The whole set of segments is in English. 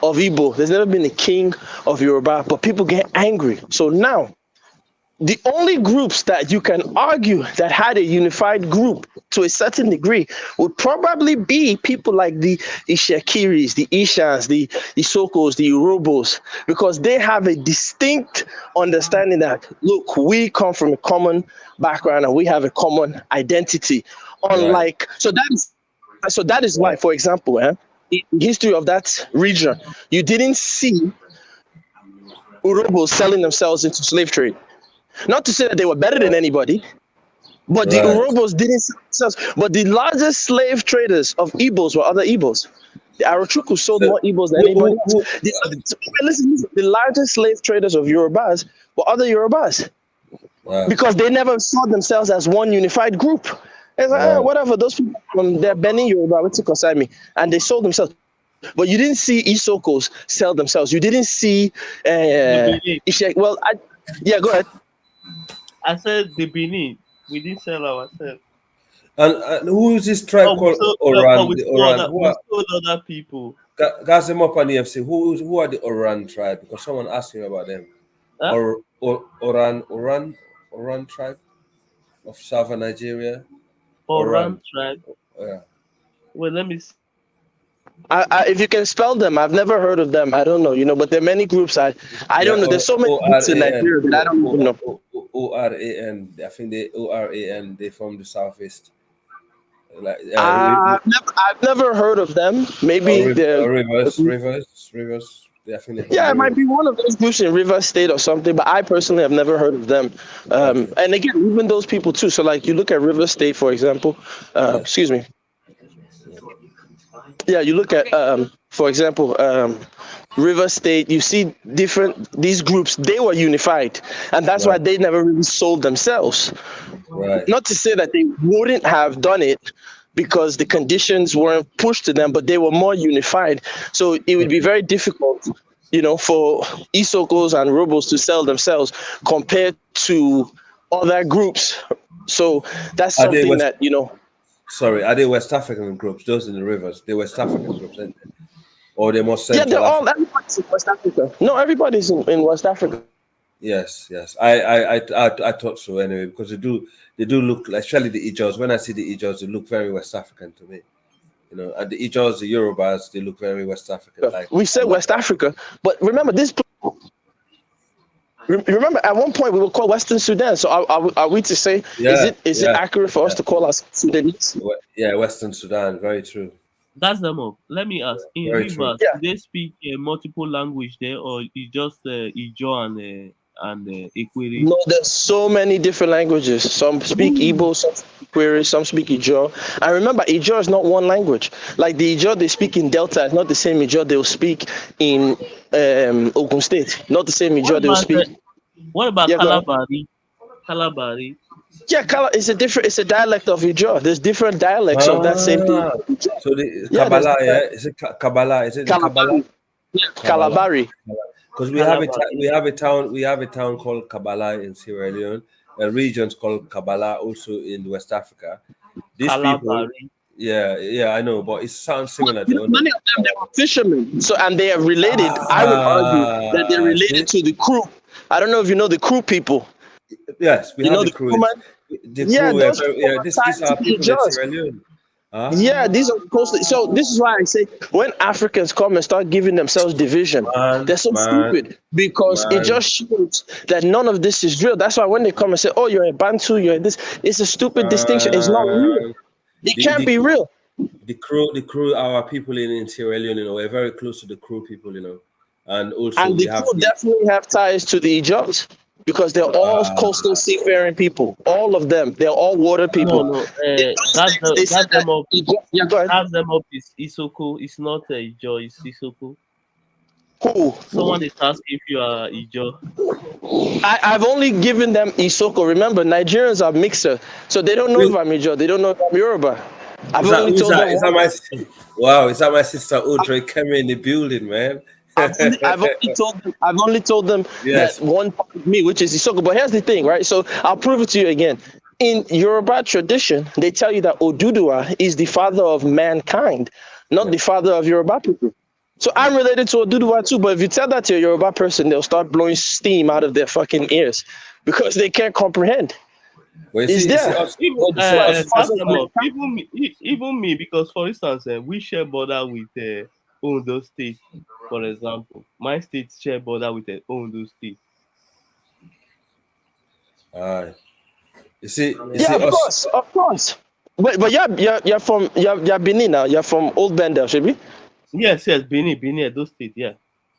of Igbo. There's never been a king of Yoruba, but people get angry. So now, the only groups that you can argue that had a unified group to a certain degree would probably be people like the Ishekiris, the Ishans, the Isokos, the Urobos, because they have a distinct understanding that, look, we come from a common background and we have a common identity. Unlike, so that is why, for example, in the history of that region, you didn't see Urobos selling themselves into slave trade. Not to say that they were better than anybody, but the Urobos didn't sell themselves. But the largest slave traders of Igbos were other Igbos. The Arochukwu sold more Igbos than anybody else. The largest slave traders of Yorubas were other Yorubas. Because they never saw themselves as one unified group. It's like, whatever, those people from their Benin Yoruba went to Kosami and they sold themselves. But you didn't see Isokos sell themselves. You didn't see Ishek. Well, go ahead. I said the Benin. We didn't sell ourselves. And who is this tribe called Oran? We sold other people. Guys, them up on the FC. Who are the Oran tribe? Because someone asked me about them. Huh? Oran tribe of southern Nigeria. Oran tribe. Yeah. Well, let me see. If you can spell them, I've never heard of them. I don't know, but there are many groups. I don't know. There's so many groups in Nigeria that I don't even know. ORAN. I think they ORAN. They're from the southeast. Like I've never heard of them. Maybe they're Rivers. It might be one of those groups in Rivers State or something. But I personally have never heard of them. And again, even those people too. So like you look at Rivers State, for example. Excuse me. Yeah, you look at, for example, River State, you see these groups, they were unified. And that's why they never really sold themselves. Right. Not to say that they wouldn't have done it because the conditions weren't pushed to them, but they were more unified. So it would be very difficult, for Isokos and Robos to sell themselves compared to other groups. So that's something that, Sorry, are they West African groups? Those in the rivers, they're West African groups, aren't they? Or they're more Central everybody's in West Africa. No, everybody's in West Africa. Yes. I thought so anyway, because they do look, especially the Ijos. When I see the Ijos, they look very West African to me. And the Ijos, the Yorubas, they look very West African. We say West Africa, but remember this. Remember, at one point we were called Western Sudan. So are we to say, is it accurate for us to call us Sudanese? Yeah, Western Sudan, very true. That's them up. Let me ask, in Rivers, do they speak multiple language there, or is just Ijo and Ikwiri? No, there's so many different languages. Some speak Igbo, some speak Ikwiri, some speak Ijo. And remember, Ijo is not one language. Like the Ijo they speak in Delta is not the same Ijo they'll speak in Ogun State. Not the same Ijo they'll speak. What about Kalabari? Kalabari. Yeah, it's a dialect of Ijo. There's different dialects of that same thing. So the Kabbalah, is it Kabbalah? Is it Kabbalah? Yeah, Kalabari. Because we have a town called Kabbalah in Sierra Leone, a regions called Kabbalah also in West Africa. These people, I know, but it sounds similar. Many of them, they were fishermen, and they are related. I would argue that they're related to the crew. I don't know if you know the crew people. Yes, we know the crew. These are people in Sierra Leone. Yeah, these are coastal. So this is why I say when Africans come and start giving themselves division, they're so stupid because it just shows that none of this is real. That's why when they come and say, "Oh, you're a Bantu, you're this," it's a stupid distinction. It's not real. It can't be real. The crew, our people in Sierra Leone, we're very close to the crew people, and also the crew definitely have ties to the Ijos. Because they're all coastal seafaring people. All of them. They're all water people. No. That's them up. Yeah, go ahead. That's them up is Isoko. It's not Ijo, it's Isoko. Who? Someone is asking if you are Ijo. I've only given them Isoko. Remember, Nigerians are mixer. So they don't know if I'm Ijo. They don't know if I'm Yoruba. Is that my sister Audrey came in the building, man? I've only told them that one part of me, which is Isoko. But here's the thing, right? So I'll prove it to you again. In Yoruba tradition, they tell you that Oduduwa is the father of mankind, not the father of Yoruba people. So I'm related to Oduduwa too, but if you tell that to a Yoruba person, they'll start blowing steam out of their fucking ears because they can't comprehend. Well, It's there. Even me, because for instance, we share border with Ondo State, for example. My state share border with Ondo State. You see, of course. But you're from you're Benin now. You're from Old Bendel, should we? Yes, Benin, Edo State, yeah.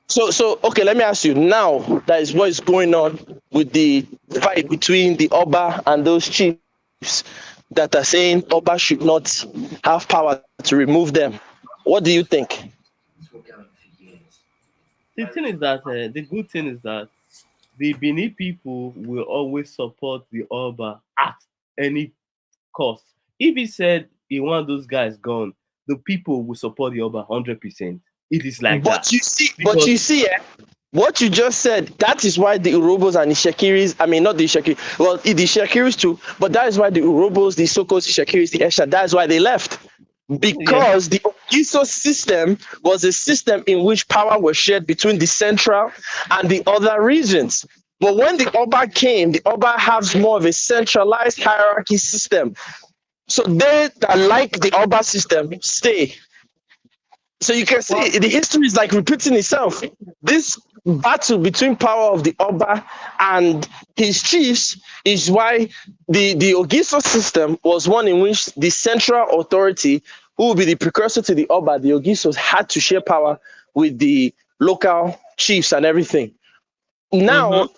So okay, let me ask you now. That is what is going on with the fight between the Oba and those chiefs that are saying Oba should not have power to remove them. What do you think? The thing is that the good thing is that the Benin people will always support the Oba at any cost. If he said he wants those guys gone, the people will support the Oba 100%. It is like that. But you see, what you just said, that is why the Urobos and the Shekiris, I mean, not the Shekiri, well, the Shekiris too, but that is why the Urobos, the Sokos, the Shekiris, the Esha, that's why they left. Because the Ogiso system was a system in which power was shared between the central and the other regions. But when the Oba came, the Oba has more of a centralized hierarchy system. So they that like the Oba system stay. So you can see the history is like repeating itself. This battle between power of the Oba and his chiefs is why the Ogiso system was one in which the central authority, who will be the precursor to the Oba, the Ogisos, had to share power with the local chiefs and everything. Now,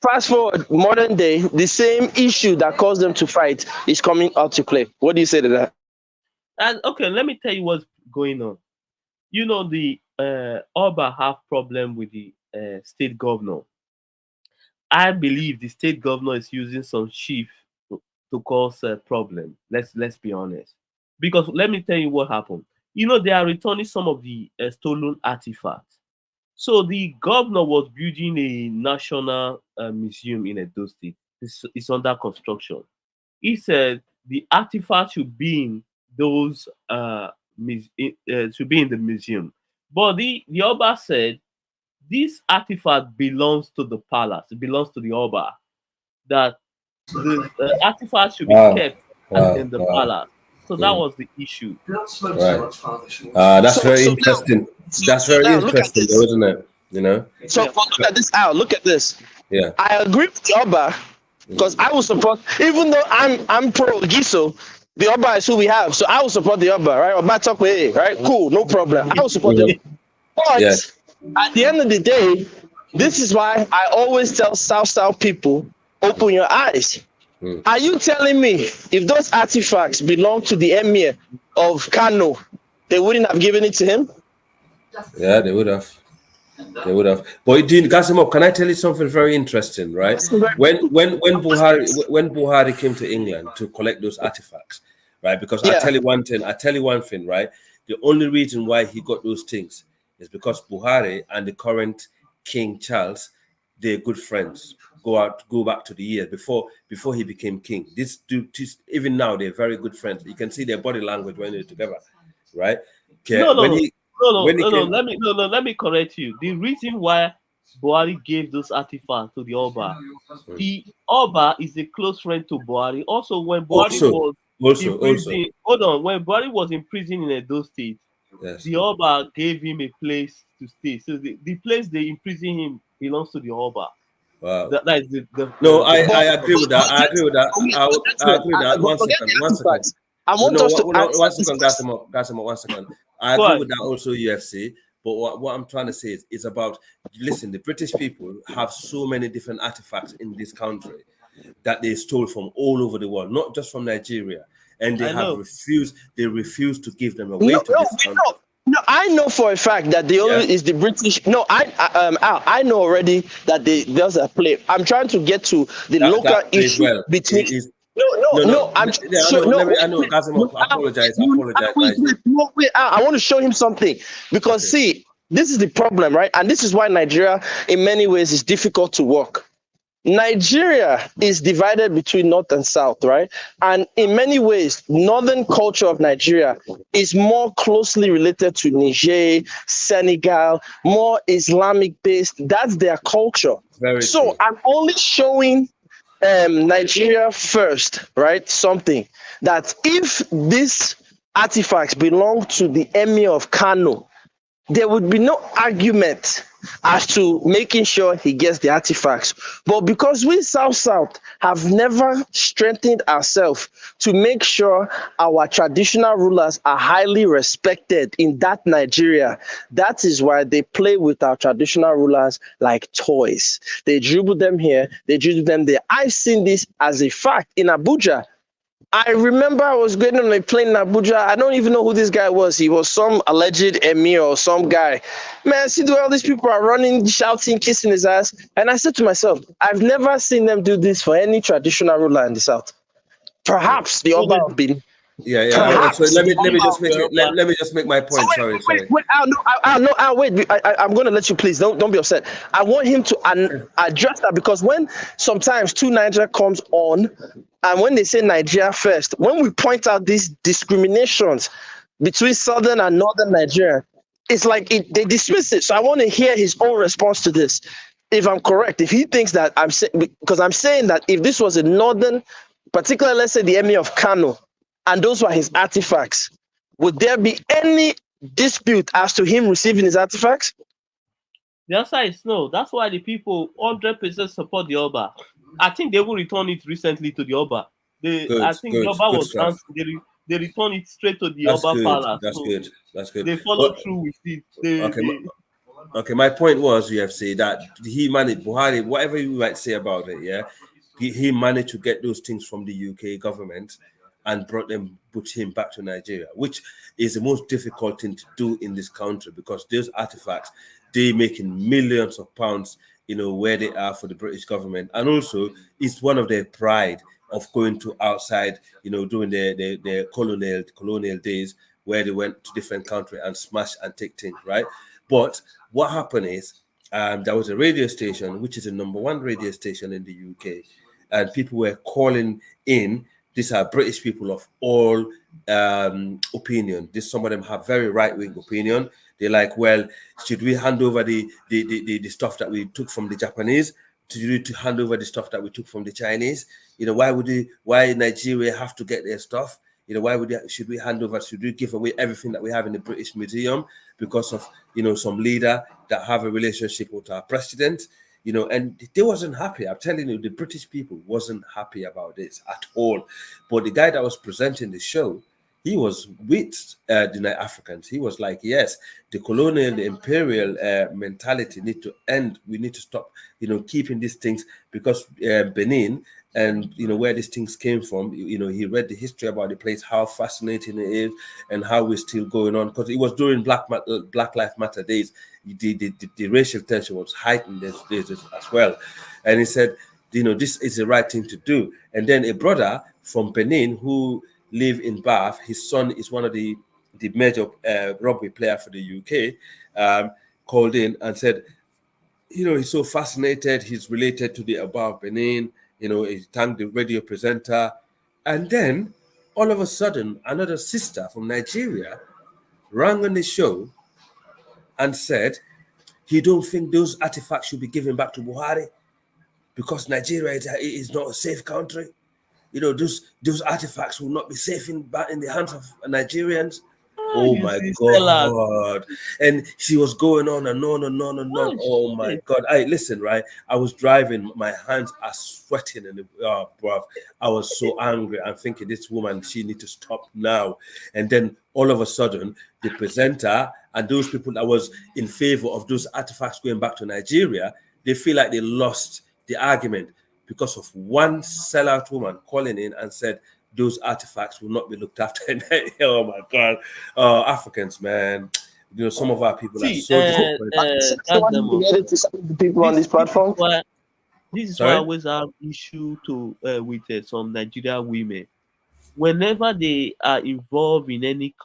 fast forward modern day, the same issue that caused them to fight is coming out to play. What do you say to that? And okay, let me tell you what's going on. You know, the Oba have problem with the state governor. I believe the state governor is using some chief to cause a problem. Let's be honest. Because let me tell you what happened. You know, they are returning some of the stolen artifacts. So the governor was building a national museum in Edo State. It's under construction. He said the artifacts should be in those should be in the museum. But the Oba said this artifact belongs to the palace. It belongs to the Oba. That the artifact should be kept in the palace. So that was the issue. Right. That's very interesting. That's very interesting, though, isn't it? You know. So look at this out. Look at this. Yeah. I agree with the Oba because I will support, even though I'm pro Giso. The Oba is who we have, so I will support the Oba, right? Oba talk with, right? Cool, no problem. I will support the Oba. But at the end of the day, this is why I always tell South people, open your eyes. Are you telling me if those artifacts belong to the emir of Kano, they wouldn't have given it to him? Yeah, they would have. They would have. But Gasimov, can I tell you something very interesting, right? When Buhari came to England to collect those artifacts, right? Because I tell you one thing, right? The only reason why he got those things is because Buhari and the current King Charles, they're good friends. Go back to the years before he became king. Even now they're very good friends. You can see their body language when they're together, right? Okay. Let me correct you. The reason why Buhari gave those artifacts to the Oba, the Oba is a close friend to Buhari. Also, when Buhari when Buhari was in prison in Edo State, the Oba gave him a place to stay. So the place they imprison him belongs to the Oba. Wow. That is I agree with that. I agree with that. I agree with that. One second. I want us to one second. I agree with that also, UFC. But what I'm trying to say is about, listen, the British people have so many different artifacts in this country that they stole from all over the world, not just from Nigeria. And they refuse to give them away to this country. No, I know for a fact that the only is the British. No, I know already that there's a play. I'm trying to get to the local issue between. No. I apologize. Wait, I want to show him something because see, this is the problem, right? And this is why Nigeria, in many ways, is difficult to work. Nigeria is divided between north and south, right? And in many ways, northern culture of Nigeria is more closely related to Niger, Senegal, more Islamic based. That's their culture. Very so true. I'm only showing Nigeria first, right? Something that if these artifacts belong to the Emir of Kano, there would be no argument as to making sure he gets the artifacts. But because we South have never strengthened ourselves to make sure our traditional rulers are highly respected in that Nigeria, that is why they play with our traditional rulers like toys. They dribble them here, they dribble them there. I've seen this as a fact in Abuja. I remember I was going on a plane in Abuja. I don't even know who this guy was. He was some alleged emir or some guy. Man, see the way all these people are running, shouting, kissing his ass. And I said to myself, I've never seen them do this for any traditional ruler in the South. Perhaps the Oba of Benin. So let me just make it, let me just make my point. Sorry. Wait. Wait. I'm going to let you, please. Don't be upset. I want him to address that, because when sometimes Two Nigeria comes on, and when they say Nigeria first, when we point out these discriminations between southern and northern Nigeria, it's like they dismiss it. So I want to hear his own response to this. If I'm correct, if he thinks that I'm saying, because I'm saying that if this was a northern, particularly let's say the Emir of Kano, and those were his artifacts, would there be any dispute as to him receiving his artifacts? The answer is no. That's why the people 100% support the Oba. I think they will return it recently to the Oba. I think the Oba was cancelled. They return it straight to the Oba Palace. That's good. They follow through with it. Okay, my point was, you have said that he managed, Buhari, whatever you might say about it, yeah, he managed to get those things from the UK government and put him back to Nigeria, which is the most difficult thing to do in this country, because those artifacts, they're making millions of pounds, where they are for the British government. And also, it's one of their pride of going to outside, during their colonial days, where they went to different countries and smash and take things, right? But what happened is, there was a radio station, which is the #1 radio station in the UK, and people were calling in. These are British people of all opinion. Some of them have very right-wing opinion. They're like, well, should we hand over the stuff that we took from the Japanese? To hand over the stuff that we took from the Chinese? Why Nigeria have to get their stuff? Should we hand over? Should we give away everything that we have in the British Museum because of some leader that have a relationship with our president? And they wasn't happy. I'm telling you, the British people wasn't happy about this at all. But the guy that was presenting the show, he was with the Africans. He was like, yes, the colonial, the imperial mentality need to end. We need to stop, keeping these things, because Benin and where these things came from, he read the history about the place, how fascinating it is, and how we're still going on, because it was during Black Lives Matter days. The racial tension was heightened as well. And he said, this is the right thing to do. And then a brother from Benin who live in Bath, his son is one of the major rugby player for the UK, called in and said, he's so fascinated. He's related to the above Benin. He thanked the radio presenter. And then all of a sudden, another sister from Nigeria rang on the show and said, he don't think those artifacts should be given back to Buhari because Nigeria is not a safe country. Those artifacts will not be safe in the hands of Nigerians. Oh my God. And she was going on and on and on and on. Oh my God. Listen, right? I was driving, my hands are sweating, and bruv, I was so angry. I'm thinking, this woman, she need to stop now. And then all of a sudden, the presenter and those people that was in favor of those artifacts going back to Nigeria, they feel like they lost the argument because of one sellout woman calling in and said those artifacts will not be looked after. Oh my God, Africans, man! Some of our people are so disappointed. The people on this platform. This is why I always have issue with some Nigerian women. Whenever they are involved in any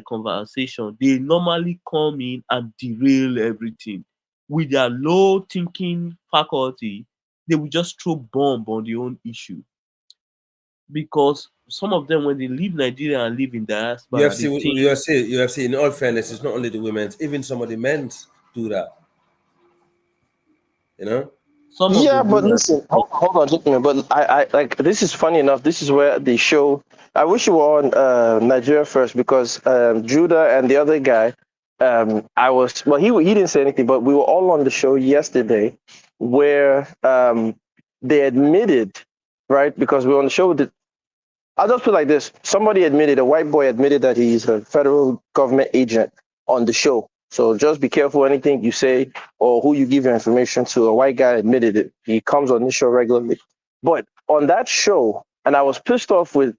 conversation, they normally come in and derail everything with their low thinking faculty. they will just throw bomb on their own issue. Because some of them, when they leave Nigeria and live in diaspora, they think you have seen. In all fairness, it's not only the women's, even some of the men's do that. You know. some of the Yeah, but women. listen, hold on just a minute. But I like this is funny enough. This is where the show. I wish you were on Nigeria first because Judah and the other guy. I was well. He didn't say anything, but we were all on the show yesterday, where they admitted, right? Because we were on the show with the. I'll just put it like this: somebody admitted, a white boy admitted that he's a federal government agent on the show. So just be careful anything you say or who you give your information to. A white guy admitted it. He comes on this show regularly. But on that show, and I was pissed off with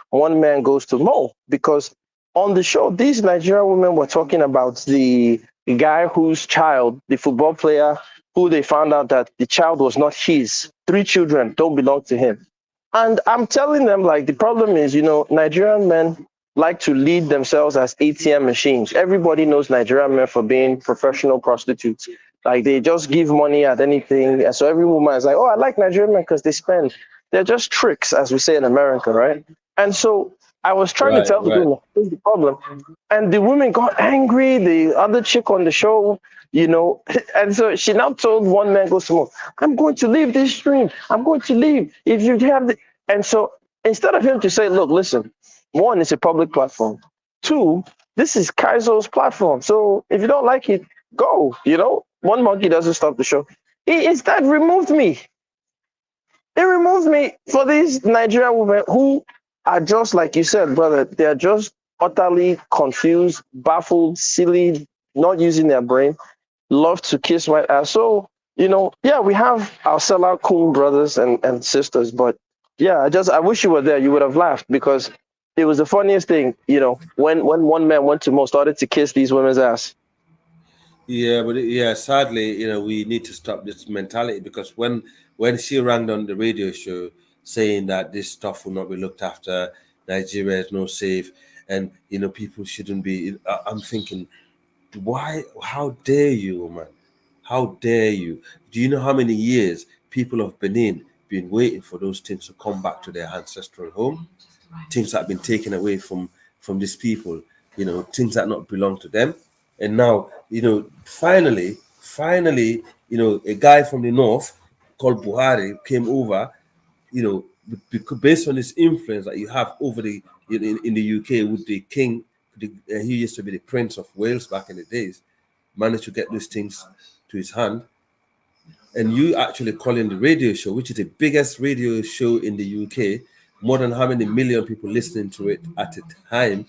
One Man Goes to Mo because on the show, these Nigerian women were talking about the guy whose child, the football player, who they found out that the child was not his. 3 children don't belong to him. And I'm telling them, like, the problem is, Nigerian men like to lead themselves as ATM machines. Everybody knows Nigerian men for being professional prostitutes. Like, they just give money at anything. And so every woman is like, oh, I like Nigerian men because they spend. They're just tricks, as we say in America, right? And so I was trying to tell the women, here's the problem. And the women got angry. The other chick on the show, and so she now told One Man Goes to Mo, I'm going to leave this stream. I'm going to leave. If you have the... And so instead of him to say, look, listen, 1, it's a public platform. 2, this is Kaizo's platform. So if you don't like it, go. One monkey doesn't stop the show. He instead removed me. He removed me for these Nigerian women who are just like you said, brother. They're just utterly confused, baffled, silly, not using their brain, love to kiss my ass. So, yeah, we have our sellout cool brothers and sisters, but yeah, I wish you were there. You would have laughed because it was the funniest thing, when One Man went to Mo, started to kiss these women's ass. Yeah, but sadly, we need to stop this mentality because when she rang on the radio show saying that this stuff will not be looked after, Nigeria is no safe, and people shouldn't be. I'm thinking, why? How dare you, man? How dare you? Do you know how many years people of Benin been waiting for those things to come back to their ancestral home? Things that have been taken away from these people, things that not belong to them. And now, finally, a guy from the north called Buhari came over, based on his influence that you have over in the UK with the king, he used to be the Prince of Wales back in the days, managed to get those things to his hand. And you actually calling the radio show, which is the biggest radio show in the UK, more than how many million people listening to it at a time,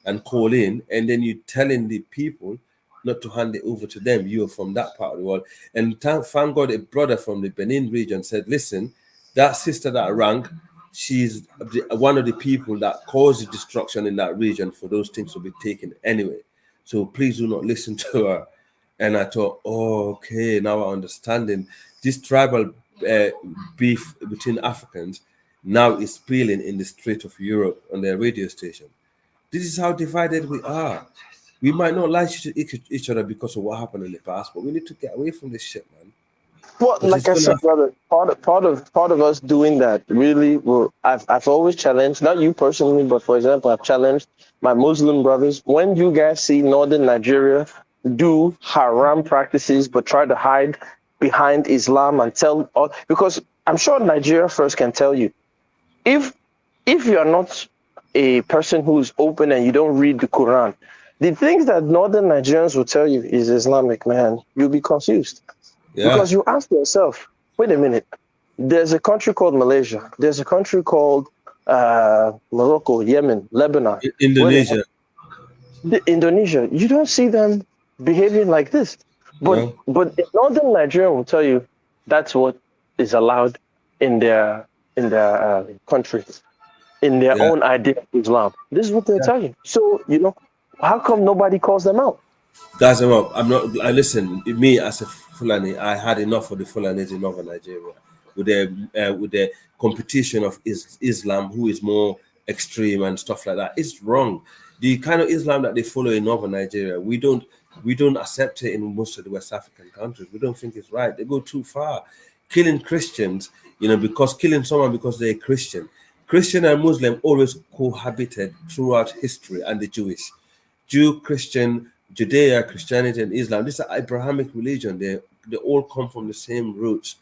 and call in, and then you telling the people not to hand it over to them. You're from that part of the world. And thank God a brother from the Benin region said, listen, that sister that rang, she's one of the people that caused the destruction in that region for those things to be taken anyway. So please do not listen to her. And I thought, oh, okay, now I'm understanding. This tribal beef between Africans now is spilling in the Strait of Europe on their radio station. This is how divided we are. We might not like each other because of what happened in the past, but we need to get away from this shit, man. Well, like I said, brother, part of us doing that really will. I've always challenged, not you personally, but for example, I've challenged my Muslim brothers. When you guys see Northern Nigeria do haram practices, but try to hide behind Islam and tell, because I'm sure Nigeria first can tell you, if you're not a person who's open and you don't read the Quran, the things that Northern Nigerians will tell you is Islamic, man. You'll be confused. Yeah. Because you ask yourself, wait a minute, there's a country called Malaysia. There's a country called Morocco, Yemen, Lebanon. Indonesia. Indonesia. You don't see them behaving like this. But Northern Nigeria will tell you that's what is allowed in their country, in their own idea of Islam. This is what they're telling you. So, how come nobody calls them out? That's them up. Listen, me as a Fulani, I had enough of the Fulanis in Northern Nigeria with the competition of Islam, who is more extreme and stuff like that. It's wrong. The kind of Islam that they follow in Northern Nigeria, we don't accept it in most of the West African countries. We don't think it's right. They go too far. killing Christians, because killing someone because they're Christian. Christian and Muslim always cohabited throughout history, and the Jewish. Jew, Christian, Judea, Christianity, and Islam. These are Abrahamic religion. They all come from the same roots.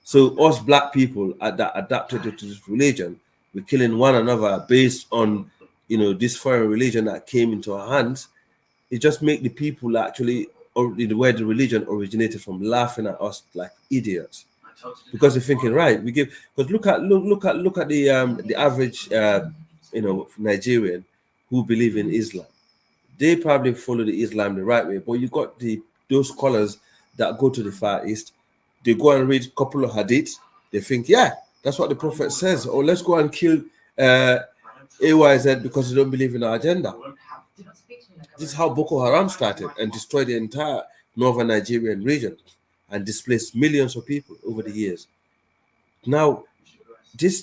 So us black people that adapted to this religion, we're killing one another based on, this foreign religion that came into our hands. It just make the people actually, or where the religion originated from, laughing at us like idiots, because they're thinking, right, we give. Because look at the average, Nigerian who believe in Islam. They probably follow the Islam the right way, but you got those scholars that go to the Far East. They go and read a couple of hadiths. They think, yeah, that's what the Prophet says. Or let's go and kill AYZ because they don't believe in our agenda. This is how Boko Haram started and destroyed the entire northern Nigerian region and displaced millions of people over the years. Now,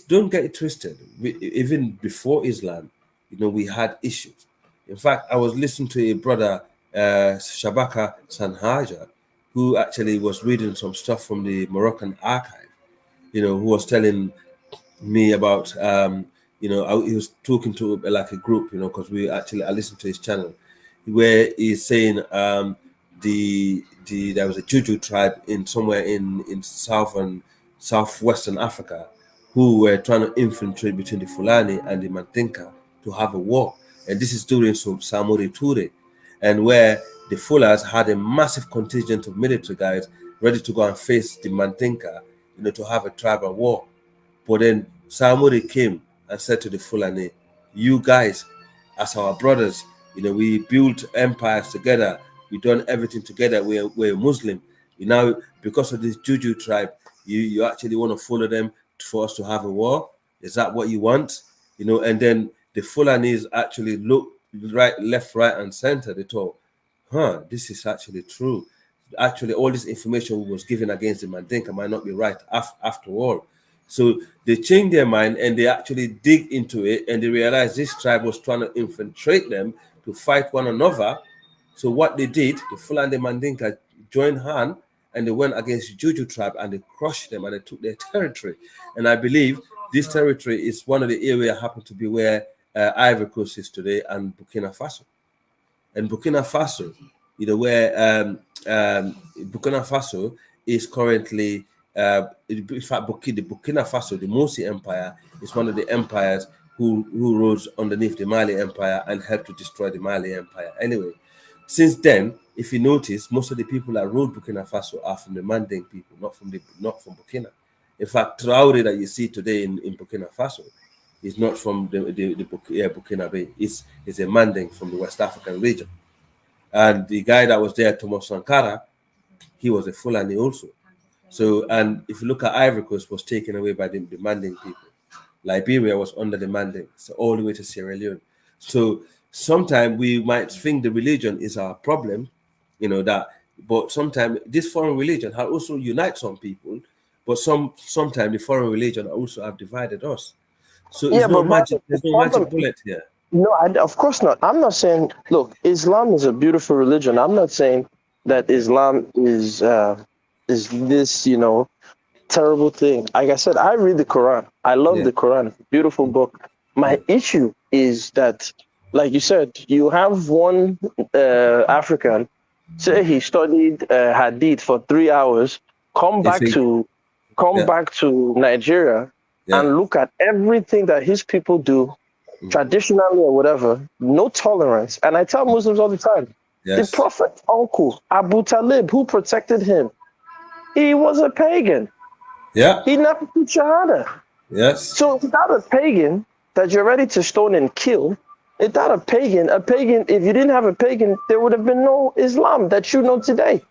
don't get it twisted. Even before Islam, we had issues. In fact, I was listening to a brother, Shabaka Sanhaja, who actually was reading some stuff from the Moroccan archive, who was telling me about, he was talking to like a group, because I listened to his channel, where he's saying there was a Juju tribe somewhere in southwestern Africa who were trying to infiltrate between the Fulani and the Mandinka to have a war. And this is during Samori Toure, and where the Fullers had a massive contingent of military guys ready to go and face the Mandinka, to have a tribal war. But then Samori came and said to the Fulani, you guys, as our brothers, we built empires together, we done everything together, we're Muslim. Now, because of this Juju tribe, you actually want to follow them for us to have a war? Is that what you want? And then the Fulanis actually look left, right, and center. They thought, this is actually true. Actually, all this information was given against the Mandinka might not be right after all. So they changed their mind and they actually dig into it, and they realized this tribe was trying to infiltrate them to fight one another. So what they did, the Fulani Mandinka joined hand and they went against the Juju tribe and they crushed them and they took their territory. And I believe this territory is one of the areas happen to be where Ivory Coast is today and Burkina Faso. And Burkina Faso, where Burkina Faso is currently, in fact, the Burkina Faso, the Mossi Empire, is one of the empires who rose underneath the Mali Empire and helped to destroy the Mali Empire. Anyway, since then, if you notice, most of the people that ruled Burkina Faso are from the Manding people, not from Burkina. In fact, Traore that you see today in Burkina Faso is not from the Burkina Bay. It's a Manding from the West African region. And the guy that was there, Thomas Sankara, he was a Fulani also. So, and if you look at Ivory Coast, was taken away by the Manding people. Liberia was under the Manding, so all the way to Sierra Leone. So sometimes we might think the religion is our problem, but sometimes this foreign religion has also unite some people, but sometimes the foreign religion also have divided us. So there's no magic bullet here. No, of course not. I'm not saying, look, Islam is a beautiful religion. I'm not saying that Islam is this, terrible thing. Like I said, I read the Quran. I love the Quran. It's a beautiful book. My issue is that, like you said, you have one African, say he studied Hadith for 3 hours, come back to Nigeria and look at everything that his people do, traditionally or whatever, no tolerance. And I tell Muslims all the time, the Prophet's uncle, Abu Talib, who protected him, he was a pagan. Yeah. He never did Shahada. Yes. So without a pagan that you're ready to stone and kill, without a pagan, if you didn't have a pagan, there would have been no Islam that you know today.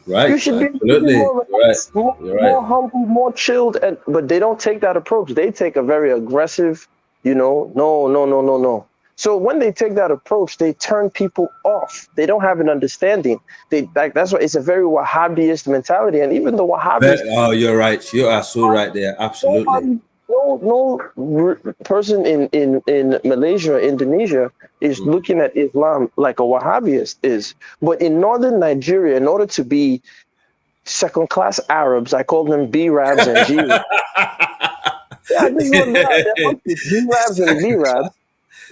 Right. You should be more relaxed, more humble, more chilled, but they don't take that approach. They take a very aggressive, no. So when they take that approach, they turn people off. They don't have an understanding. That's why it's a very Wahhabist mentality. And even the Wahhabis. Oh, you're right. You are so right there. Absolutely. No person in Malaysia, Indonesia is looking at Islam like a Wahhabist is. But in northern Nigeria, in order to be second-class Arabs. I call them B-Rabs and G-Rabs. Yeah, this is what they are. They're B-Rabs and B-Rabs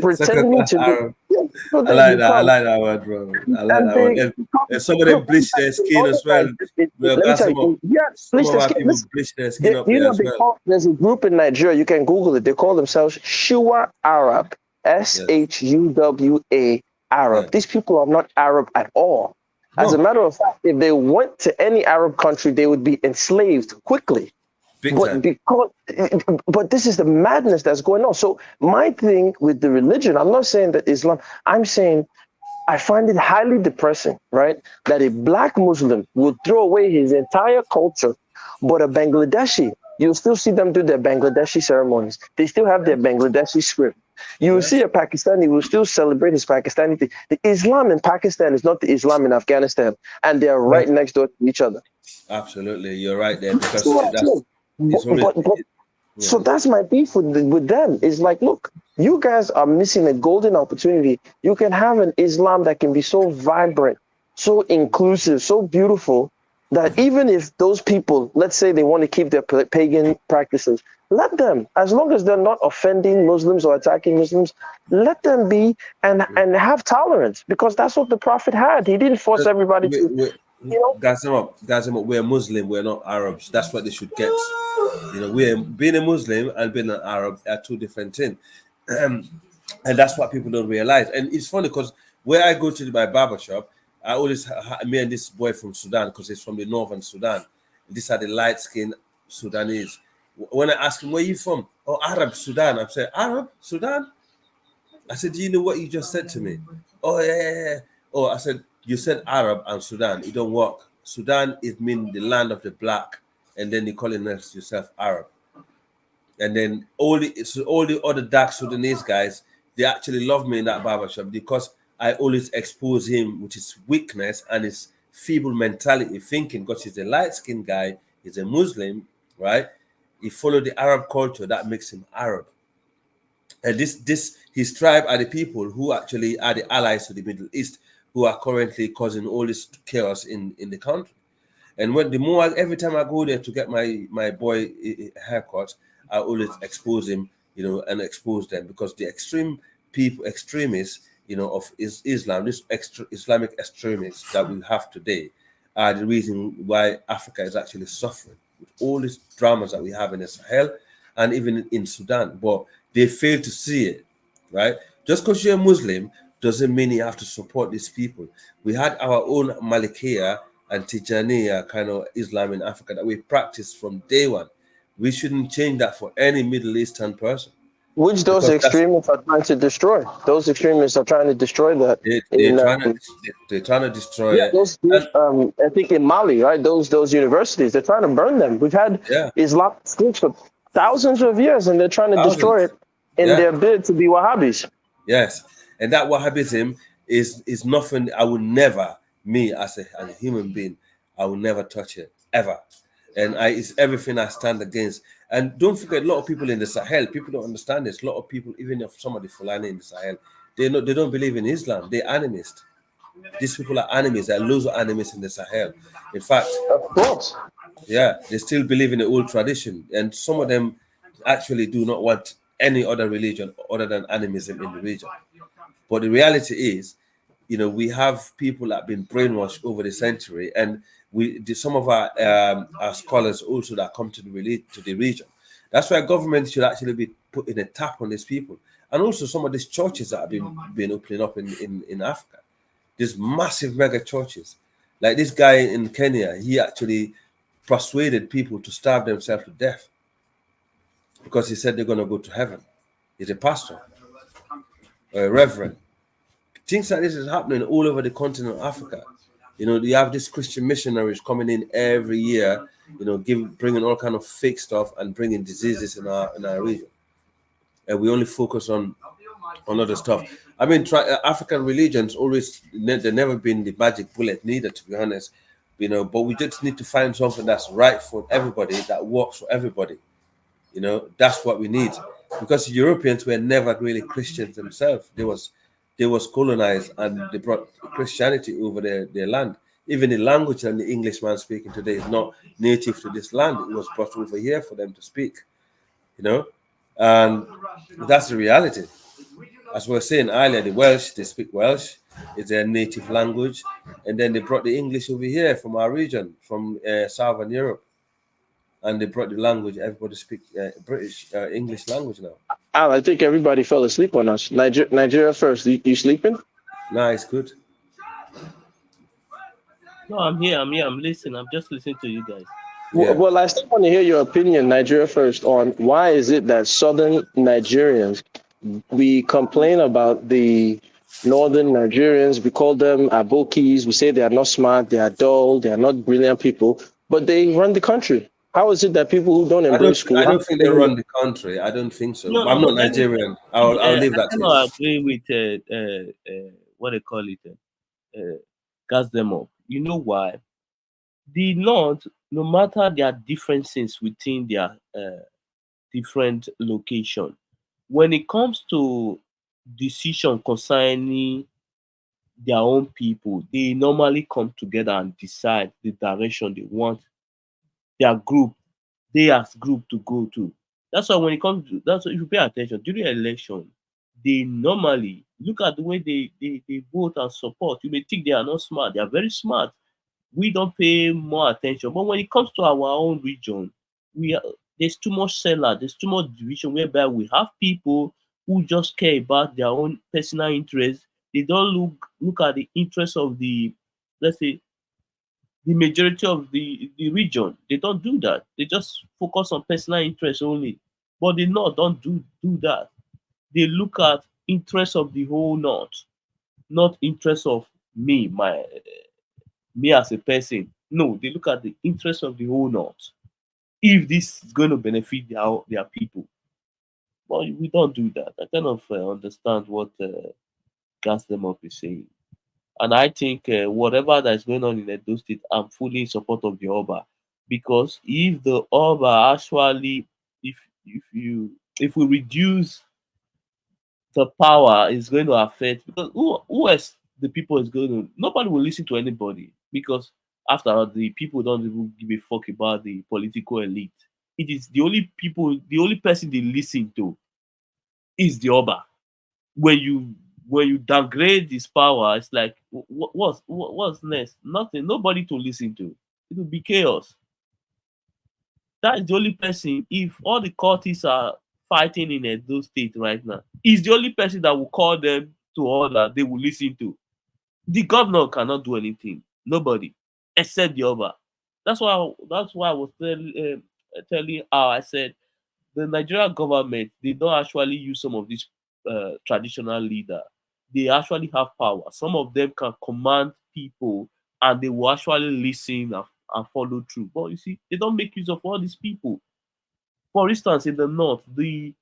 pretending to be. Arab. Yeah, so I they like that. I become. like that word, bro. I like And that word. they And some of them look. Let me bleach tell their you, skin as well. We'll let me gas tell them up. you. Yeah, Some please. of our people Listen, bleach their skin up you there know as they well. call. There's a group in Nigeria. You can Google it. They call themselves Shua Arab. Yes. SHUWA Arab. Yeah. These people are not Arab at all. As a No. matter of fact, if they went to any Arab country, they would be enslaved quickly. Big But time. but this is the madness that's going on. So my thing with the religion, I'm not saying that Islam. I'm saying I find it highly depressing, right? That a black Muslim would throw away his entire culture, but a Bangladeshi, you'll still see them do their Bangladeshi ceremonies. They still have their Bangladeshi script. You will see Yes. a Pakistani will still celebrate his Pakistani thing. The Islam in Pakistan is not the Islam in Afghanistan, and they're Yeah. right next door to each other. Absolutely. You're right there because See what I'm that's saying? it's only yeah. So that's my beef with them. It's like, look, you guys are missing a golden opportunity. You can have an Islam that can be so vibrant, so inclusive, so beautiful that even if those people, let's say they want to keep their pagan practices, let them, as long as they're not offending Muslims or attacking Muslims, let them be and have tolerance because that's what the Prophet had. He didn't force everybody to, you know. Guys them up. Guys them up. We're Muslim. We're not Arabs. That's what they should get. You know, we're being a Muslim and being an Arab are two different things. And that's what people don't realize. And it's funny because where I go to my barber shop, I always me and this boy from Sudan because he's from the northern Sudan. These are the light-skinned Sudanese. When I ask him, where are you from? Oh, Arab, Sudan. I'm saying, Arab, Sudan? I said, do you know what you just said to me? Oh, yeah. Oh, I said, you said Arab and Sudan. It don't work. Sudan, it means the land of the black. And then you calling yourself Arab. And then all the other dark Sudanese guys, they actually love me in that barbershop because I always expose him with his weakness and his feeble mentality thinking because he's a light-skinned guy, he's a Muslim, right? He followed the Arab culture that makes him Arab. And his tribe are the people who actually are the allies to the Middle East who are currently causing all this chaos in the country. And every time I go there to get my boy haircut, I always expose him, and expose them because the extremists, of Islam, this Islamic extremists that we have today, are the reason why Africa is actually suffering with all these dramas that we have in the Sahel and even in Sudan. But they fail to see it, right? Just because you're a Muslim doesn't mean you have to support these people. We had our own Malikiya and Tijaniya kind of Islam in Africa that we practiced from day one. We shouldn't change that for any Middle Eastern person. Which those extremists are trying to destroy. Those extremists are trying to destroy that. They're trying to destroy it. Those I think in Mali, right? Those universities, they're trying to burn them. We've had Islamic schools for thousands of years, and they're trying to destroy it in their bid to be Wahhabis. Yes, and that Wahhabism is nothing. I would never, me as a human being, I will never touch it ever. And it's everything I stand against. And don't forget, a lot of people in the Sahel, people don't understand this. A lot of people, even if some of the Fulani in the Sahel, they don't believe in Islam. They're animists. These people are animists. There are loads of animists in the Sahel. In fact, of course, they still believe in the old tradition. And some of them actually do not want any other religion other than animism in the region. But the reality is, we have people that have been brainwashed over the century, and some of our scholars also that come to the region. That's why government should actually be putting a tap on these people, and also some of these churches that have been opening up in Africa. These massive mega churches, like this guy in Kenya, he actually persuaded people to starve themselves to death because he said they're going to go to heaven. He's a pastor, or a reverend. Things like this is happening all over the continent of Africa. You have these Christian missionaries coming in every year, bringing all kind of fake stuff and bringing diseases in our region. And we only focus on other stuff. I mean, African religions they've never been the magic bullet needed, to be honest. But we just need to find something that's right for everybody, that works for everybody. That's what we need. Because the Europeans were never really Christians themselves. They was colonized and they brought Christianity over their land. Even the language and the Englishman speaking today is not native to this land. It was brought over here for them to speak, and that's the reality. As we were saying earlier, the Welsh, they speak Welsh, it's their native language, and then they brought the English over here from our region, from Southern Europe, and they brought the language. Everybody speaks British English language now. Al, I think everybody fell asleep on us. Nigeria first. You sleeping? Nah, it's good. No, I'm here. I'm listening. I'm just listening to you guys. Yeah. Well, I still want to hear your opinion, Nigeria first, on why is it that southern Nigerians, we complain about the northern Nigerians, we call them abokis, we say they are not smart, they are dull, they are not brilliant people, but they run the country. How is it that people who don't embrace school? I don't think they run the country. I don't think so. No, I'm no, not Nigerian. I'll leave that I to you. cannot agree with what they call it, gas them up. You know why? The North, no matter their differences within their different location, when it comes to decision concerning their own people, they normally come together and decide the direction they want their group, they as group to go to. That's why when it comes to that's why if you pay attention during election, they normally look at the way they vote and support. You may think they are not smart, they are very smart. We don't pay more attention. But when it comes to our own region, we are, there's too much seller, there's too much division whereby we have people who just care about their own personal interests. They don't look at the interests of the, let's say, the majority of the region. They don't do that. They just focus on personal interest only. But the North don't do that. They look at interests of the whole North, not interests of me as a person. No, they look at the interest of the whole North. If this is going to benefit their people. But we don't do that. I kind of understand what Gas them up is saying. And I think whatever that is going on in Edo State, I'm fully in support of the Oba, because if the Oba actually, if we reduce the power, is going to affect, because who else the people is going to, nobody will listen to anybody, because after all, the people don't even give a fuck about the political elite. It is the only people, the only person they listen to is the Oba. When you downgrade this power, it's like what's next? Nothing. Nobody to listen to. It will be chaos. That is the only person. If all the cultists are fighting in Edo State right now, is the only person that will call them to order. They will listen to. The governor cannot do anything. Nobody, except the Oba. That's why I was telling how I said the Nigerian government, they don't actually use some of these traditional leaders. They actually have power. Some of them can command people, and they will actually listen and follow through. But you see, they don't make use of all these people. For instance, in the north, the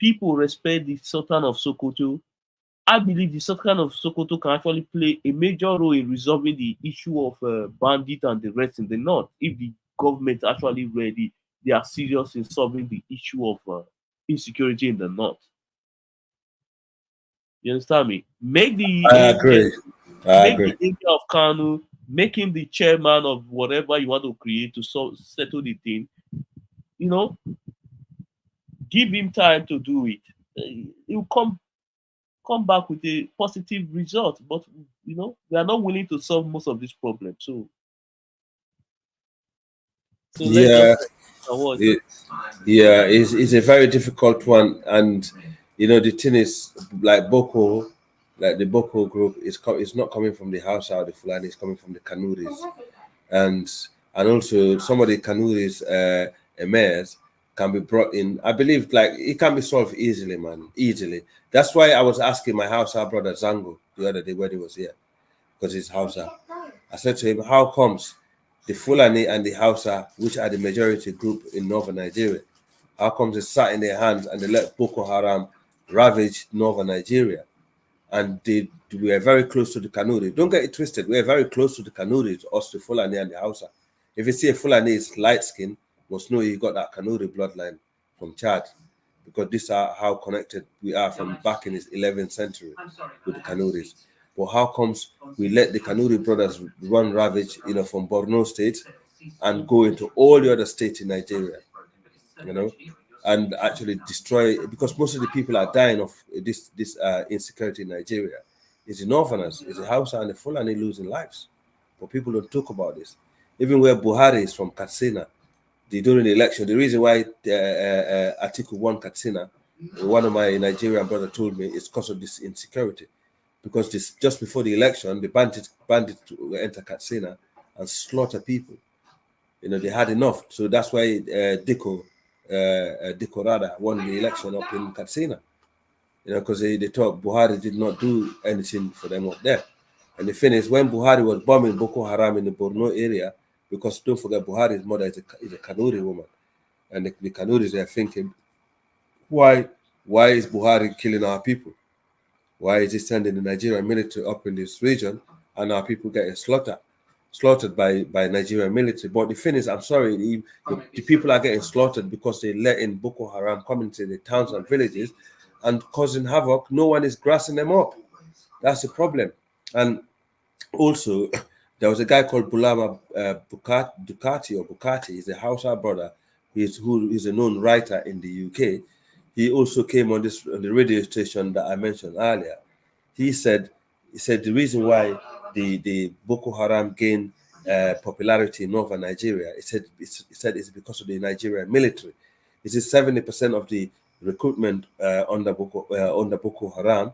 people respect the Sultan of Sokoto. I believe the Sultan of Sokoto can actually play a major role in resolving the issue of bandit and the rest in the north. If the government actually ready, they are serious in solving the issue of insecurity in the north. You understand me? I agree. Make the area of Kanu, make him the chairman of whatever you want to create to settle the thing. You know, give him time to do it. He'll come back with a positive result. But we are not willing to solve most of these problems. So let's Yeah, just avoid. yeah, it's a very difficult one, and the thing is, like the Boko group is not coming from the house out of the Fulani, it's coming from the Kanuris, and also some of the Kanuris emirs can be brought in. I believe like it can be solved easily, man, easily. That's why I was asking my Hausa brother Zango the other day when he was here, because he's Hausa. I said to him, how comes the Fulani and the Hausa, which are the majority group in northern Nigeria, how comes it sat in their hands and they let Boko Haram ravage northern Nigeria? And they were very close to the Kanuri. Don't get it twisted. We're very close to the Kanuri, us, the Fulani and the Hausa. If you see a Fulani is light skin, must know you got that Kanuri bloodline from Chad, because this is how connected we are from back in the 11th century with the Kanuris. But how comes we let the Kanuri brothers run ravage, from Borno State and go into all the other states in Nigeria, and actually destroy, because most of the people are dying of this insecurity in Nigeria. It's the Northerners, it's the Hausa and the Fulani losing lives. But people don't talk about this. Even where Buhari is from Katsina, during the election, the reason why Atiku won Katsina, one of my Nigerian brother told me, is because of this insecurity. Because just before the election, the bandits enter Katsina and slaughter people. They had enough. So that's why Diko Rada won the election up in Katsina. Because they thought Buhari did not do anything for them up there. And the thing is, when Buhari was bombing Boko Haram in the Borno area, because don't forget, Buhari's mother is a Kanuri woman. And the Kanuris are thinking, why is Buhari killing our people? Why is he sending the Nigerian military up in this region and our people getting slaughtered by Nigerian military? But the thing is, I'm sorry, the people are getting slaughtered because they let in Boko Haram come into the towns and villages and causing havoc. No one is grassing them up. That's the problem. And also, there was a guy called Bulama Bukati. He's a Hausa brother. Who is a known writer in the UK. He also came on the radio station that I mentioned earlier. He said the reason why the Boko Haram gained popularity in northern Nigeria, he said it's because of the Nigerian military. He said 70% of the recruitment under Boko Haram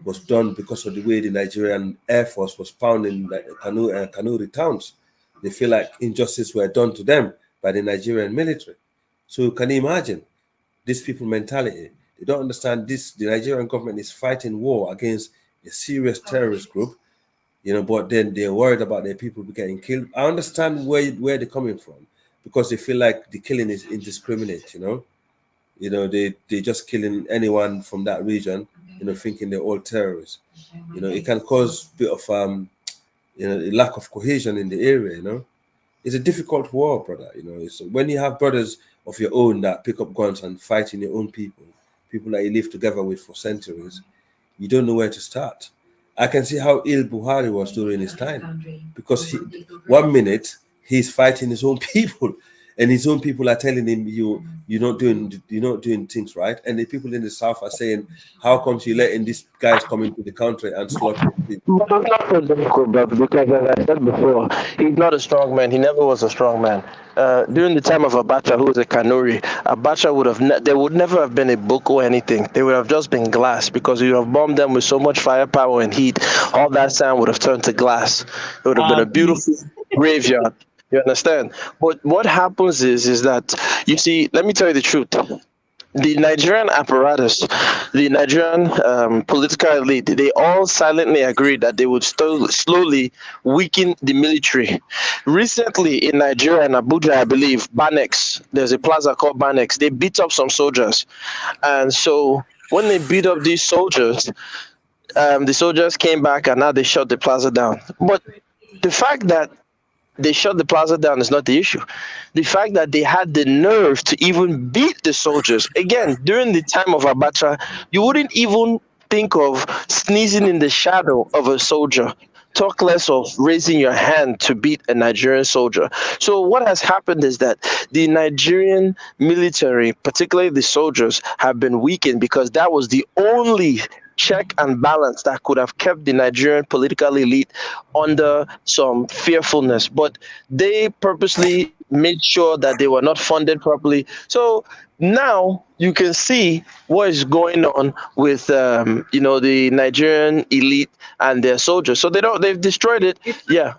was done because of the way the Nigerian Air Force was pounding Kanuri towns. They feel like injustice were done to them by the Nigerian military. So can you imagine these people mentality? They don't understand this. The Nigerian government is fighting war against a serious terrorist group, but then they're worried about their people getting killed. I understand where they're coming from, because they feel like the killing is indiscriminate, they're just killing anyone from that region, thinking they're all terrorists. It can cause a bit of a lack of cohesion in the area, It's a difficult war, brother. It's when you have brothers of your own that pick up guns and fight in your own people that you live together with for centuries, you don't know where to start. I can see how ill Buhari was during his time, because 1 minute he's fighting his own people, and his own people are telling him you're not doing things right, and the people in the south are saying, how comes you letting these guys come into the country and slaughter people? But not for Demko, brother, because as I said before, he's not a strong man. He never was a strong man. During the time of Abacha, who was a Kanuri, Abacha would have there would never have been a book or anything. They would have just been glass, because you have bombed them with so much firepower and heat. All that sand would have turned to glass. It would have been a beautiful graveyard. You understand? But what happens is that, you see, let me tell you the truth. The Nigerian apparatus, the Nigerian political elite, they all silently agreed that they would slowly weaken the military. Recently in Nigeria, in Abuja, I believe, Banex, there's a plaza called Banex, they beat up some soldiers. And so when they beat up these soldiers, the soldiers came back and now they shut the plaza down. But the fact that they shut the plaza down is not the issue. The fact that they had the nerve to even beat the soldiers. Again, during the time of Abacha, you wouldn't even think of sneezing in the shadow of a soldier. Talk less of raising your hand to beat a Nigerian soldier. So what has happened is that the Nigerian military, particularly the soldiers, have been weakened, because that was the only check and balance that could have kept the Nigerian political elite under some fearfulness. But they purposely made sure that they were not funded properly. So now you can see what is going on with the Nigerian elite and their soldiers. So they've destroyed it. Yeah.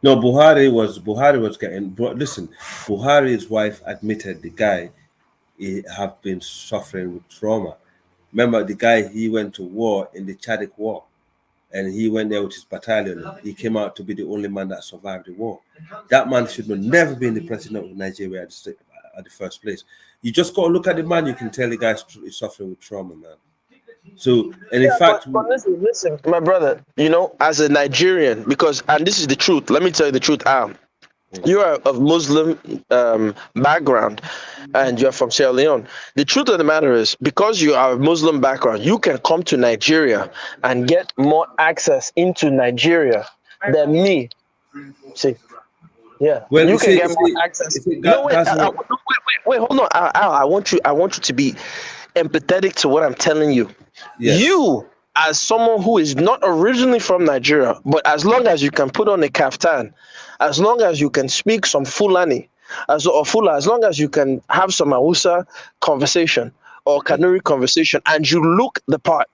No, Buhari was getting. Listen, Buhari's wife admitted the guy have been suffering with trauma. Remember, the guy, he went to war in the Chadic War, and he went there with his battalion. He came out to be the only man that survived the war. That man should have never been the president of Nigeria at the first place. You just got to look at the man, you can tell the guy is suffering with trauma, man. So, and in fact... But listen, my brother, as a Nigerian, and this is the truth, let me tell you the truth, You are of Muslim background and you're from Sierra Leone. The truth of the matter is, because you are a Muslim background, you can come to Nigeria and get more access into Nigeria than me. See, yeah, Well, you can get more access. No, wait, that's what. wait, hold on. I want you to be empathetic to what I'm telling you. Yes, You, as someone who is not originally from Nigeria, but as long as you can put on a kaftan, as long as you can speak some Fulani, as long as you can have some Hausa conversation or Kanuri conversation, and you look the part,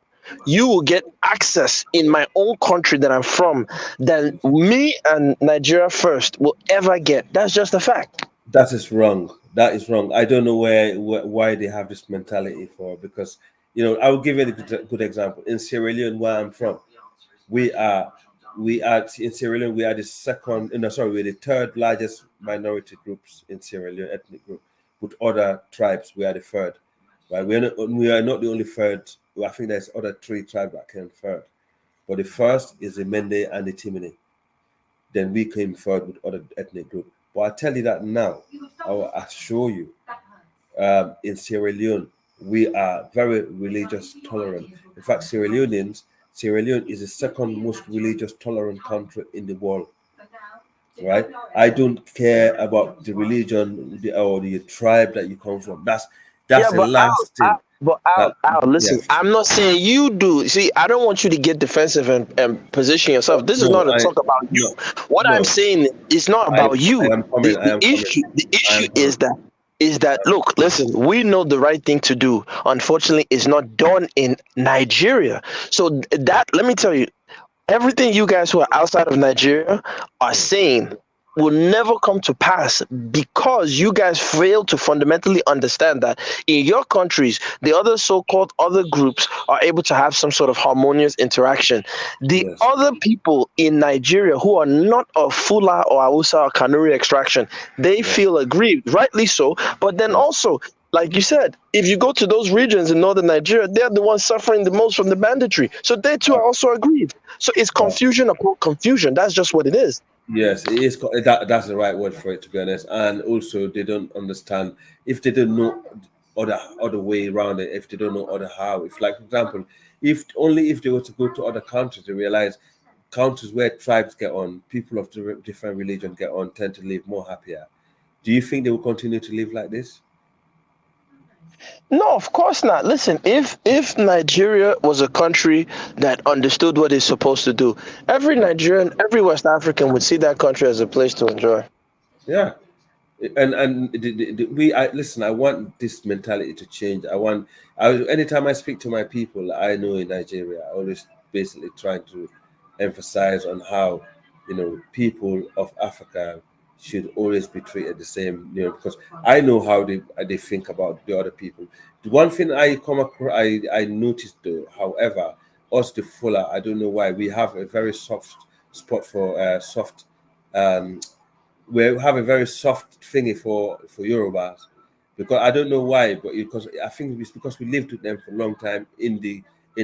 you will get access in my own country that I'm from than me and Nigeria first will ever get. That's just a fact. that is wrong. That is wrong. I don't know why they have this mentality for, because I will give you a good example. In Sierra Leone, where I'm from, we are in Sierra Leone, we are the second, no, sorry, we're the third largest minority groups in Sierra Leone, ethnic group. With other tribes, we are the third. Right? We are not the only third. I think there's other three tribes that came third. But the first is the Mende and the Timini. Then we came third with other ethnic group. But I tell you that now, I will assure you, in Sierra Leone, we are very religious tolerant. In fact, Sierra Leone is the second most religious tolerant country in the world. Right? I don't care about the religion or the tribe that you come from. Yeah, That's the but last thing. Yeah. Listen, I'm not saying you do. See, I don't want you to get defensive and position yourself. This is No, not a talk about you. no, What I'm no. saying is not I about you. I am The coming. I the am coming. issue the I issue am coming. is that look, listen, we know the right thing to do. Unfortunately, it's not done in Nigeria. So that let me tell you, everything you guys who are outside of Nigeria are saying will never come to pass because you guys fail to fundamentally understand that in your countries, the other so-called other groups are able to have some sort of harmonious interaction. The Yes. other people in Nigeria who are not of Fula or Hausa or Kanuri extraction, they Yes. feel aggrieved, rightly so. But then Yes. also, like you said, if you go to those regions in northern Nigeria, they're the ones suffering the most from the banditry. So they too are also aggrieved. So it's Yeah. confusion upon confusion. That's just what it is. Yes, it is. That's the right word for it, to be honest. And also, they don't understand, if they don't know other way around it. If they don't know other how. If, like, for example, if they were to go to other countries, they realize countries where tribes get on, people of different religion get on, tend to live more happier. Do you think they will continue to live like this? No, of course not. Listen, if Nigeria was a country that understood what it's supposed to do, every Nigerian, every West African would see that country as a place to enjoy. Yeah. And listen. I want this mentality to change. Anytime I speak to my people I know in Nigeria, I always basically trying to emphasize on how people of Africa should always be treated the same. Because I know how they think about the other people. The one thing I come across, I noticed though, however, us the Fuller, I don't know why we have a very soft spot for soft. Um, we have a very soft thingy for Yorubas, because I don't know why, but because I think it's because we lived with them for a long time in the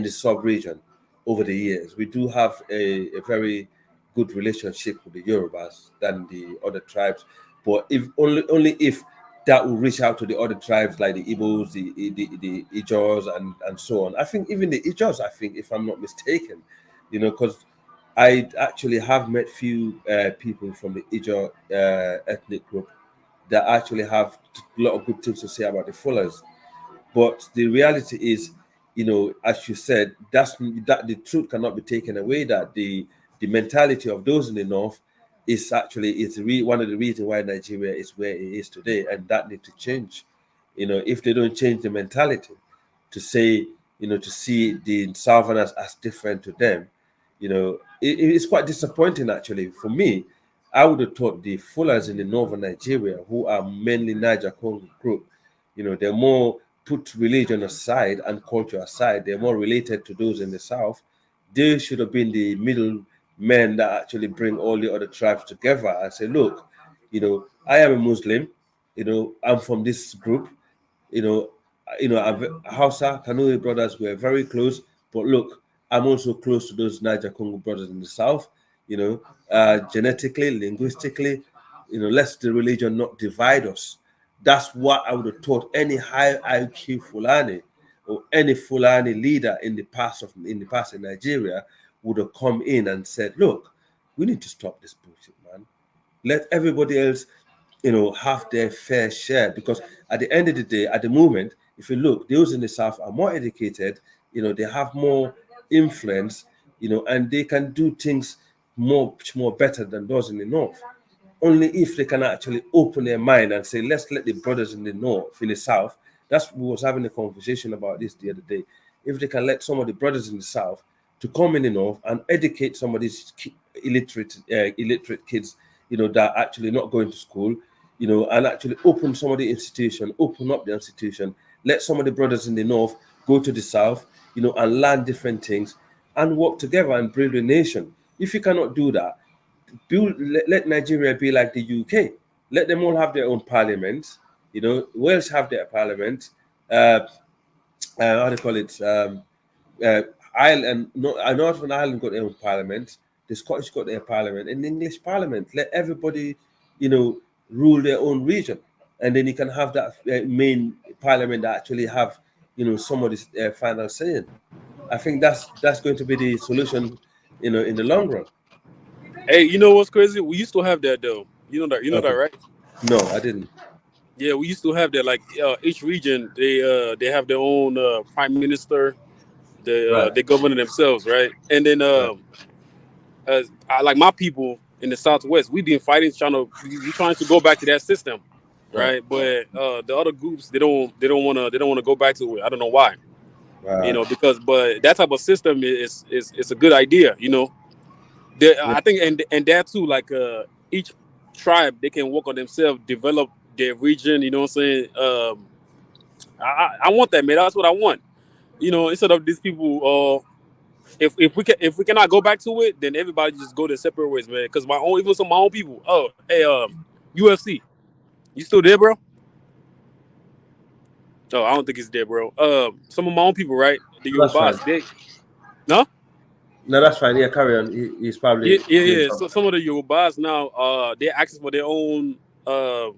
sub region over the years. We do have a very good relationship with the Yorubas than the other tribes, but if only if that will reach out to the other tribes like the Igbos, the Ijos, and so on. I think even the Ijos, I think, if I'm not mistaken, because I actually have met few people from the Ijo ethnic group that actually have a lot of good things to say about the Fullers. But the reality is, as you said, that the truth cannot be taken away. That the mentality of those in the north is actually one of the reasons why Nigeria is where it is today, and that needs to change. If they don't change the mentality to say, to see the Southerners as different to them, it's quite disappointing actually for me. I would have thought the Fullers in the northern Nigeria, who are mainly Niger Congo group, they're more, put religion aside and culture aside, they're more related to those in the south. They should have been the middle men that actually bring all the other tribes together and say, look, I am a Muslim, I'm from this group, you know, Hausa, Kanuri brothers were very close, but look, I'm also close to those Niger Congo brothers in the south, genetically, linguistically, Let the religion not divide us. That's what I would have taught any high IQ Fulani or any Fulani leader in the past in Nigeria would have come in and said, look, we need to stop this bullshit, man. Let everybody else, have their fair share, because at the end of the day, at the moment, if you look, those in the South are more educated, they have more influence, and they can do things much more better than those in the North. Only if they can actually open their mind and say, let's let the brothers in the North, in the South, we was having a conversation about this the other day. If they can let some of the brothers in the South to come in the North and educate some of these illiterate kids, that are actually not going to school, and actually open some of the institution, open up the institution, let some of the brothers in the North go to the South, and learn different things and work together and build a nation. If you cannot do that, let Nigeria be like the UK. Let them all have their own parliament. Wales have their parliament. How do you call it? Ireland, Northern Ireland got their own parliament. The Scottish got their parliament, and the English parliament. Let everybody, rule their own region, and then you can have that main parliament that actually have, some of this final saying. I think that's going to be the solution, in the long run. Hey, you know what's crazy? We used to have that though. You know that, right? No, I didn't. Yeah, we used to have that. Like each region, they have their own prime minister. They govern themselves, right? And then like my people in the Southwest, we've been fighting, trying to go back to that system, right? But the other groups, they don't want to go back to it. I don't know why. Because that type of system is a good idea, I think, and that too, like each tribe, they can work on themselves, develop their region. You know what I'm saying? I want that, man. That's what I want. Instead of these people, if we cannot go back to it, then everybody just go their separate ways, man. Because even some of my own people. Oh, hey, UFC, you still there, bro? Oh, I don't think he's there, bro. Some of my own people, right? The Yorubas, no. No, that's fine. Yeah, carry on. He's probably yeah. So some of the Yorubas now, they're asking for their own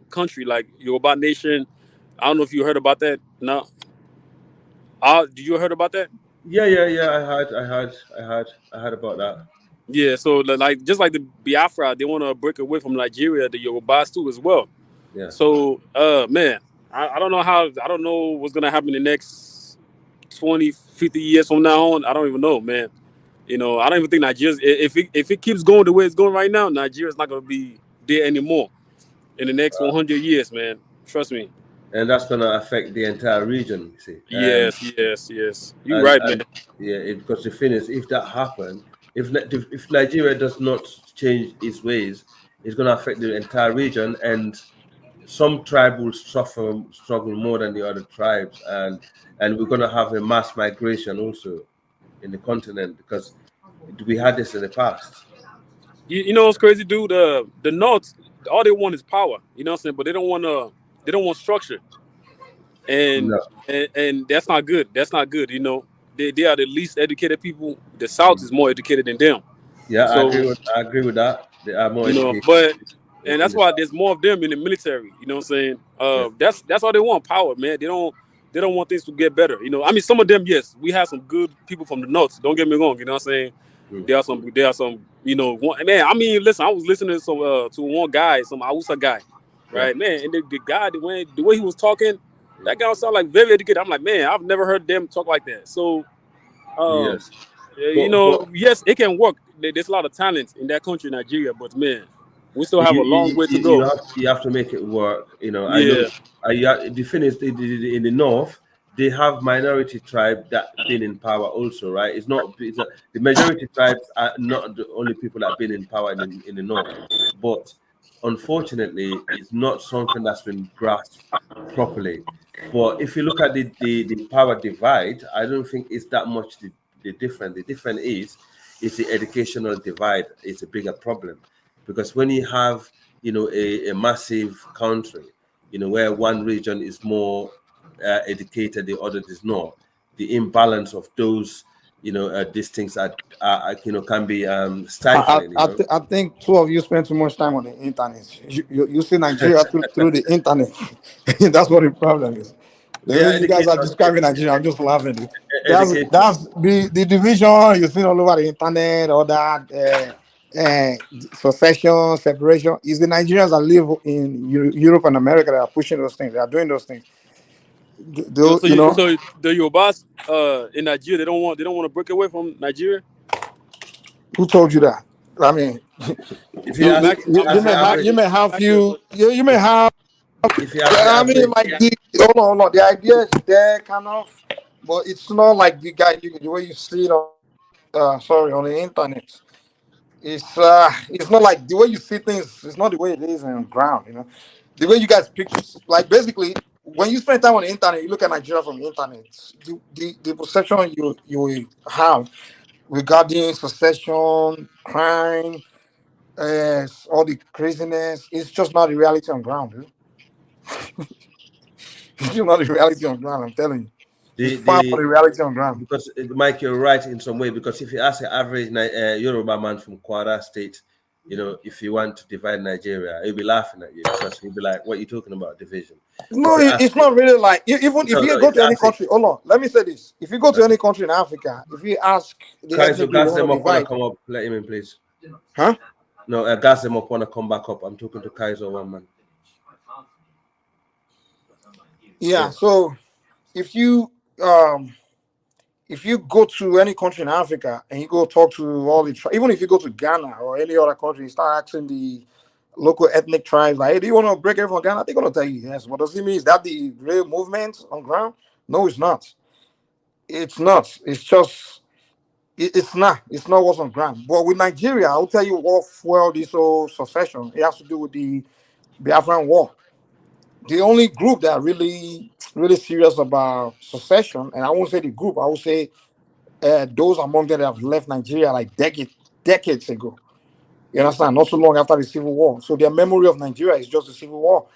country, like Yoruba Nation. I don't know if you heard about that. No. Do you heard about that? Yeah. I heard about that. Yeah. So like just like the Biafra, they want to break away from Nigeria, the Yorubas too as well. Yeah. So man, I don't know what's gonna happen in the next 20, 50 years from now on. I don't even know, man. I don't even think Nigeria, if it keeps going the way it's going right now, Nigeria's not going to be there anymore in the next 100 years, man. Trust me. And that's going to affect the entire region, you see. Yes. You're right, man. Yeah, because the thing is, if that happens, if Nigeria does not change its ways, it's going to affect the entire region, and some tribes will struggle more than the other tribes, and we're going to have a mass migration also in the continent, because we had this in the past. You know what's crazy, dude? The North, all they want is power. You know what I'm saying? But they don't want structure, and that's not good. That's not good. They are the least educated people. The South is more educated than them. Yeah, so, I agree with that. They are more educated. And that's why there's more of them in the military. You know what I'm saying? That's all they want, power, man. They don't want things to get better. I mean, some of them, yes, we have some good people from the North. Don't get me wrong. You know what I'm saying? There are some, man. I mean, listen, I was listening to one guy, some Hausa guy, right, man, and the guy, the way he was talking, that guy sounded like very educated. I'm like, man, I've never heard them talk like that. So, yes, yes, it can work. There's a lot of talent in that country, Nigeria, but man, we still have a long way to go. You have to make it work. I know. The thing is, in the North, they have minority tribes that been in power also, right? It's not the majority tribes are not the only people that have been in power in the North, but unfortunately, it's not something that's been grasped properly. But if you look at the power divide, I don't think it's that much the difference. The difference is the educational divide. It's a bigger problem, because when you have a massive country, where one region is more educated, the other is not, the imbalance of those these things are can be stifling. I think two of you spend too much time on the internet. You see Nigeria through the internet. That's what the problem is. The way you guys are describing Nigeria, I'm just laughing. That's the division you see all over the internet, all that secession, separation. Is the Nigerians that live in Europe and America that are pushing those things. They are doing those things. So the Yorubas in Nigeria, they don't want to break away from Nigeria. Who told you that? I mean, you may have few. You may have. I mean, like hold on. The idea is there, kind of, but it's not like the way you see it on on the internet. It's not like the way you see things. It's not the way it is on the ground. The way you guys picture, like basically, when you spend time on the internet, you look at Nigeria from the internet. The perception you have regarding secession, crime, all the craziness, it's just not the reality on ground, dude. It's just not the reality on ground, I'm telling you. It's far from the reality on ground. Because, Mike, you're right in some way, because if you ask an average Yoruba man from Kwara State, if you want to divide Nigeria, he'll be laughing at you, because he'll be like, what are you talking about, division? No, it's not really like, if you go to any country, hold on, let me say this. If you go to any country in Africa, if you ask the guys who gas them up, want to come up, let him in, please. Huh? No, gas them up, want to come back up. I'm talking to Kaiser, one man. Yeah, so if you go to any country in Africa and you go talk to all the even if you go to Ghana or any other country, you start asking the local ethnic tribes, like, hey, do you want to break away from Ghana? They're gonna tell you yes. What does it mean? Is that the real movement on ground? No, it's not. It's not. It's just it's not. It's not what's on ground. But with Nigeria, I'll tell you what fueled this whole secession. It has to do with the Biafran War. The only group that are really serious about secession, and I won't say the group, I will say those among them that have left Nigeria like decades ago. You understand? Not so long after the Civil War. So their memory of Nigeria is just the Civil War.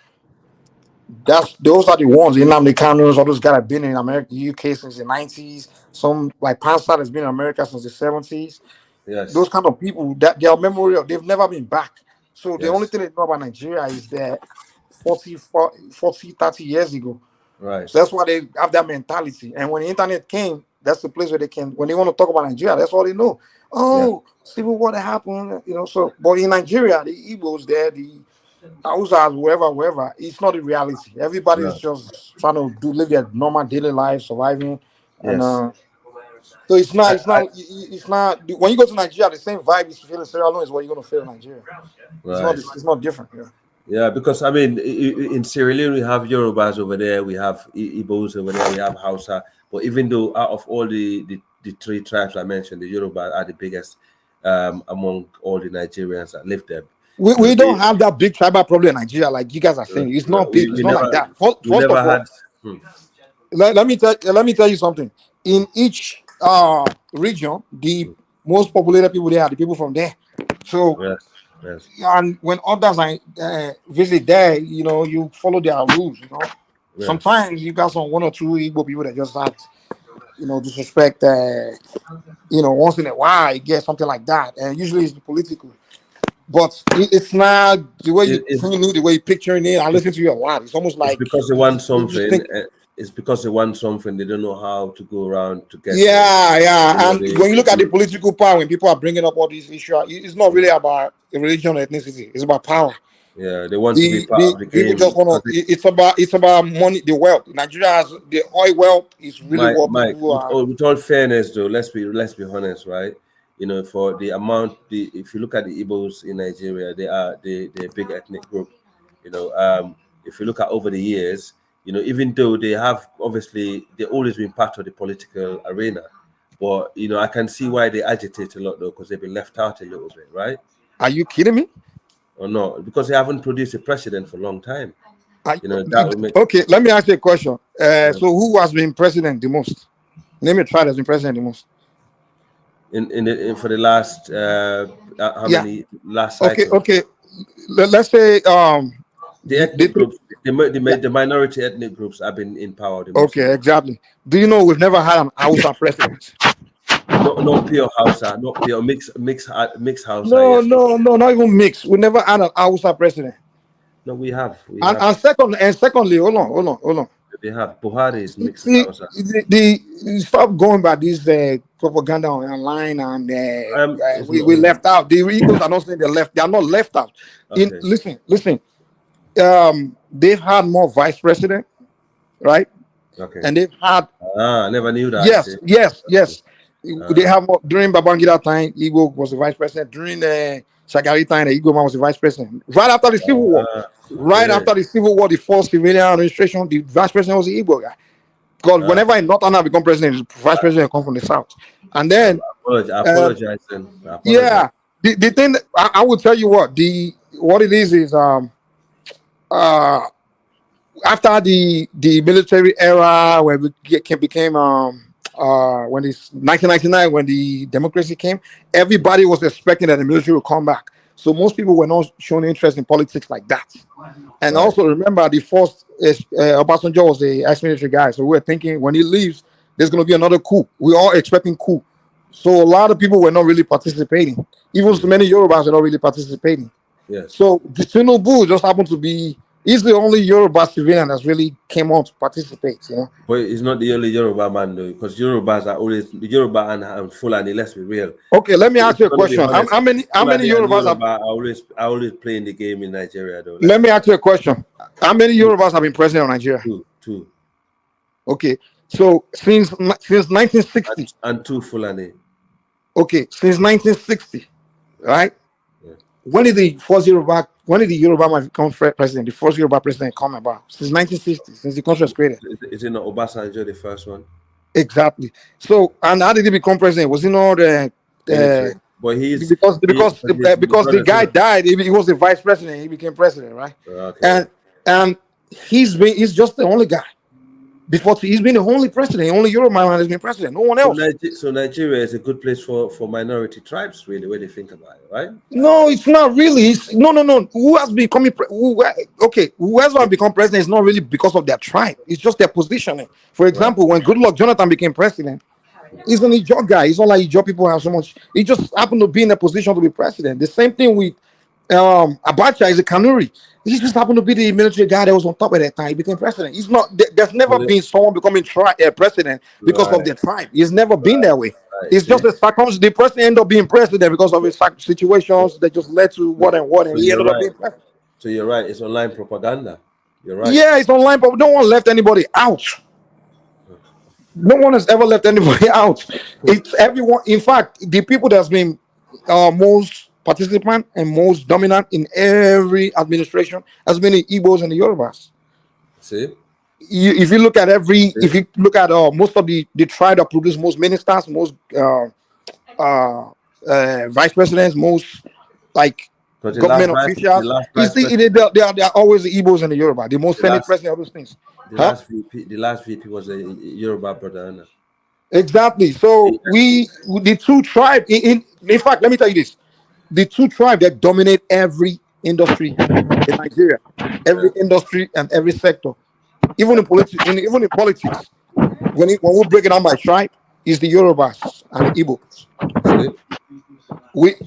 Those are the ones. Nnamdi Kanu, all those guys have been in America, UK since the 90s. Some like Pansa has been in America since the 70s. Yes. Those kind of people, that their memory of, they've never been back. So the only thing they know about Nigeria is that 40, 30 years ago. Right. So that's why they have that mentality. And when the internet came, that's the place where they can, when they want to talk about Nigeria, that's all they know. Oh, Civil War that happened, so, but in Nigeria, the Igbos there, the Hausas, wherever, it's not the reality. Everybody's just trying to live their normal daily life, surviving. And so it's not, when you go to Nigeria, the same vibe you feel in Sierra Leone is what you're going to feel in Nigeria. Right. It's not different, Yeah, because I mean, in Sierra Leone we have Yorubas over there, we have Igbos over there, we have Hausa. But even though out of all the three tribes I mentioned, the Yorubas are the biggest among all the Nigerians that live there. We don't have that big tribal problem in Nigeria, like you guys are saying. It's not big. It's not like that. First of all, let me tell you something. In each region, the most populated people there are the people from there. So. Yes. And when others visit there, you follow their rules. Yes. Sometimes you got one or two Igbo people that just act, disrespect. Once in a while, you get something like that, and usually it's political. But it's not the way the way you're picturing it. I listen to you a lot. It's almost like because they want something. It's because they want something. They don't know how to go around to get. Yeah. And when you look at the political power, when people are bringing up all these issues, it's not really about religion or ethnicity. It's about power. Yeah, they want to be part of the game. People just want to. It's about money, the wealth. Nigeria has the oil wealth. Is really what people are. With all fairness, though, let's be honest, right? For the amount, if you look at the Igbos in Nigeria, they're a big ethnic group. If you look at over the years. Even though they have obviously they've always been part of the political arena, but I can see why they agitate a lot though, because they've been left out a little bit, right? Are you kidding me? Or no? Because they haven't produced a president for a long time. Okay, let me ask you a question. So who has been president the most? Name a tribe that's been president the most. For the last how many last cycle? Okay. Let's say the ethnic groups, the minority ethnic groups have been in power. Okay, exactly. Do you know we've never had an Hausa president? not pure Hausa, not pure mix Hausa. No, Yes. no, not even mix. We never had an Hausa president. No, we have. And secondly, hold on. We have. Buhari is mixed See, Hausa. stop going by this propaganda online, and we not, left out. The Eagles are not saying they left. They are not left out. Okay. Listen. They've had more vice president, right? Okay. And they've had. I never knew that. Yes. They have more during Babangida time. Igbo was the vice president. During Shagari time, the Igbo man was the vice president. Right after the Civil War. After the Civil War, the first civilian administration, the vice president was the Igbo guy. Because whenever in Northern become president, the vice president come from the south. And then I apologize. Yeah, the thing I will tell you what it is after the military era when we became when it's 1999 when the democracy came, everybody was expecting that the military would come back. So most people were not showing interest in politics like that. And also remember, the first Obasanjo was the ex-military guy. So we were thinking when he leaves, there's going to be another coup. We're all expecting coup. So a lot of people were not really participating. Even so many Yorubas were not really participating. Yes. So the Tinubu just happened to be, he's the only Yoruba civilian that's really came on to participate, you know. But he's not the only Yoruba man though, because Yorubas are always Yoruba and Fulani. Let's be real. Okay, let me ask you a question. How many Yorubas are always playing the game in Nigeria though? Let me ask you a question. How many Yorubas have been president of Nigeria? Two. Okay, so since 1960 and two Fulani. Okay, since 1960, right? Yeah. When did the Yoruba man become president? The first Yoruba president come about since 1960, since the country was created. Is it not Obasanjo the first one? Exactly. So, and how did he become president? Was he not but he's because the guy died. He was the vice president. He became president, right? Okay. And he's just the only guy. Before he's been the only president, the only Yoruba man has been president. No one else. So Nigeria is a good place for minority tribes, really, when you think about it, right? No, it's not really. No. Who has become who has become president is not really because of their tribe. It's just their positioning. For example, when Goodluck Jonathan became president, he's an Ijaw guy. It's not like Ijaw people have so much. He just happened to be in a position to be president. The same thing with Abacha is a Kanuri. He just happened to be the military guy that was on top at that time. He became president. He's not. There's never been someone becoming president because of their tribe. He's never been that way. It's just the circumstances. The person ended up being president because of his situations that just led to what and he ended up being president. So you're right. It's online propaganda. You're right. Yeah, it's online, but no one left anybody out. No one has ever left anybody out. It's everyone. In fact, the people that's been most participant and most dominant in every administration has been the Igbos and the Yorubas. See, if you look at most of the tribe that produce most ministers, most vice presidents, most government officials, they are always the Igbos and the Yoruba. The most Senate president, all those things. The last VP was a Yoruba brother. Exactly. So the two tribes. In fact, let me tell you this. The two tribes that dominate every industry in Nigeria, every industry and every sector, even in politics, when we break it down by tribe, is the Yorubas and the Igbos.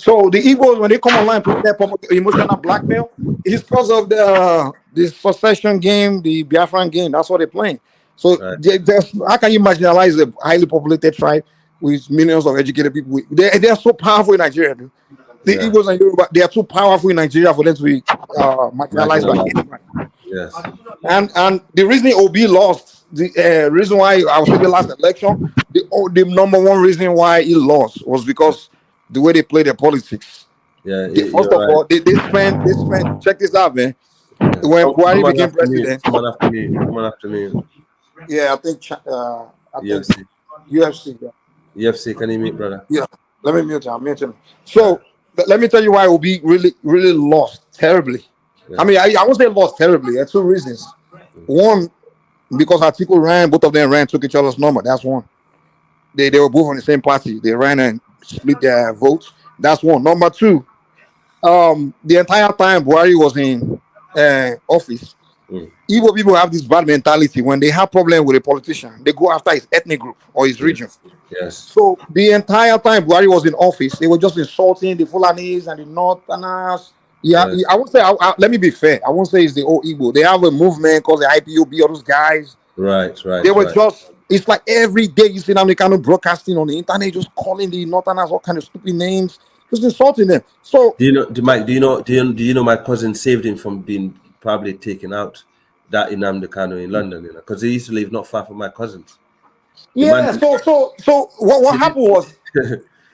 So the Igbos, when they come online, put their emotional blackmail, it's because of the succession game, the Biafran game. That's what they're playing. So how can you marginalize a highly populated tribe with millions of educated people? They are so powerful in Nigeria, dude. The Igbos and Yoruba, they are too powerful in Nigeria for them to be marginalized by anybody. Yes. And the reason Obi lost, the reason why I was in the last election, the number one reason why he lost was because the way they play their politics. Yeah. First of all, they spent. Check this out, man. When Buhari became president. Come on after me. Yeah, I think UFC. UFC. Yeah. UFC, can you meet, brother? Yeah. Let me mute him. So. Let me tell you why Obi really lost terribly. Yeah. I mean, I won't say lost terribly. There are two reasons. One, because Atiku ran, both of them took each other's number. That's one. They were both on the same party. They ran and split their votes. That's one. Number two, the entire time Buhari was in office, Igbo people have this bad mentality. When they have problem with a politician, they go after his ethnic group or his region. Yes. So the entire time Buhari was in office, they were just insulting the Fulanis and the Northerners. Yeah, Yes. I won't say. Let me be fair. I won't say it's the old Igbo. They have a movement called the IPOB. All those guys. Right. They were Right. just. It's like every day you see them kind of broadcasting on the internet, just calling the Northerners all kind of stupid names, just insulting them. So Do you know, Mike? Do you know my cousin saved him from being probably taken out? That in Kanu in London, because he used to live not far from my cousins. The yeah. man. So what happened was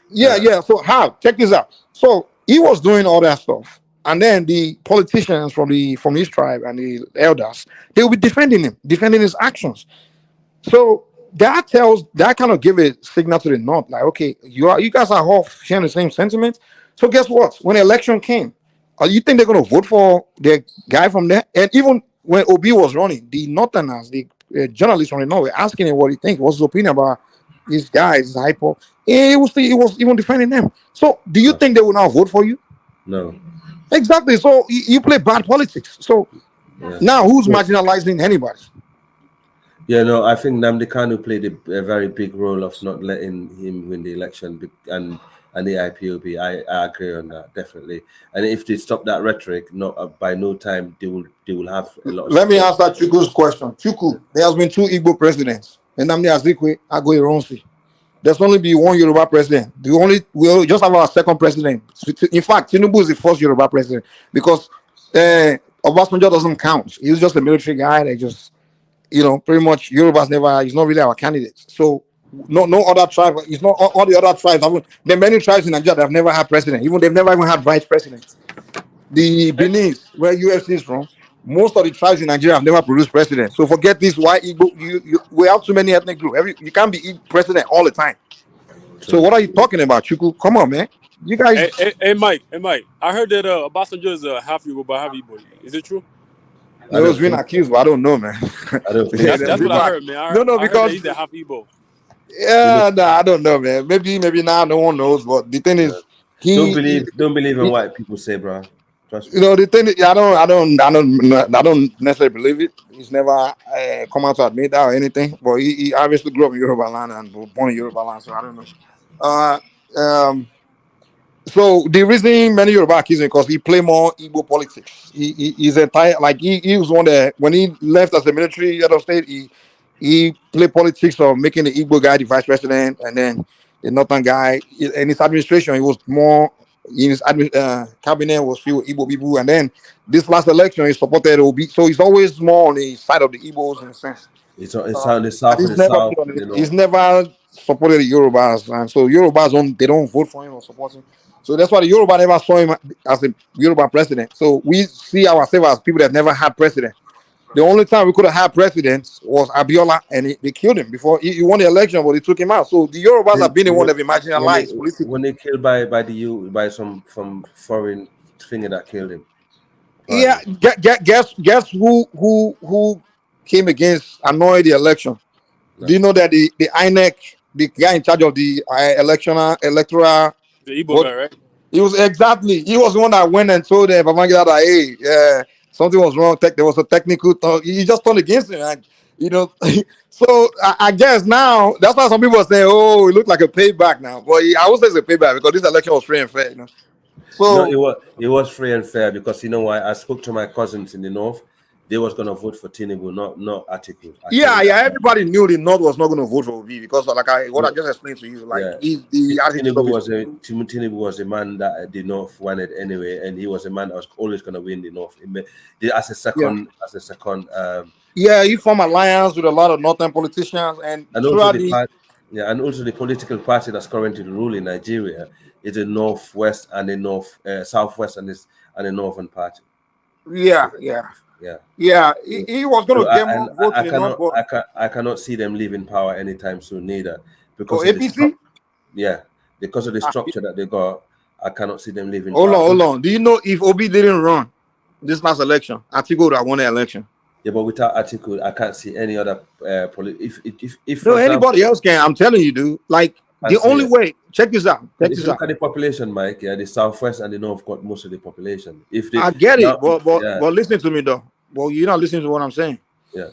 yeah. So how? Check this out. So he was doing all that stuff, and then the politicians from his tribe and the elders, they will be defending his actions. So that kind of give a signal to the North, like, okay, you guys are all sharing the same sentiment. So guess what? When the election came, you think they're going to vote for the guy from there? And even when Obi was running, the Northerners, the journalists from the North were asking him what he thinks, what's his opinion about these guys, hypo. He was even defending them. So do you think they will now vote for you? No. Exactly. So you play bad politics. So now who's marginalizing anybody? Yeah, no, I think Nnamdi Kanu played a very big role of not letting him win the election, and the IPOB. I agree on that, definitely. And if they stop that rhetoric, by no time they will have a lot of Let me answer Chuku's question. Chuku, there has been 2 Igbo presidents. And Nnamdi Azikiwe, Agoy Ronsi. There's only be 1 Yoruba president. We'll just have our second president. In fact, Tinubu is the first Yoruba president because Obasanjo doesn't count. He was just a military guy. They just, pretty much Yorubas he's not really our candidate. So no other tribe. It's not all the other tribes. There are many tribes in Nigeria that have never had president. They've never even had vice president. The Benin, where UFC is from, most of the tribes in Nigeria have never produced president. So forget this. Why Igbo? We have too many ethnic groups. You can't be president all the time. So what are you talking about, Chuku? Come on, man. You guys. Hey, Mike. I heard that Obasanjo is half Yoruba, half Igbo. Is it true? I was being accused, but I don't know, man. I don't think that's what I heard, man. No, because he's a half Igbo. Yeah, I don't know, man. Maybe now no one knows. But the thing is, don't believe in what people say, bro. Trust me. The thing is, I don't necessarily believe it. He's never come out to admit that or anything. But he obviously grew up in Yoruba land and was born in Yoruba land, so I don't know. So the reason many Yoruba accuse him because he play more Igbo politics. He's entire he was one that when he left as a military head of state, he played politics of making the Igbo guy the vice president, and then the Northern guy in his administration he was more in his cabinet was filled with Igbo people, and then this last election he supported Obi, so he's always more on the side of the Igbos in a sense. It's on the south. He's never supported the Yorubas, and so Yorubas they don't vote for him or support him. So that's why the Yoruba never saw him as a Yoruba president. So we see ourselves as people that never had president. The only time we could have had presidents was Abiola, and they killed him before he won the election, but they took him out. So the Yorubas have been the one that have been marginalized politically. When they killed by some from foreign finger that killed him. Yeah, guess who came against annoy the election? No. Do you know that the INEC, the guy in charge of the electoral the Igbo guy, right? He was the one that went and told Babangida that hey, something was wrong. There was a technical talk. He just turned against him, and, So I guess now that's why some people are saying, "Oh, it looked like a payback now." But I would say it's a payback because this election was free and fair. So no, it was free and fair because I spoke to my cousins in the north. They was gonna vote for Tinubu, not Atiku. Yeah. Everybody knew the North was not gonna vote for Obi because, I just explained to you, Tinubu was a man that the North wanted anyway, and he was a man that was always gonna win the North. As a second. He formed alliance with a lot of Northern politicians, and also the political party that's currently ruling Nigeria is the Northwest and the Southwest and the Northern Party. Yeah. He was going to get more votes. I cannot see them leaving power anytime soon, neither. Because APC? Because of the structure that they got, I cannot see them leaving. Hold on. Do you know if Obi didn't run this last election, Atiku would have won the election? Yeah, but without Atiku, I can't see any other if anybody else can. I'm telling you, dude. The only way. Check this out. Look at the population, Mike. Yeah, the Southwest and the North got most of the population. I get it, but listen to me though. Well, you're not listening to what I'm saying. Yeah.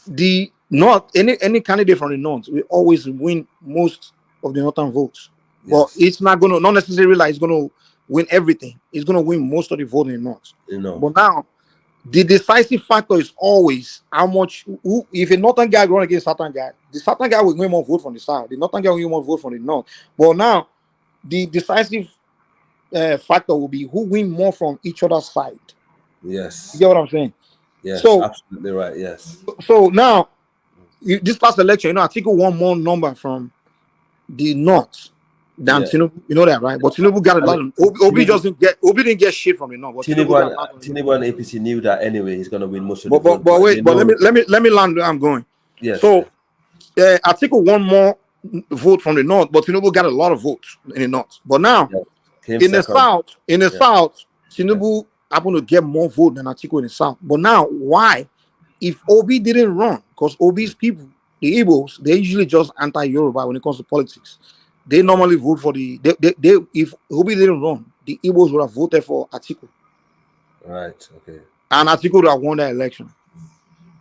The not any candidate from the north will always win most of the northern votes. Yes. But it's not necessarily like it's gonna win everything. It's gonna win most of the vote in the north. But now the decisive factor is always how much. If a northern guy run against a southern guy, the southern guy will win more vote from the south. The northern guy will win more vote from the north. But now the decisive factor will be who win more from each other's side. Yes. You get what I'm saying? Yes, so, absolutely right. Yes. So now, this past election, Atiku won more number from the north than Tinubu. You know that, right? But Tinubu got a lot. Obi didn't get shit from the north. But Tinubu and APC knew that anyway. He's gonna win most of the vote. But wait, let me land where I'm going. Yes. So, Atiku won more vote from the north, but Tinubu got a lot of votes in the north. But now, in the south, Tinubu happened to get more vote than Atiku in the south. But now, why? If Obi didn't run, because Obi's people, the Igbos, they usually just anti-Yoruba when it comes to politics. They normally vote for if Obi didn't run, the Igbos would have voted for Atiku. Right, okay. And Atiku would have won that election.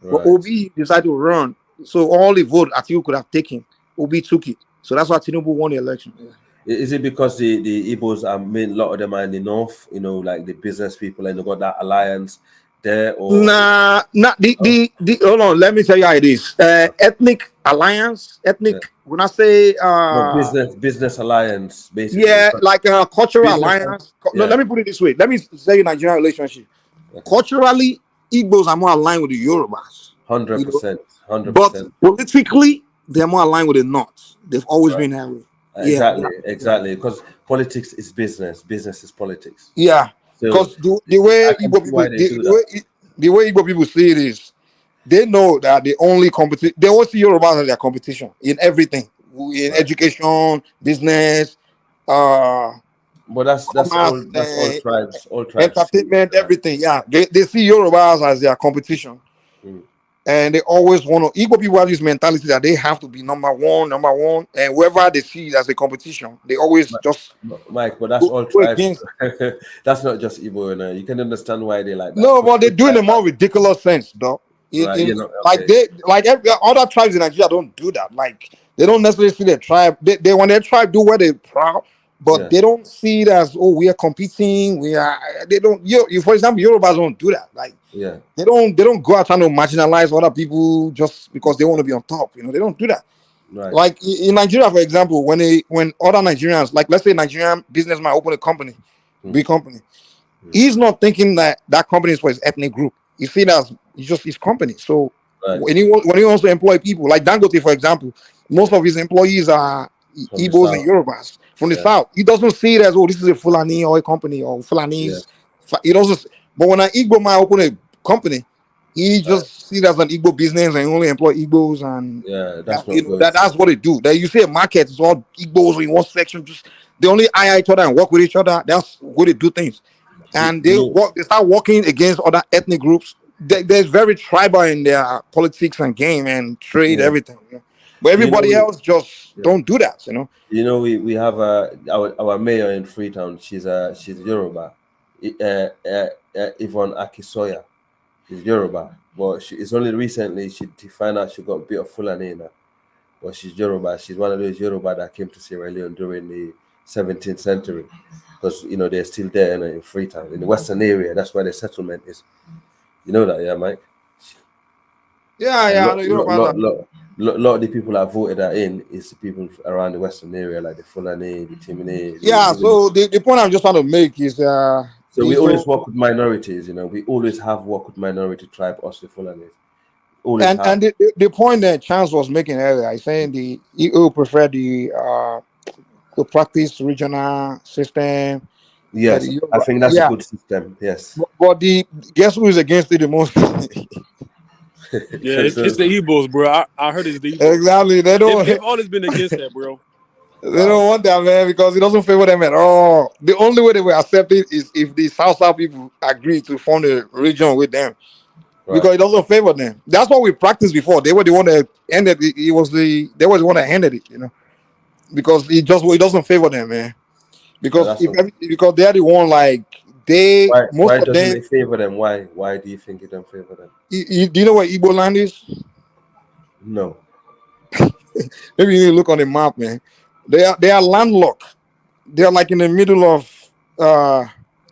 Right. But Obi decided to run. So all the vote Atiku could have taken, Obi took it. So that's why Tinubu won the election. Yeah. Is it because the Igbos a lot of them are in the north, like the business people, and they got that alliance there? Or hold on, let me tell you how it is. Ethnic alliance, when I say business alliance, basically. Yeah, like a cultural alliance. No, let me put it this way. Let me say Nigerian relationship. Okay. Culturally, Igbos are more aligned with the Yorubas. 100%. 100%. But politically, they're more aligned with the North. They've always been that way. Exactly. Because politics is business. Business is politics. Yeah. Because the way Igbo people see it is, they know that the only competition, they always see Yorubas as their competition in everything, in education, business, but that's all tribes, entertainment, everything. Yeah, they see Yorubas as their competition. And they always want to. Igbo people have this mentality that they have to be number one, and whoever they see as a competition, they always Mike. But that's all tribes. That's not just Igbo. You can understand why they like that. No, but they're doing a more ridiculous sense, though. Like every other tribes in Nigeria don't do that. Like they don't necessarily see their tribe. They when their tribe do what they're proud, but they don't see it as we are competing. They don't. For example, Yorubas don't do that. Like. Yeah, they don't go out trying to marginalize other people just because they want to be on top. They don't do that. Right. Like in Nigeria, for example, when other Nigerians, like let's say Nigerian businessman open a company, big company, he's not thinking that company is for his ethnic group. You see that it's just his company. So when he wants to employ people, like Dangote, for example, most of his employees are Igbos and Yorubas from the south. He doesn't see it as this is a Fulani oil company or Fulanis. Yeah. He doesn't. But when an Igbo man open a company, he just see it as an Igbo business and only employ Igbos, and that's what they do. That you see a market, it's all Igbos in one section. Just they only hire each other and work with each other. That's what they do things, and they start working against other ethnic groups. They're very tribal in their politics and game and trade, everything. But everybody else just don't do that. We have our mayor in Freetown. She's Yoruba. Yvonne Akisoya. She's Yoruba, but it's only recently she found out she got a bit of Fulani in her. But she's Yoruba. She's one of those Yoruba that came to Sierra Leone during the 17th century, because they're still there in Freetown, in the western area. That's where the settlement is. You know that, yeah, Mike? Yeah. A lot of the people that voted her in is the people around the western area, like the Fulani, the Timini. Yeah. So the point I'm just trying to make is. So we always work with minorities, we always have worked with minority tribe, us the Fulani. And the point that Chance was making earlier, he's saying the EU prefer to practice regional system. Yes, I think that's a good system. Yes. But guess who is against it the most? It's the Igbos, bro. I heard it's the Igbos. Exactly. They've always been against that, bro. They don't want that, man, because it doesn't favor them at all. The only way they will accept it is if the South people agree to form a region with them, because it doesn't favor them. That's what we practiced before. They were the one that ended it. They were the one that ended it, because it doesn't favor them, man. Because because they're the one why doesn't it favor them? Why do you think it don't favor them? Do you know where Igbo land is? No. Maybe you need to look on the map, man. They are landlocked. They're like in the middle of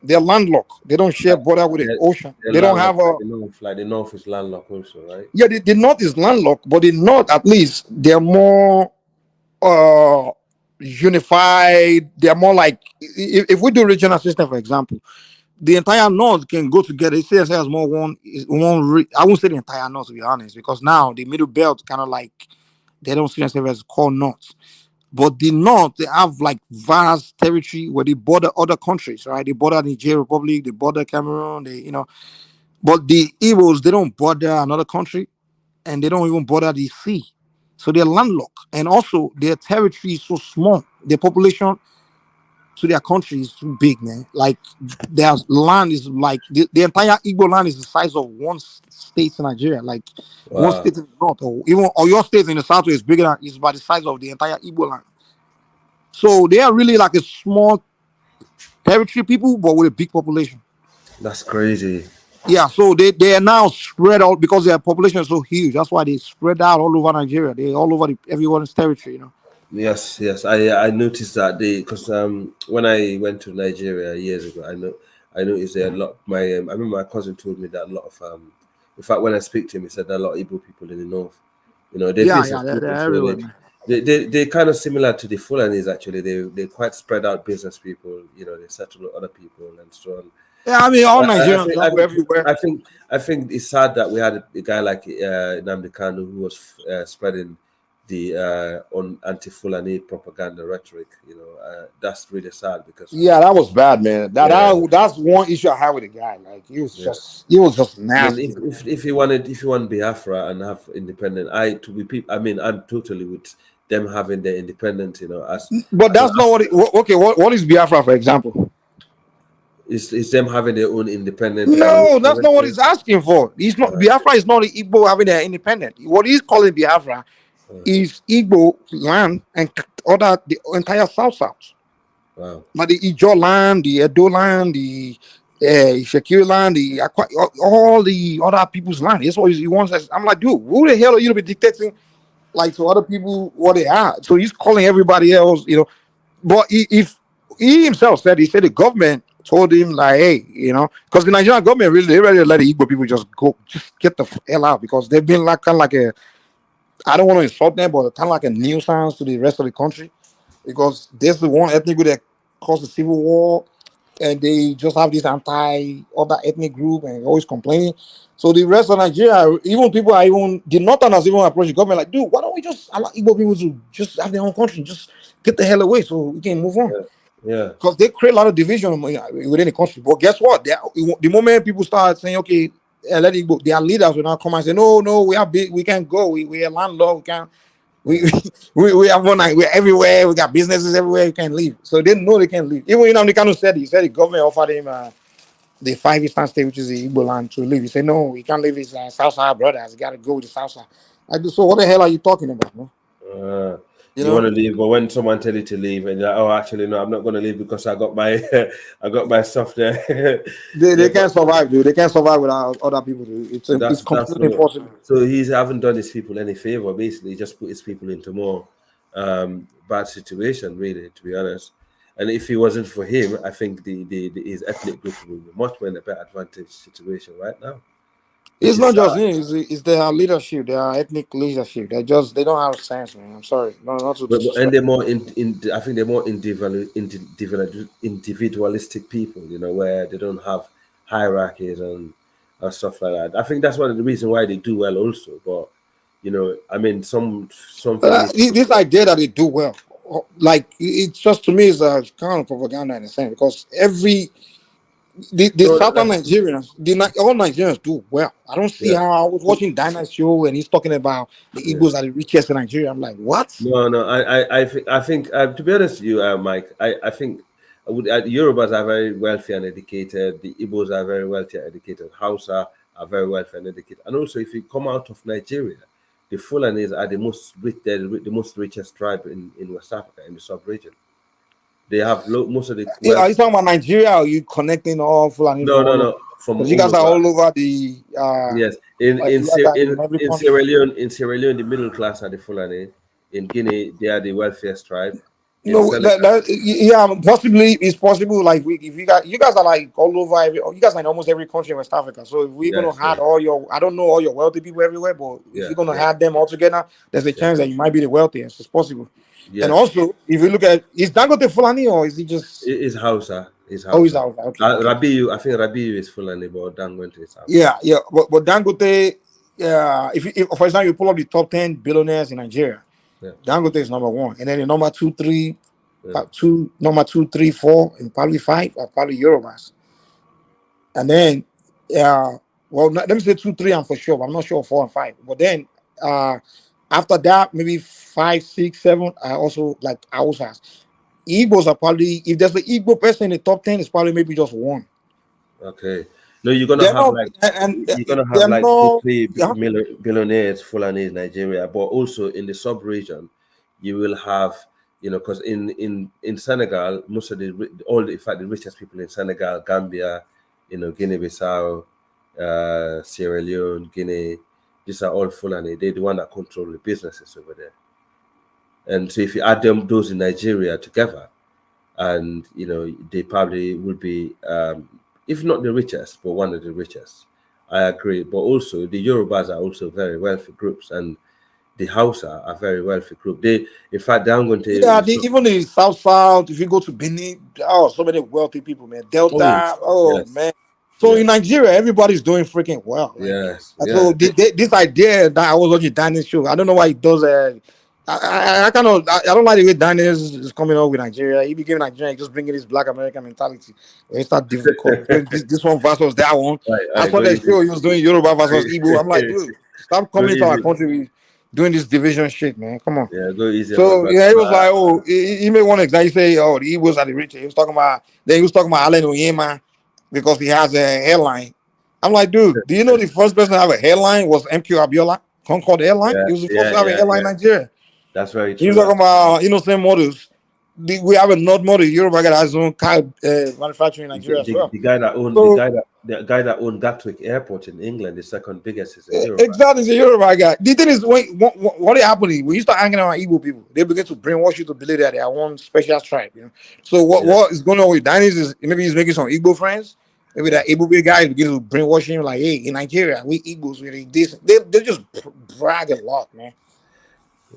they're landlocked. They don't share border with the ocean. They don't have a like the north is landlocked also, right? Yeah, the north is landlocked, but the north at least they're more unified. They're more like if we do regional system, for example, the entire north can go together. It says has more one. I won't say the entire north to be honest, because now the middle belt kind of like they don't see themselves as core north. But the north, they have like vast territory where they border other countries, right? They border Nigeria Republic, they border Cameroon, But the Igbos, they don't border another country, and they don't even border the sea. So they're landlocked. And also their territory is so small. Their population to their country is too big, man. Like their land is like the entire Igbo land is the size of one state in Nigeria. Like one state in the north, or your state in the south is bigger than is by the size of the entire Igbo land. So they are really like a small territory people, but with a big population. That's crazy. Yeah, so they are now spread out because their population is so huge. That's why they spread out all over Nigeria. They're all over everyone's territory, Yes. I noticed that because when I went to Nigeria years ago, I noticed there a lot. I remember my cousin told me that a lot of in fact, when I speak to him, he said that a lot of Igbo people in the north. They're everywhere. They're kind of similar to the Fulanis actually. They're quite spread out business people. They settle with other people and so on. Yeah, I mean, all Nigerians are everywhere. I think it's sad that we had a guy like Nnamdi Kanu who was spreading the on anti-Fulani propaganda rhetoric. That's really sad because that was bad, man. That's one issue I had with the guy. Like he was just nasty. I mean, if you want Biafra and have independent, I'm totally with them having their independent. But that's not what. What is Biafra, for example? It's them having their own independent. No, that's not what he's asking for. He's not Biafra is not the Igbo having their independent. What he's calling Biafra is Igbo land and the entire South. Wow. Like the Ijo land, the Edo land, the Shakir land, all the other people's land. That's what he wants. I'm like, dude, who the hell are you to be dictating like to other people what they are? So he's calling everybody else, But if he himself said the government told him like, hey, because the Nigerian government they ready to let the Igbo people just get the hell out because they've been like kind of like I don't want to insult them, but kind of like a nuisance to the rest of the country because there's the one ethnic group that caused the civil war, and they just have this anti-other ethnic group and always complaining. So the rest of Nigeria, even people the Northerners even approach the government like, dude, why don't we just allow Igbo people to just have their own country, just get the hell away so we can move on. Yeah. Because they create a lot of division within the country. But guess what? The moment people start saying, okay, let it go, their leaders will now come and say, no, we are big, we can't go. We are landlord, we have one night, we're everywhere, we got businesses everywhere, you can't leave. So they know they can't leave. Even the kind of said the government offered him the 5 Eastern State, which is the Igbo land, to leave. He said, no, we can't leave his South Side brothers. You gotta go with the South Side. So what the hell are you talking about, man? You want to leave, but when someone tell you to leave, and you're like, oh, actually, no, I'm not going to leave because I got my, stuff there. They can't survive, dude. They can't survive without other people. It's completely impossible. So he haven't done his people any favor. Basically, he just put his people into more bad situation, really, to be honest. And if it wasn't for him, I think his ethnic group would be much more in a better advantage situation right now. It's not just him. It's their leadership, their ethnic leadership. They don't have sense, man. I'm sorry. And they're more I think they're more individualistic people, where they don't have hierarchies and stuff like that. I think that's one of the reasons why they do well, also. But I mean, some this idea that they do well, like it's just to me is a kind of propaganda in a sense because Southern Nigerians, all Nigerians do well. I don't see how. I was watching Dinah's show and he's talking about the Igbos are the richest in Nigeria. I'm like, what? No. I think to be honest with you, Mike, I think Yorubas are very wealthy and educated. The Igbos are very wealthy and educated. Hausa are very wealthy and educated. And also, if you come out of Nigeria, the Fulanis are the most richest tribe in West Africa, in the sub-region. They have most of the. Are you talking about Nigeria? Or are you connecting all Fulani? No. from you guys all are over. all over the Yes, every in country. Sierra Leone, the middle class are the Fulani. In Guinea, they are the wealthiest tribe. In No, Senegal, yeah, possibly it's possible. Like if you guys are like all over, you guys are in almost every country in West Africa. So if we're gonna yes, have all your, I don't know all your wealthy people everywhere, but if yeah, you're gonna yeah, have them all together, there's a yeah, chance that you might be the wealthiest. It's possible. And yes. also, if you look at, is Dangote Fulani or is he just? It is Hausa. It's Oh, he's Hausa. out. Okay, okay. Rabiu, I think Rabiu is Fulani, but Dangote is Hausa. Yeah, yeah. But Dangote, if for example you pull up the top 10 billionaires in Nigeria, Yeah, Dangote is number one, and then the number two, three, yeah. number 2, 3, 4, and probably 5 are probably Yorubas. And then, well, let me say 2, 3, I'm for sure. But I'm not sure 4 and 5. But then, uh, after that, maybe 5, 6, 7 are also like Hausas. Igbos are probably, if there's an Igbo person in the top 10, it's probably maybe just one. Okay. No, you're gonna They're have not, like and you're gonna have they're like two, not. three Yeah, billionaires Fulani in Nigeria, but also in the sub-region, you will have, because in Senegal, most of in fact the richest people in Senegal, Gambia, Guinea-Bissau, Sierra Leone, Guinea, these are all Fulani. They're the one that control the businesses over there. And so if you add those in Nigeria together, and they probably would be, if not the richest, but one of the richest. I agree. But also the Yorubas are also very wealthy groups, and the Hausa are very wealthy group. They, in fact, they're going yeah. to. Even the South, if you go to Benin, oh, so many wealthy people, man. Oh, Delta, oh yes, man. So yes, in Nigeria, everybody's doing freaking well. Like, yes, and yeah. so this idea that I was watching Daniel's show, I don't know why he does. I kind of I don't like the way Daniel is coming up with Nigeria. He became Nigerian, just bringing this Black American mentality. It's not difficult. This one versus that one. I I saw go that easy. show he was doing Yoruba versus Igbo. I'm like, dude, stop Go coming to our easy. country doing this division shit, man. Come on. Yeah, go easy on my So brother. yeah, he was like, oh, he made one example. He say, oh, the Igbos are the rich. He was talking about Allen Onyema because he has a hairline. I'm like, dude, do you know the first person to have a hairline was MQ Abiola, Concord Airline? Yeah, He was the first yeah, to have a yeah, hairline yeah. in Nigeria. That's very He was true. talking about innocent models. We have a not model. Yoruba got his own car manufacturing in Nigeria as well. The guy that owned So the guy that owned Gatwick Airport in England, the second biggest, is a Yoruba. exactly, it's a Yoruba guy. The thing is, what is happening? When you start hanging around Igbo people, they begin to brainwash you to believe that they are one special tribe. So what is going on with Danis is maybe he's making some Igbo friends. Maybe that Igbo guy is beginning to brainwash him like, hey, in Nigeria, we Igbos, we this. They just brag a lot, man.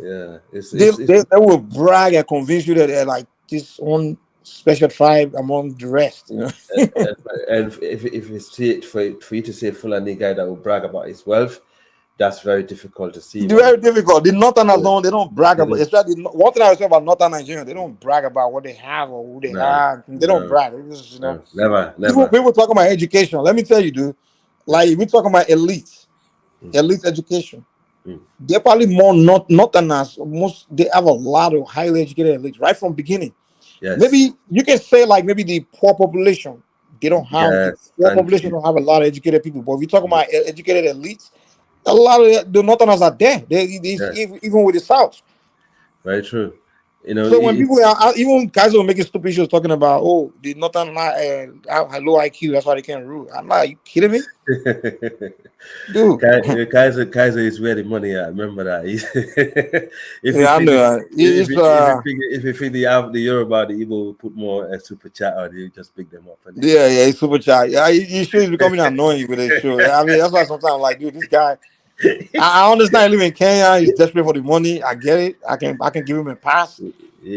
Yeah, They will brag and convince you that they're like this one special tribe among the rest. and if it's for you to say Fulani guy that will brag about his wealth, that's very difficult to see. It's very difficult. The Northerners they don't brag They about. don't- Especially one thing I would say about Northern Nigeria, they don't brag about what they have or who they No, have. They don't no, brag. It's just, no, never, people talk about education. Let me tell you, dude. Like if we talk about elite education, Mm. they're probably more Northerners. They have a lot of highly educated elites right from beginning. Yes, Maybe you can say like maybe the poor population. The yes, poor thank population you. don't have a lot of educated people. But if you talk about educated elites, a lot of the Northerners are there. Yes, Even with the South. very true. So when people are even guys are making stupid shows talking about the Northern have low IQ, that's why they can't rule. I'm like, are you kidding me, dude? Kaiser is where the money at. Remember that. Yeah, I know. If you think the Yoruba, the Igbo will put more super chat on, you just pick them up. Yeah, it's super chat. Yeah, you show is becoming annoying with this show. I mean, that's why sometimes I'm like, dude, this guy. I understand he live in Kenya. He's desperate for the money. I get it. I can give him a pass.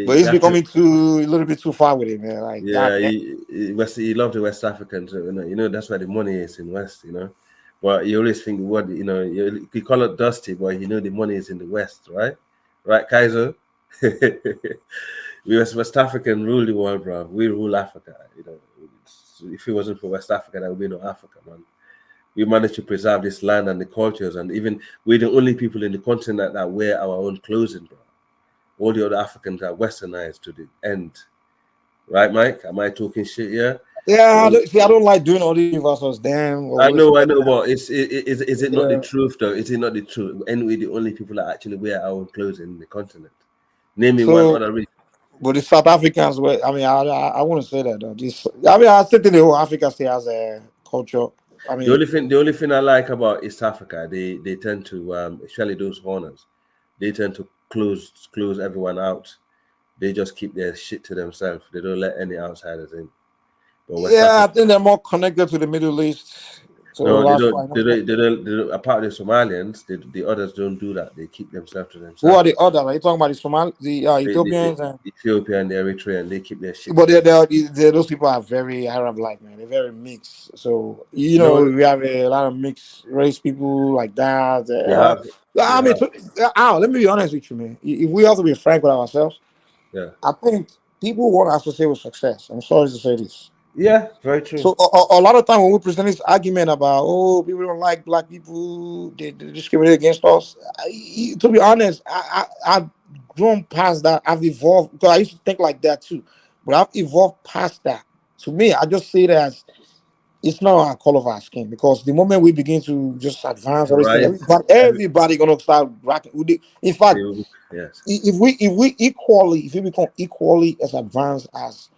But he's becoming a little bit too far with it, man. Like, yeah, he loved the West Africans. That's where the money is in West. But you always think you call it dusty, but the money is in the West, right? Right, Kaiser. We West African rule the world, bro. We rule Africa. If it wasn't for West Africa, there would be no Africa, man. We managed to preserve this land and the cultures, and even we're the only people in the continent that wear our own clothing, bro. All the other Africans are westernized to the end. Right, Mike? Am I talking shit? Yeah. Yeah. I don't like doing all these versus them. I know, but is it not the truth though? Is it not the truth? And we're the only people that actually wear our own clothing in the continent. Name me one other reason. But the South Africans were. I mean, I want to say that though. I still think the whole Africa still has culture. I mean, the only thing I like about East Africa, they tend to, especially those foreigners, they tend to close everyone out. They just keep their shit to themselves. They don't let any outsiders in. But West yeah, I Africa, think they're more connected to the Middle East. So no, they that's don't. why. They don't. Apart from the Somalians, the others don't do that. They keep themselves to Who are themselves. the other? Are you talking about the The Ethiopians and? Ethiopia and the Eritrean, they keep their shit to But themselves. those people are very Arab-like, man. They're very mixed. So No, we have a lot of mixed race people like that. you have, you I mean, have, let me be honest with you, man. If we have to be frank with ourselves, yeah, I think people want us to say with success. I'm sorry to say this. yeah, very true. So a lot of time when we present this argument about people don't like black people, they discriminate against us. To be honest, I've grown past that. I've evolved because I used to think like that too, but I've evolved past that. To me, I just see it as it's not our color of our skin because the moment we begin to just advance all these things, Right? everybody gonna start rocking with it. In fact, Yes. if we become equally as advanced as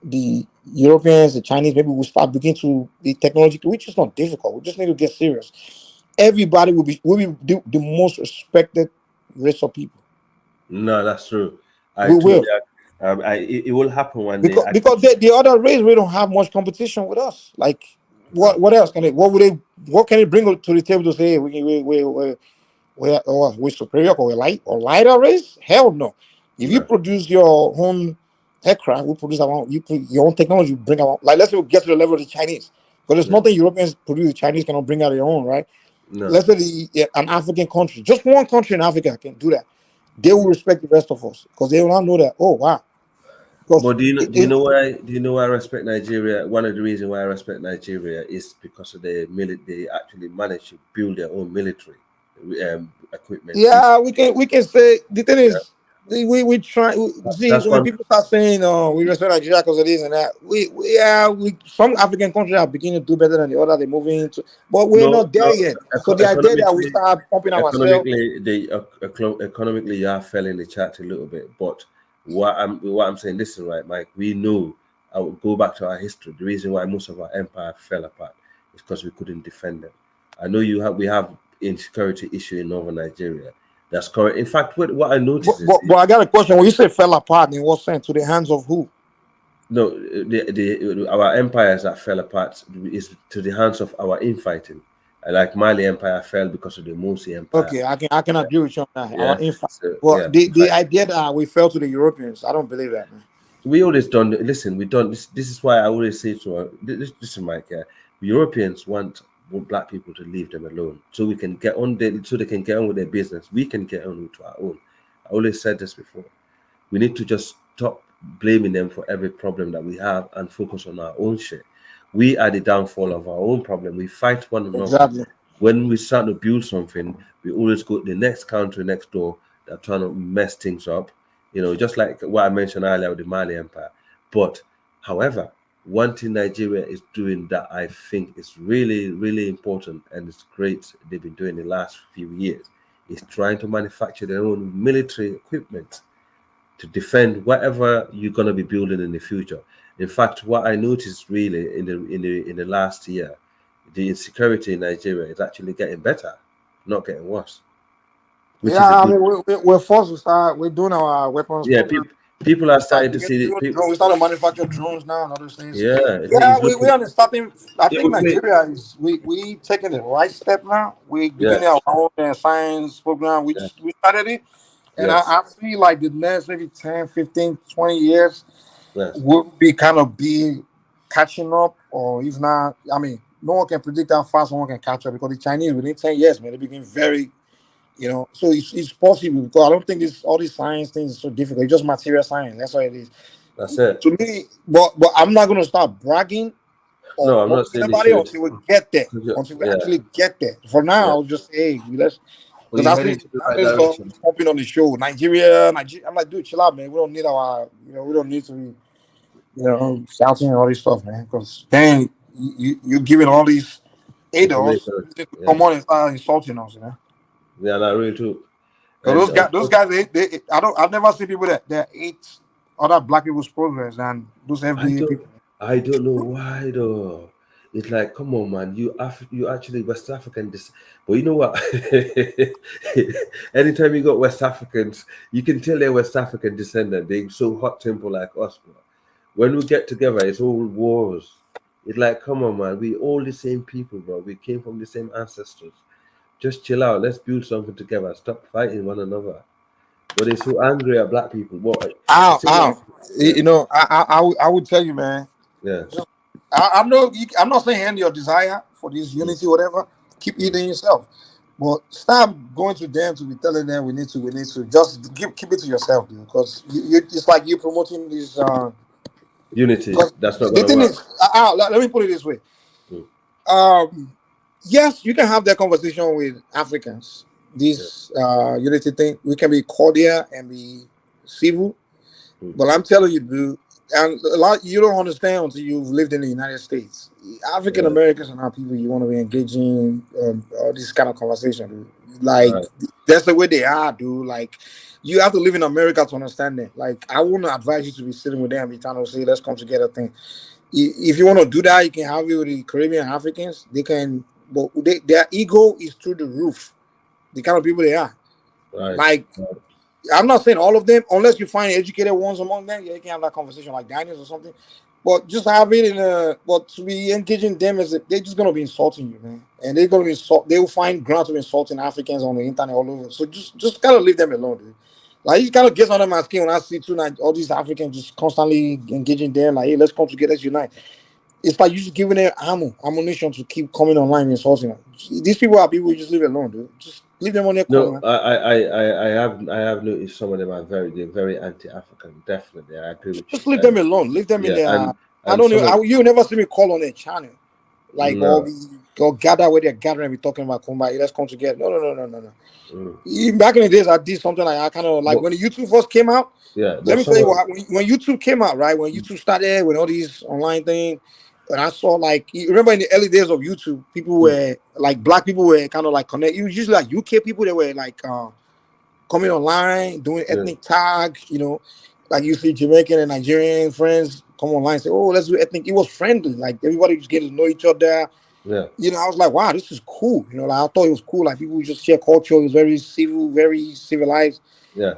the Europeans, the Chinese, maybe we'll start begin to the technology, which is not difficult. We just need to get serious. Everybody will be the most respected race of people. No, that's true. I We totally. will It will happen one day. because the other race we don't have much competition with us. Like what else can what can it bring to the table to say we're superior or we're lighter race? Hell no. If you No, produce your own aircraft, we produce our own. You put your own technology, you bring our own. Like let's say we get to the level of the Chinese, because there's no, nothing Europeans produce. The Chinese cannot bring out their own, right? no. Let's say an African country, just one country in Africa can do that. They will respect the rest of us because they will not know that. Oh wow, because But do you know why I respect Nigeria? One of the reasons why I respect Nigeria is because of they actually managed to build their own military equipment. yeah, we can say the thing Yeah, is we try see that's when one. people start saying we respect Nigeria because of this and that we some African countries are beginning to do better than the other. They're moving into, but we're No, not there no. yet. So the idea that we start pumping ourselves. Economically, you are fell in the chat a little bit. But what I'm saying, listen, right, Mike. We know. I will go back to our history. The reason why most of our empire fell apart is because we couldn't defend them. I know we have insecurity issue in northern Nigeria. That's correct. In fact, what I noticed is But I got a question. When you say fell apart, in what sense? To the hands of who? no, our empires that fell apart is to the hands of our infighting. Like Mali Empire fell because of the Musi Empire. Okay, I can agree with you on that. Our Yeah, infant. so, Well, yeah. the idea that we fell to the Europeans, I don't believe that, man. We always done. Listen, we done this. This is why I always say to this is Mike. Europeans want black people to leave them alone, so we can get on. So they can get on with their business. We can get on with our own. I always said this before. We need to just stop blaming them for every problem that we have and focus on our own shit. We are the downfall of our own problem. We fight one another. Exactly. When we start to build something, we always go to the next country next door that are trying to mess things up. Just like what I mentioned earlier with the Mali Empire. But, however, one thing Nigeria is doing that I think is really, really important and it's great they've been doing the last few years is trying to manufacture their own military equipment to defend whatever you're going to be building in the future. In fact, what I noticed really in the last year, the insecurity in Nigeria is actually getting better, not getting worse. Which is a Yeah, I good. mean, we're forced to start. We're doing our weapons Yeah, program. people are starting to see it. We started manufacture drones now and other things. Yeah, Yeah, it's we looking. are starting. I Yeah, think Nigeria is we taking the right step now. We beginning yes, our own science program. We yes, just we started it, and yes, I feel like the next maybe 10, 15, 20 years yes. will be kind of be catching up, or if not, I mean, no one can predict how fast someone can catch up because the Chinese within 10 years, man, they became very so it's possible because I don't think this all these science things is so difficult. It's just material science. That's what it is. That's it. To me, but I'm not gonna start bragging or No, I'm not pumping saying you anybody should. until we get there. Until we Yeah, actually get there. For now, yeah. I'll just say, hey, let's Well, because you're I heading see to the right this guy direction. pumping on the show. Nigeria. I'm like, dude, chill out, man. We don't need we don't need to be, shouting and all this stuff, man. Because then you're giving all these haters Information. to Yeah, come on and start insulting us, yeah, not really true. Because And those guys, I've never seen people that hate other black people's progress and those I FBA don't, people. I don't know why though. It's like, come on, man, you actually West African. But you know what? Anytime you got West Africans, you can tell they're West African descendant. They're so hot temper like us, bro. When we get together, it's all wars. It's like, come on, man, we all the same people, bro. We came from the same ancestors. Just chill out. Let's build something together. Stop fighting one another. But they're so angry at black people. What? Yeah. Yeah. I would tell you, man. Yeah. I'm not saying end your desire for this unity, whatever. Keep eating yourself, but stop going to them to be telling them we need to. Just keep it to yourself, dude. Because it's like you promoting this. Unity. That's not The gonna thing work. is, let me put it this way. Mm. Yes, you can have that conversation with Africans. This unity thing, we can be cordial and be civil. But I'm telling you, dude, and a lot you don't understand until you've lived in the United States. African Americans are not people you want to be engaging all this kind of conversation, dude. Like that's the way they are, dude. Like you have to live in America to understand that. Like I wouldn't advise you to be sitting with them and be trying to say, let's come together thing. If you want to do that, you can have it with the Caribbean Africans. They can, but their ego is through the roof. The kind of people they are. Like I'm not saying all of them, unless you find educated ones among them. Yeah, you can have that conversation like Daniels or something. But just have it in a. But to be engaging them as they're just gonna be insulting you, man. And they're gonna be they will find grounds of insulting Africans on the internet all over. So just gotta leave them alone, dude. Like it kind of gets under my skin when I see all these Africans just constantly engaging them. Like, hey, let's come together, let's unite. It's like you just giving them ammunition to keep coming online and insulting them. These people are people you just leave alone, dude. Just leave them on their corner. No, I have noticed some of them are they're very anti-African. Definitely, I agree with you. Just leave them alone. Leave them in their. And I don't know. You never see me call on their channel, like no. or gather where they're gathering and be talking about Kumbaya. Let's come together. No. Even back in the days, I did something like I kind of like when the YouTube first came out. Yeah. Let me tell you what. When YouTube came out, right? When YouTube started with all these online things. And I saw like you remember in the early days of YouTube, people were like black people were kind of like connect. It was usually like UK people that were like coming online, doing ethnic tag, like you see Jamaican and Nigerian friends come online and say, oh, let's do ethnic. It was friendly, like everybody was getting to know each other. Yeah. I was like, wow, this is cool. Like I thought it was cool. Like people just share culture. It was very civil, very civilized. Yeah.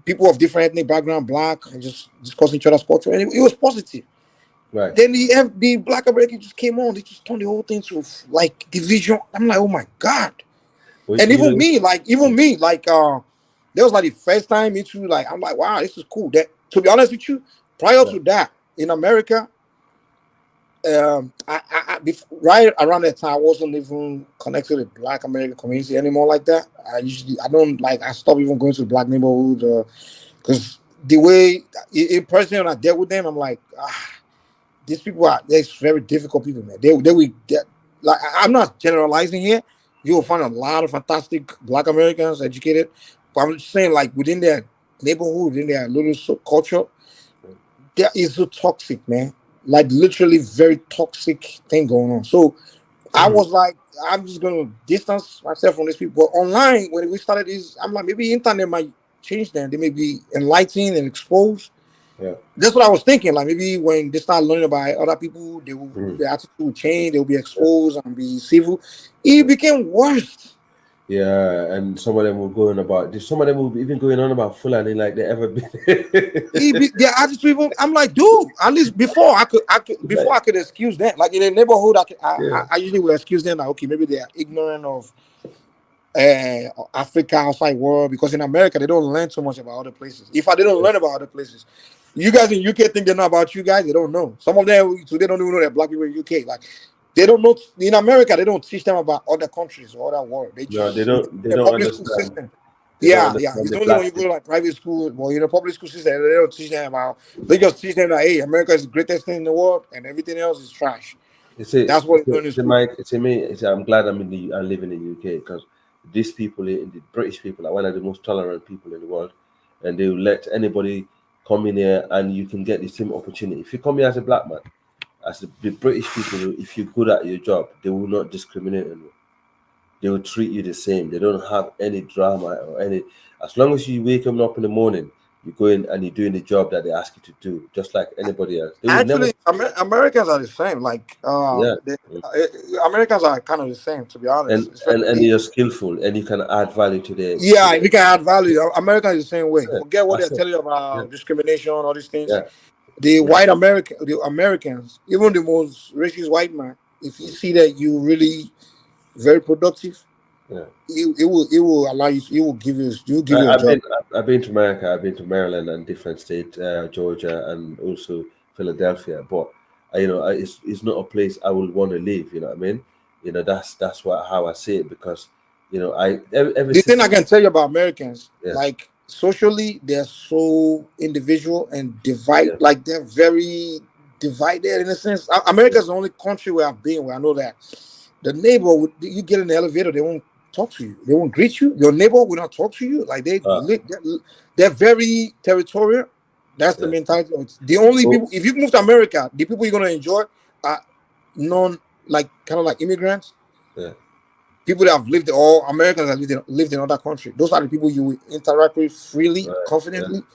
People of different ethnic background, black, and just discussing each other's culture. And it was positive. Right. Then the Black Americans just came on. They just turned the whole thing to like division. I'm like, oh my god! And even me, there was like the first time me too. Like I'm like, wow, this is cool. That to be honest with you, prior to that in America, right around that time, I wasn't even connected to the Black American community anymore like that. I stopped even going to the Black neighborhood because the way in person when I dealt with them, I'm like, these people they're very difficult people, man. Like I'm not generalizing here. You will find a lot of fantastic Black Americans educated, but I'm just saying like within their neighborhood, within their little culture, there is so toxic, man. Like literally very toxic thing going on. So I was like, I'm just gonna distance myself from these people. But online, when we started this, I'm like, maybe internet might change them. They may be enlightened and exposed. Yeah. That's what I was thinking. Like maybe when they start learning about other people, their attitude will change. They'll be exposed and be civil. It became worse. Yeah, and some of them were going about. Some of them were even going on about Fulani like they ever been. Their attitude. Even, I'm like, dude. At least before I could excuse them. Like in the neighborhood, I usually will excuse them. Like okay, maybe they are ignorant of Africa outside world because in America they don't learn so much about other places. If I didn't learn about other places. You guys in UK think they know about you guys. They don't know. Some of them, so they don't even know that black people in UK. Like they don't know in America. They don't teach them about other countries or other world. They just they don't public understand. School system. Yeah. It's only when you go to like private school or in a public school system they don't teach them about. They just teach them that hey, America is the greatest thing in the world and everything else is trash. That's what you learn in school. Mike, to me, I'm glad I live in the UK because these people, the British people, are one of the most tolerant people in the world, and they will let anybody come in here and you can get the same opportunity. If you come here as a black man, as the British people, if you're good at your job, they will not discriminate on you. They will treat you the same. They don't have any drama or any. As long as you wake them up in the morning, You go in and you're doing the job that they ask you to do, just like anybody else. They will never. Actually, Americans are the same. Like, Yeah. Americans are kind of the same, to be honest. And you're skillful and you can add value to the. Yeah, if you can add value, Americans is the same way. Forget what That's they're it. telling you about discrimination, all these things. Yeah. The Americans, even the most racist white man, if you see that you really very productive, Yeah. it will allow you. It will give you a job. I've been to America. I've been to Maryland and different states, Georgia, and also Philadelphia. But it's not a place I would want to live. You know what I mean? That's how I see it, because The thing I can tell you about Americans, like socially, they're so individual and divide. Like they're very divided in a sense. America's the only country where I've been where I know that the neighbor, you get in the elevator, they won't talk to you. They won't greet you. Your neighbor will not talk to you. Like they're very territorial. That's the mentality. The only people, if you move to America, the people you're gonna enjoy are kind of like immigrants. Yeah. People that have lived, all Americans that lived in other countries. Those are the people you will interact with freely, confidently. Yeah.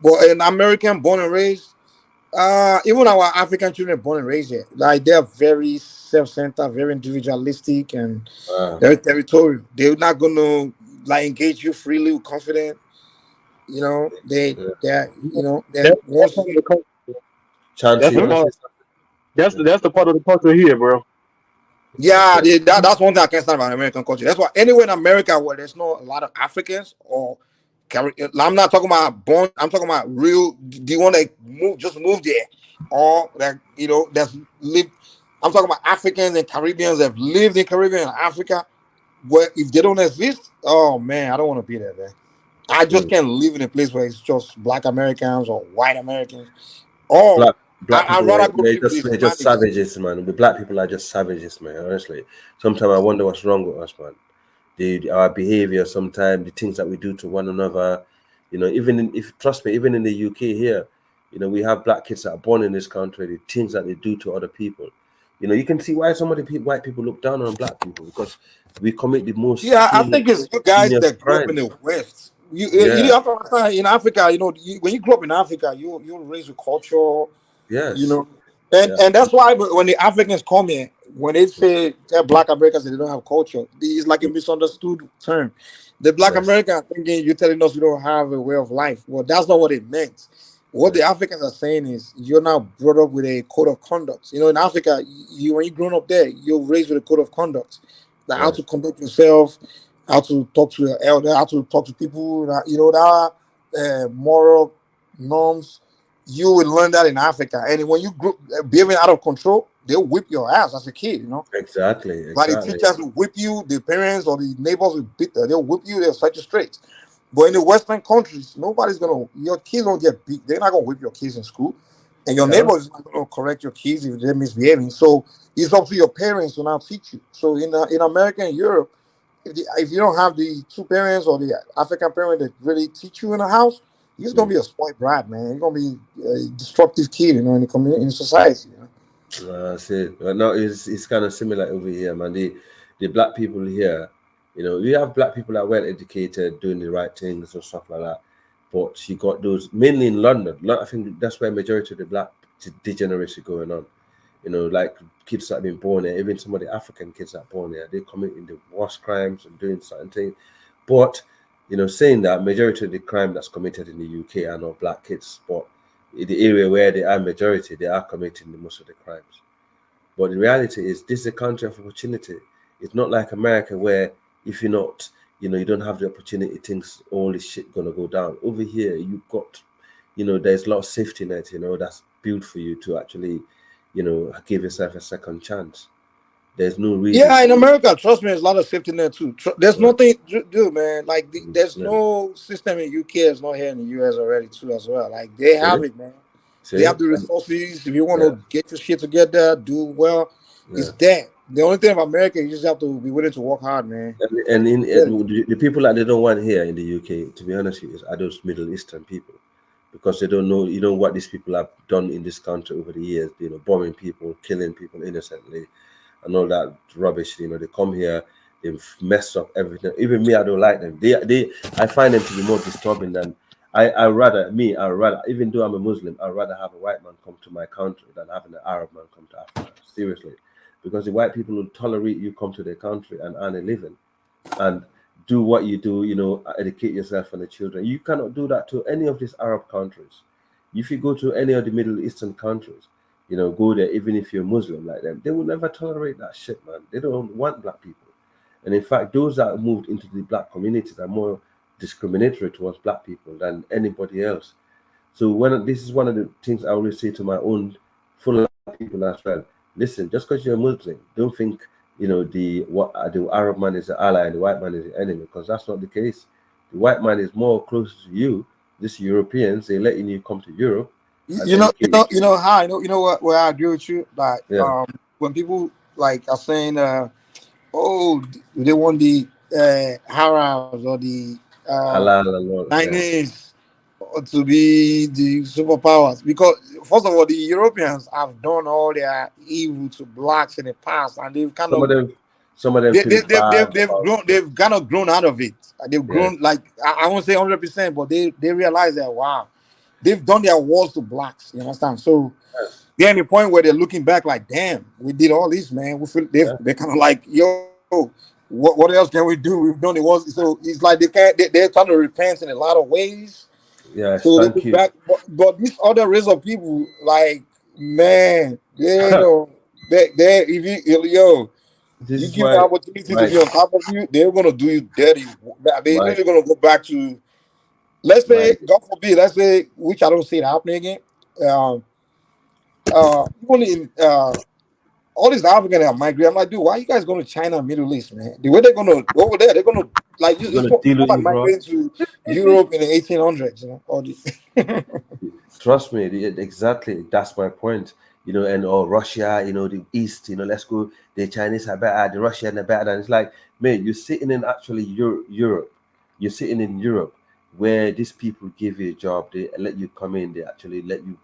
But an American born and raised, even our African children born and raised here, like they're very self-centered, very individualistic, and very territorial. They're not gonna like engage you freely with confidence. You know, that's the part of the culture here, bro. Yeah, that's one thing I can't stand about American culture. That's why anywhere in America where there's not a lot of Africans or I'm not talking about born, I'm talking about real, the one that just moved there, or that that's lived. I'm talking about Africans and Caribbeans that have lived in Caribbean and Africa. Where if they don't exist, oh man, I don't want to be there, man. I just can't live in a place where it's just Black Americans or white Americans. Oh, Black people, they're just savages, man. The black people are just savages, man. Honestly, sometimes I wonder what's wrong with us, man. Our behavior, sometimes the things that we do to one another. Trust me, even in the UK here, we have black kids that are born in this country. The things that they do to other people, you can see why some of the white people look down on black people, because we commit the most. Yeah, I think it's you guys that grew up in the West. You have to understand, in Africa, when you grow up in Africa, you're raised with culture. Yes. And that's why when the Africans come here, when they say they're Black Americans and they don't have culture, it's like a misunderstood term. The Black American thinking you're telling us we don't have a way of life. Well, that's not what it meant. What the Africans are saying is you're now brought up with a code of conduct. In Africa, when you're grown up there, you're raised with a code of conduct. Like how to conduct yourself, how to talk to your elder, how to talk to people, that moral norms. You will learn that in Africa. And when you behaving out of control, they'll whip your ass as a kid, Exactly. Like the teachers will whip you, the parents or the neighbors will beat you. They'll whip you, they'll set you straight. But in the Western countries, your kids don't get beat. They're not going to whip your kids in school. And your neighbors is not going to correct your kids if they're misbehaving. So it's up to your parents to now teach you. So in America and Europe, if you don't have the two parents or the African parent that really teach you in the house, you're gonna be a spoiled brat, man. You're gonna be a destructive kid, in the community, in society. See, no, it's kind of similar over here, man. The black people here, we have black people that are well educated, doing the right things and stuff like that. But you got those mainly in London. I think that's where majority of the black degeneracy going on. Like kids that have been born here, even some of the African kids that are born here, they're committing the worst crimes and doing certain things. But saying that, majority of the crime that's committed in the UK are not black kids, but in the area where they are majority, they are committing most of the crimes. But the reality is, this is a country of opportunity. It's not like America, where if you're not, you don't have the opportunity, things, all this shit gonna go down. Over here, you've got, there's a lot of safety net, that's built for you to actually, give yourself a second chance. There's no reason. Yeah, in America, trust me, there's a lot of safety net too. There's nothing to do, man. Like there's no system in UK. It's not here in the US already too, as well. Like they have it, man. They have the resources. If you want to get your shit together, do well, it's there. The only thing about America, you just have to be willing to work hard, man. And the people that they don't want here in the UK, to be honest with you, are those Middle Eastern people, because they don't know, what these people have done in this country over the years. Bombing people, killing people innocently, and all that rubbish. They come here, they mess up everything. Even me, I don't like them. I find them to be more disturbing than I rather, even though I'm a Muslim, I'd rather have a white man come to my country than having an Arab man come to Africa. Seriously. Because the white people will tolerate you come to their country and earn a living and do what you do, educate yourself and the children. You cannot do that to any of these Arab countries. If you go to any of the Middle Eastern countries, go there, even if you're Muslim like them, they will never tolerate that shit, man. They don't want black people. And in fact, those that moved into the black communities are more discriminatory towards black people than anybody else. So this is one of the things I always say to my own full people as well. Listen, just because you're a Muslim, don't think the Arab man is the ally and the white man is the enemy, because that's not the case. The white man is more close to you. These Europeans, they're letting you come to Europe. You know how what where I agree with you. Like when people like are saying they want the Arabs or the Chinese to be the superpowers, because first of all, the Europeans have done all their evil to blacks in the past, and they've kind some of them they've kind of grown out of it. They've grown, like I won't say 100%, but they realize that wow, they've done their wars to blacks. You understand? So they're in the point where they're looking back like, damn, we did all this, man. We feel they're kind of like, yo, what else can we do? We've done it once. So it's like they're trying to repent in a lot of ways. Yeah, so they look back, but these other race of people, like, man, they if you give the opportunity to be on top of you, they're gonna do you dirty. They're literally gonna go back to, let's say, God forbid, which I don't see it happening again. Even in all these Africans that migrate, I'm like, dude, why are you guys going to China and Middle East, man? The way they're going to over there, they're going to like like migrating to Europe in the 1800s, all this. Trust me, exactly. That's my point. And Russia, the East, let's go. The Chinese are better, the Russians are better. And it's like, man, you're sitting in actually Europe. You're sitting in Europe where these people give you a job. They let you come in. They actually let you,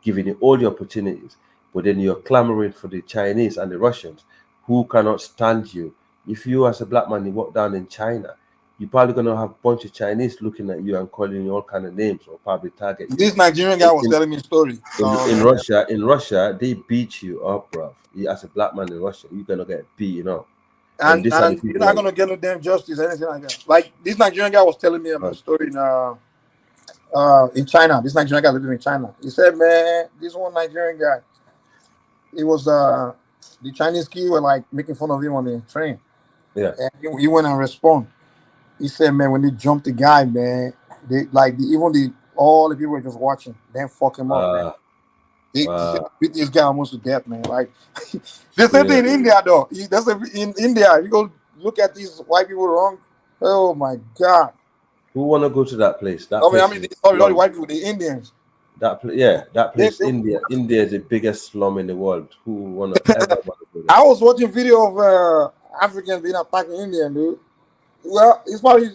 giving you all the opportunities. But then you're clamoring for the Chinese and the Russians who cannot stand you. If you as a black man, you walk down in China, you're probably going to have a bunch of Chinese looking at you and calling you all kind of names or probably target you. This Nigerian guy was telling me a story. In Russia, they beat you up, bro. As a black man in Russia, you're going to get beaten up. And you're not going to get no damn justice, anything like that. Like this Nigerian guy was telling me a story in China. This Nigerian guy living in China. He said, man, this one Nigerian guy, it was the Chinese kid were like making fun of him on the train. Yeah. And he went and respond. He said, man, when they jumped the guy, man, all the people were just watching. Then fuck him up, man. They beat this guy almost to death, man. Like the same thing in India, though. In India. You go look at these white people wrong. Oh my God. Who want to go to that place? Not the white people, the Indians. That place, India. India is the biggest slum in the world. Who want to ever want to go there? I was watching video of Africans being attacked in India, dude. Well, it's probably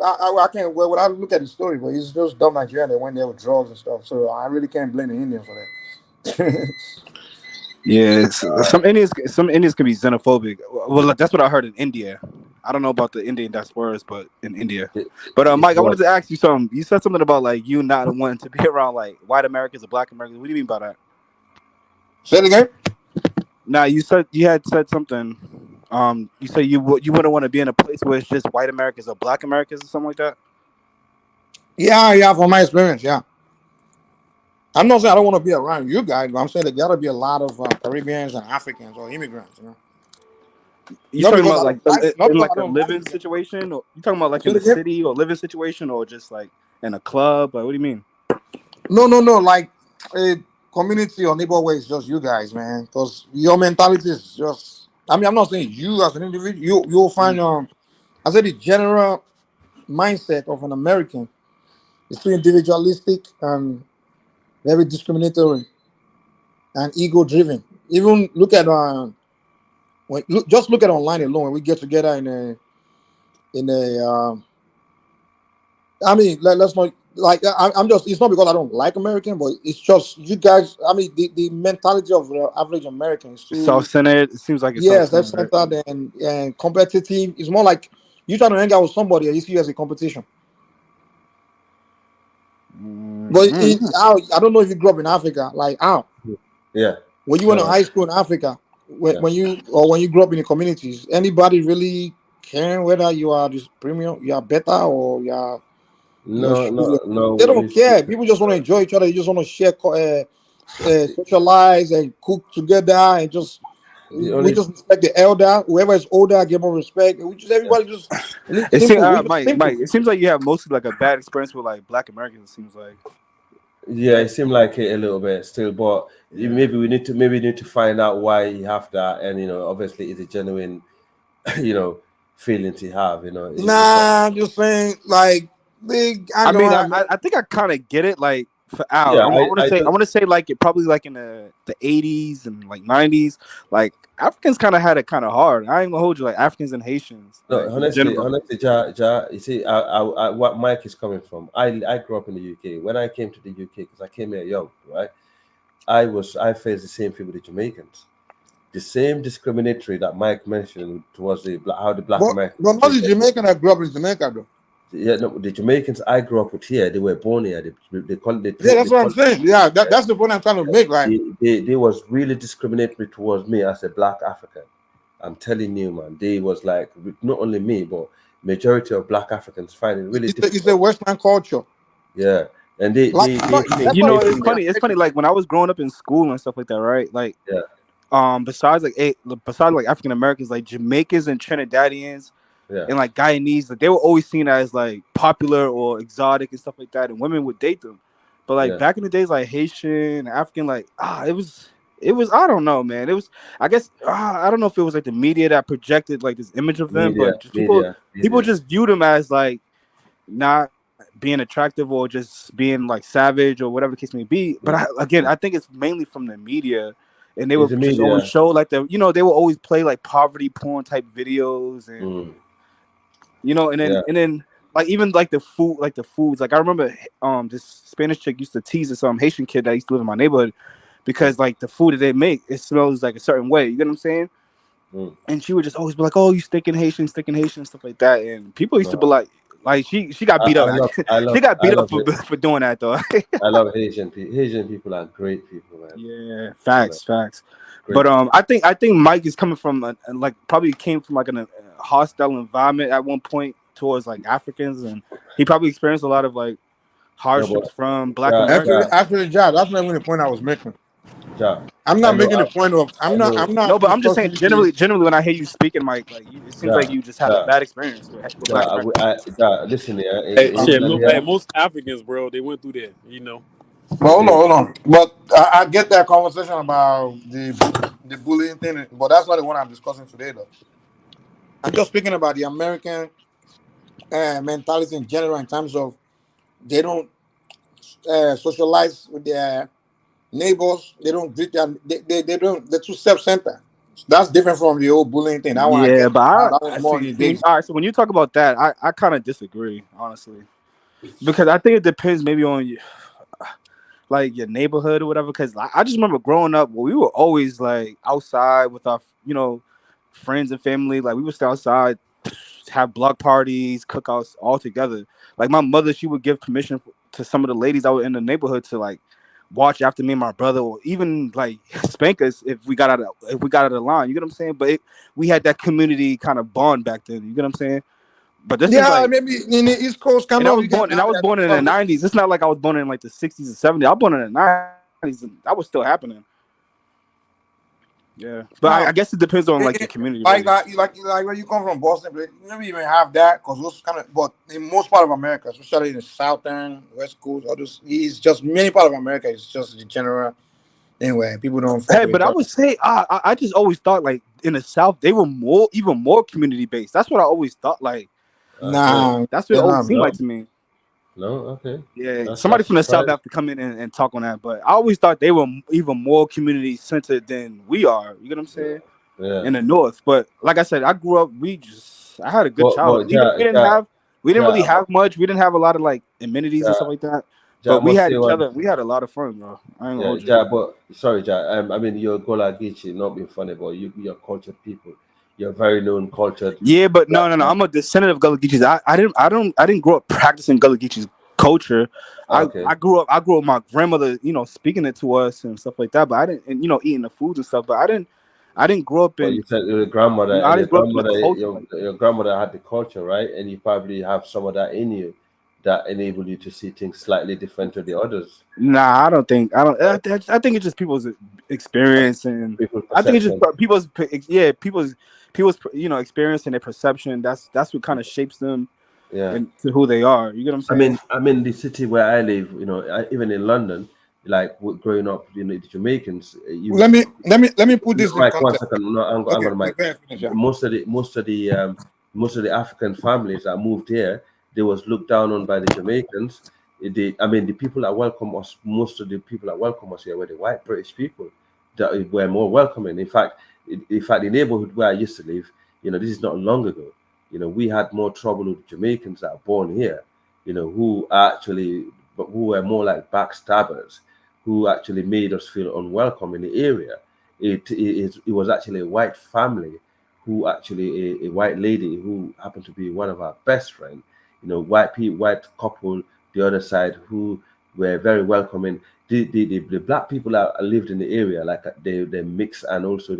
I can't. Well, I look at the story, but it's just dumb Nigerian that went there with drugs and stuff. So I really can't blame the Indians for that. Yeah, some Indians can be xenophobic. Well, that's what I heard in India. I don't know about the Indian diasporas, but in India. But Mike, I wanted to ask you something. You said something about like you not wanting to be around like white Americans or black Americans. What do you mean by that? Say it again. Now you had said something. You said you wouldn't want to be in a place where it's just white Americans or black Americans or something like that. Yeah, from my experience, yeah. I'm not saying I don't want to be around you guys, but I'm saying there gotta be a lot of Caribbeans and Africans or immigrants, You talking about like a living situation, or you talking about like in the city or living situation, or just like in a club? Like, what do you mean? No. Like a community or neighborhood is just you guys, man. Because your mentality is just. I mean, I'm not saying you as an individual. You'll find I said the general mindset of an American is too individualistic and very discriminatory and ego-driven. Even look at just look at online alone when we get together in a I mean, let's not like I'm just, it's not because I don't like American, but it's just you guys. I mean, the mentality of the average American is too self-centered. It seems like it's self-centered and competitive. It's more like you trying to hang out with somebody and you see you as a competition. But I don't know if you grew up in Africa, like how. Yeah. When you went to high school in Africa, when you grew up in the communities, anybody really care whether you are this premium, you are better, or you are no. They don't care. People just want to enjoy each other. They just want to share, socialize and cook together, and just we just respect the elder. Whoever is older, give more respect. We just everybody just live simple. Mike, it seems like you have mostly like a bad experience with like Black Americans. It seems like. Yeah, it seemed like it a little bit still, but maybe we need to find out why you have that, and obviously it's a genuine, feeling to have. Nah, I'm just saying, like, big. I think I kind of get it. Like for Al, Yeah, I want to say like it probably like in the 80s and like 90s, like Africans kind of had it kind of hard. I ain't gonna hold you, like Africans and Haitians. No, like, honestly, you see, what Mike is coming from. I grew up in the UK. When I came to the UK, because I came here young, right? I faced the same thing with the Jamaicans, the same discriminatory that Mike mentioned towards how the Black Americans. But not the Jamaican that grew up in Jamaica, though. Yeah, no, the Jamaicans I grew up with here, they were born here. They call it. Yeah, that's what I'm saying. Yeah, that's the point I'm trying to make. Like, they was really discriminatory towards me as a Black African. I'm telling you, man, they was like, not only me, but majority of Black Africans find it really difficult. It's a Western culture. Yeah, and they it's funny. It's funny. Like when I was growing up in school and stuff like that, right? Like, besides like African Americans, like Jamaicans and Trinidadians. Yeah. And like Guyanese, like they were always seen as like popular or exotic and stuff like that, and women would date them. But like back in the days, like Haitian, African, like it was I don't know, man. It was, I guess, I don't know if it was like the media that projected like this image of them, but just people just viewed them as like not being attractive or just being like savage or whatever the case may be. But I think it's mainly from the media. And they would just always show like they would always play like poverty porn type videos and and then like even like the foods. Like I remember this Spanish chick used to tease this Haitian kid that used to live in my neighborhood because like the food that they make, it smells like a certain way. You get what I'm saying? And she would just always be like, "Oh, you sticking Haitian, stuff like that." And people used to be like she got beat up. She got beat up for doing that though. I love Haitian people. Haitian people are great people, man. Yeah, facts. Great. But I think Mike is coming from like probably came from like a hostile environment at one point towards like Africans, and he probably experienced a lot of like hardships from Black Americans. Actually, John, that's not even the point I was making. I'm not making the point of I'm not. No, but I'm just saying generally when I hear you speaking, Mike, like it seems like you just had a bad experience with Black Americans. Listen here. Hey, most Africans, bro, they went through that, Well, hold on. But I get that conversation about the bullying thing, but that's not the one I'm discussing today, though. I'm just speaking about the American mentality in general, in terms of they don't socialize with their neighbors. They don't greet them. They don't. They're too self-centered. So that's different from the old bullying thing. That one, all right. So when you talk about that, I kind of disagree, honestly, because I think it depends maybe on you. Like your neighborhood or whatever, because I just remember growing up, we were always like outside with our friends and family. Like we would stay outside, have block parties, cookouts all together. Like my mother, she would give permission to some of the ladies that were in the neighborhood to like watch after me and my brother, or even like spank us if we got out of the line. You get what I'm saying? But we had that community kind of bond back then. You get what I'm saying? But this is like, maybe in the East Coast. I was born in the 90s. It's not like I was born in like the 60s and 70s. I was born in the 90s, and that was still happening. Yeah, but I guess it depends on like the community. Like where you come from, Boston, but you never even have that because those kind of. But in most part of America, especially in the Southern West Coast, or this, it's just many part of America. It's just the general. Anyway, people don't. Hey, but I would say I just always thought like in the South they were even more community based. That's what I always thought. Like. Nah, that's what it always seemed like to me. No, okay. Yeah, somebody from the South have to come in and talk on that. But I always thought they were even more community centered than we are. You get what I'm saying? Yeah. In the North. But like I said, I grew up. I had a good childhood. We didn't really have much. We didn't have a lot of like amenities and stuff like that. But we had each other. We had a lot of fun, bro. I ain't gonna hold you. But sorry, I mean, you're Gola Geechee, not being funny, but you're cultured people. You're very known cultured. Yeah, but no. I'm a descendant of Gullah Geechees. I didn't grow up practicing Gullah Geechees culture. Okay. I grew up with my grandmother, speaking it to us and stuff like that. But I didn't, and eating the foods and stuff. But I didn't grow up Well, in. you said your grandmother I and your didn't grow up in a grandmother, culture like that. your grandmother had the culture, right? And you probably have some of that in you that enable you to see things slightly different to the others. Nah, I don't think. I don't. I think it's just people's experience, and People's I think it's just perception. people's experience and their perception. That's what kind of shapes them Yeah. into who they are. You get what I'm saying? I mean, the city where I live, even in London, like growing up, the Jamaicans, Let me put this in Mike, one context. second. No, I'm Okay, gonna Mike. go ahead, finish, yeah. Most of the African families that moved here, they was looked down on by the Jamaicans. The people that welcome us, most of the people that welcome us here were the white British people that were more welcoming. In fact, the neighborhood where I used to live, this is not long ago. We had more trouble with Jamaicans that are born here, who were more like backstabbers, who actually made us feel unwelcome in the area. It was actually a white family who actually a white lady who happened to be one of our best friends, white couple, the other side, who were very welcoming. The black people that lived in the area, like they mix, and also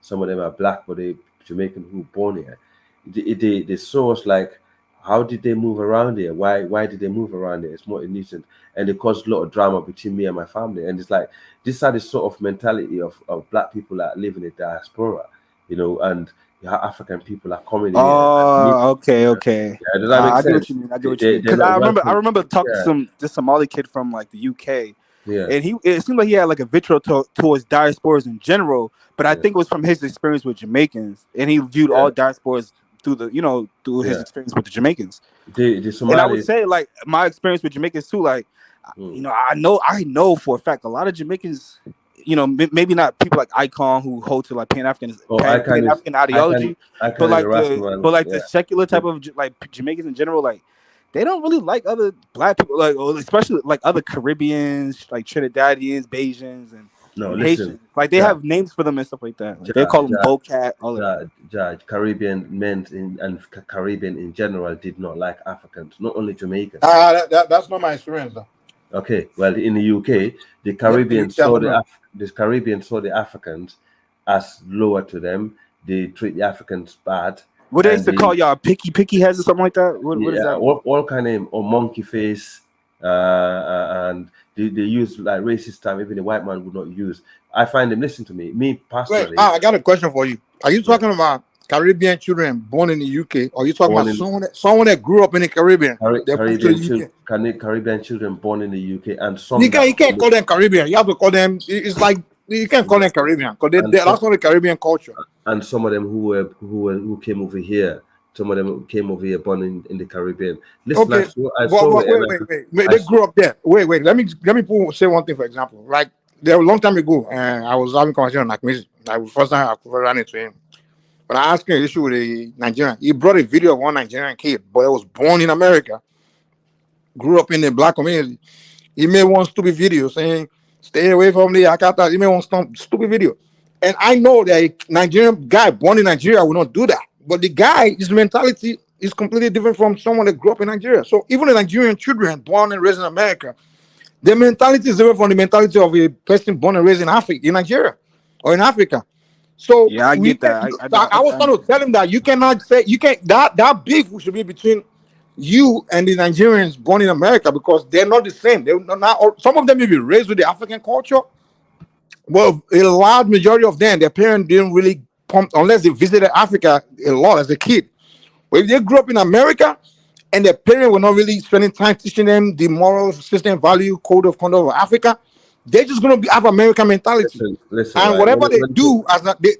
some of them are black, but they Jamaican who born here. They saw us like, how did they move around here? Why did they move around here? It's more innocent, and it caused a lot of drama between me and my family. And it's like this are the sort of mentality of black people that live in the diaspora, and African people are coming in here. Oh, okay. Yeah, does that make I get sense? what you mean. I get what you mean. They're Because not I welcome. remember talking Yeah. to this Somali kid from like the UK, Yeah. and it seemed like he had like a vitriol towards diasporas in general. But I think it was from his experience with Jamaicans, and he viewed all diasporas through his experience with the Jamaicans. The Somalis. And I would say like my experience with Jamaicans too, like I know for a fact a lot of Jamaicans, maybe not people like Icon who hold to like Pan-African ideology, but like the secular type of like Jamaicans in general, like they don't really like other black people, like especially like other Caribbeans, like Trinidadians, Bajans, and Haitians. Like they have names for them and stuff like that. Like, they call them Bocat, all of that. Caribbean men and Caribbean in general did not like Africans, not only Jamaicans. That's not my experience though. Okay, well in the UK, the Caribbean saw the Africans as lower to them. They treat the Africans bad. What they used to call y'all picky heads or something like that? What is that? All kind of name, or monkey face, and they use like racist term. Even the white man would not use. I find them. Listen to me personally. Wait, I got a question for you. Are you talking about Caribbean children born in the UK, or are you talking about someone that grew up in the Caribbean? Caribbean children born in the UK, and some you can't call them Caribbean. You have to call them. It's like you can't call them Caribbean because that's not the Caribbean culture. And some of them who came over here. Some of them came over here born in the Caribbean. Listen, okay, wait. They grew up there. Wait. Let me say one thing. For example, like there a long time ago, I was having a conversation with Nakmizi. Like the first time I ran into him. When I asked him an issue with a Nigerian, he brought a video of one Nigerian kid, but it was born in America, grew up in the black community. He made one stupid video saying, "Stay away from the Akata." He made one stupid video, and I know that a Nigerian guy born in Nigeria will not do that. But the guy, his mentality is completely different from someone that grew up in Nigeria. So even the Nigerian children born and raised in America, their mentality is different from the mentality of a person born and raised in Nigeria, or in Africa. So yeah, I get that. I was trying to tell him that you cannot say that beef should be between you and the Nigerians born in America, because they're not the same. They're not. Some of them may be raised with the African culture. Well, a large majority of them, their parents didn't really pump unless they visited Africa a lot as a kid. But if they grew up in America and their parents were not really spending time teaching them the moral system, value, code of conduct of Africa, they're just going to have American mentality. Listen, and whatever they do,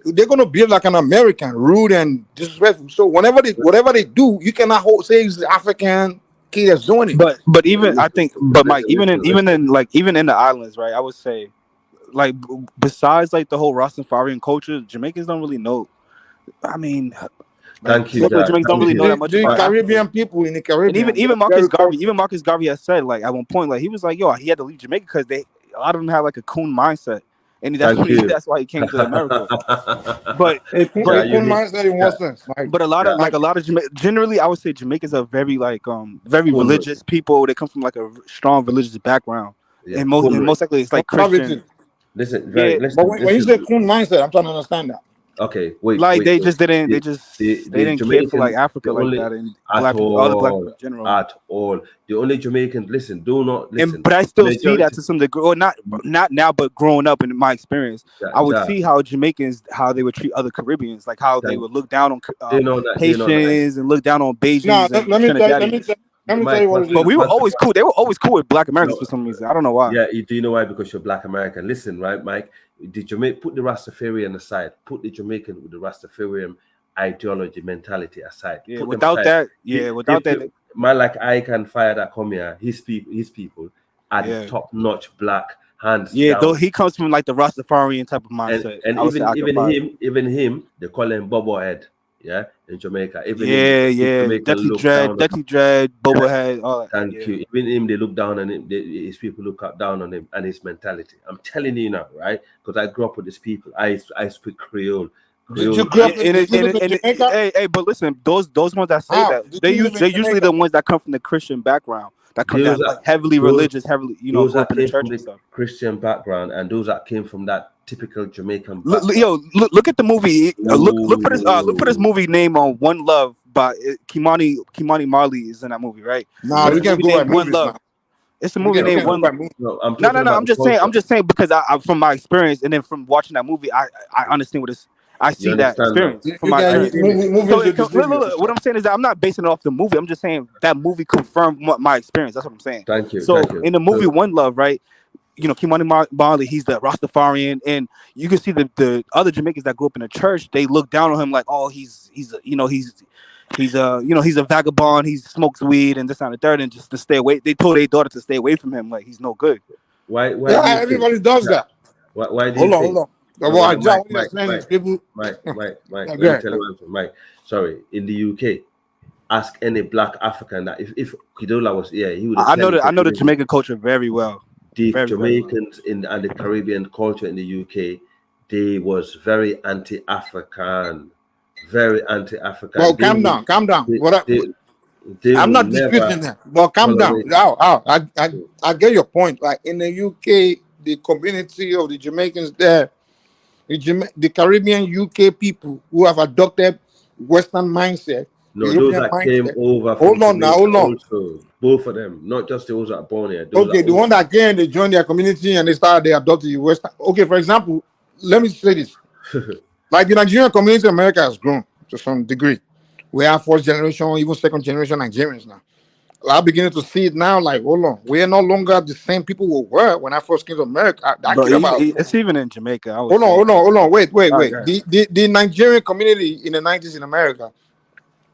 they're going to be like an American, rude and disrespectful. So whatever they do, you cannot say it's the African kid that's doing it. But even I think, but Mike, even in the islands, right? I would say, like, besides like the whole Rastafarian culture, Jamaicans don't really know. I mean, thank you. Jamaicans don't really know that much the about Caribbean people in the Caribbean. And even Marcus Garvey has said, like, at one point, like, he was like, yo, he had to leave Jamaica because a lot of them had like a coon mindset, and that's Thank you. that's why he came to America. But A cool mindset in what sense? Like, but a lot of generally, I would say Jamaicans are very very religious people. They come from like a strong religious background, and most likely it's like Christian. Listen, but when you say cool mindset, I'm trying to understand that. Okay, wait. Like they didn't care for like Africa like that, and black people, all the black people in general. At all. The only Jamaicans, do not listen. But I still see that to some degree, or not now, but growing up in my experience, I would see how Jamaicans, how they would treat other Caribbeans, like how they would look down on Haitians and look down on Bajans. No, let me tell you what it is. But we were always cool. They were always cool with Black Americans for some reason. I don't know why. Yeah, do you know why? Because you're Black American. Listen, right, Mike? Put the Rastafarian aside. Put the Jamaican with the Rastafarian ideology, mentality aside. Yeah, without that, man like I can fire that come here. His people are top-notch black hands. Yeah, down. though he comes from like the Rastafarian type of mindset. And even him, they call him Bobo Head. Yeah, in Jamaica. Dirty Dread, Bobo Head, all that. Thank you. Even him, they look down on him. His people look down on him and his mentality. I'm telling you now, right? Because I grew up with these people. I speak Creole. Did you grow up in Jamaica? Hey, but listen, those ones that say that they're usually the ones that come from the Christian background. That come down like heavily religious, heavily those up in the came church from and stuff. Christian background, and those that came from that typical Jamaican. Look at the movie. Look for this movie name on One Love by Kimani Marley is in that movie, right? No, we can't go by One Love. It's a movie named One Love. No, I'm just saying because I from my experience and then from watching that movie, I understand what it's. I see that experience from my experience. What I'm saying is that I'm not basing it off the movie. I'm just saying that movie confirmed my experience. That's what I'm saying. Thank you. So in the movie One Love, right? Kimani Marley, he's the Rastafarian, and you can see the other Jamaicans that grew up in the church. They look down on him like, oh, he's a vagabond. He smokes weed and this and the third, and just to stay away. They told their daughter to stay away from him, like he's no good. Why everybody does that. Why do you hold on. Mike, sorry. In the UK, ask any black African that if Kidola was here, he would. I know the Jamaican culture very well. The Jamaicans and the Caribbean culture in the UK, they was very anti-African, Well, calm down. I'm not disputing that. Well, calm down. I get your point. Like in the UK, the community of the Jamaicans there. The Caribbean UK people who have adopted Western mindset. No, those that came over. Hold on. Also, both of them, not just those that are born here. The one that came, they joined their community and they adopted the Western. Okay, for example, let me say this. Like the Nigerian community in America has grown to some degree. We have first generation, even second generation Nigerians now. I'm beginning to see it now. Like, hold on, we are no longer the same people we were when I first came to America. It's even in Jamaica. Hold on. Wait. The Nigerian community in the 90s in America,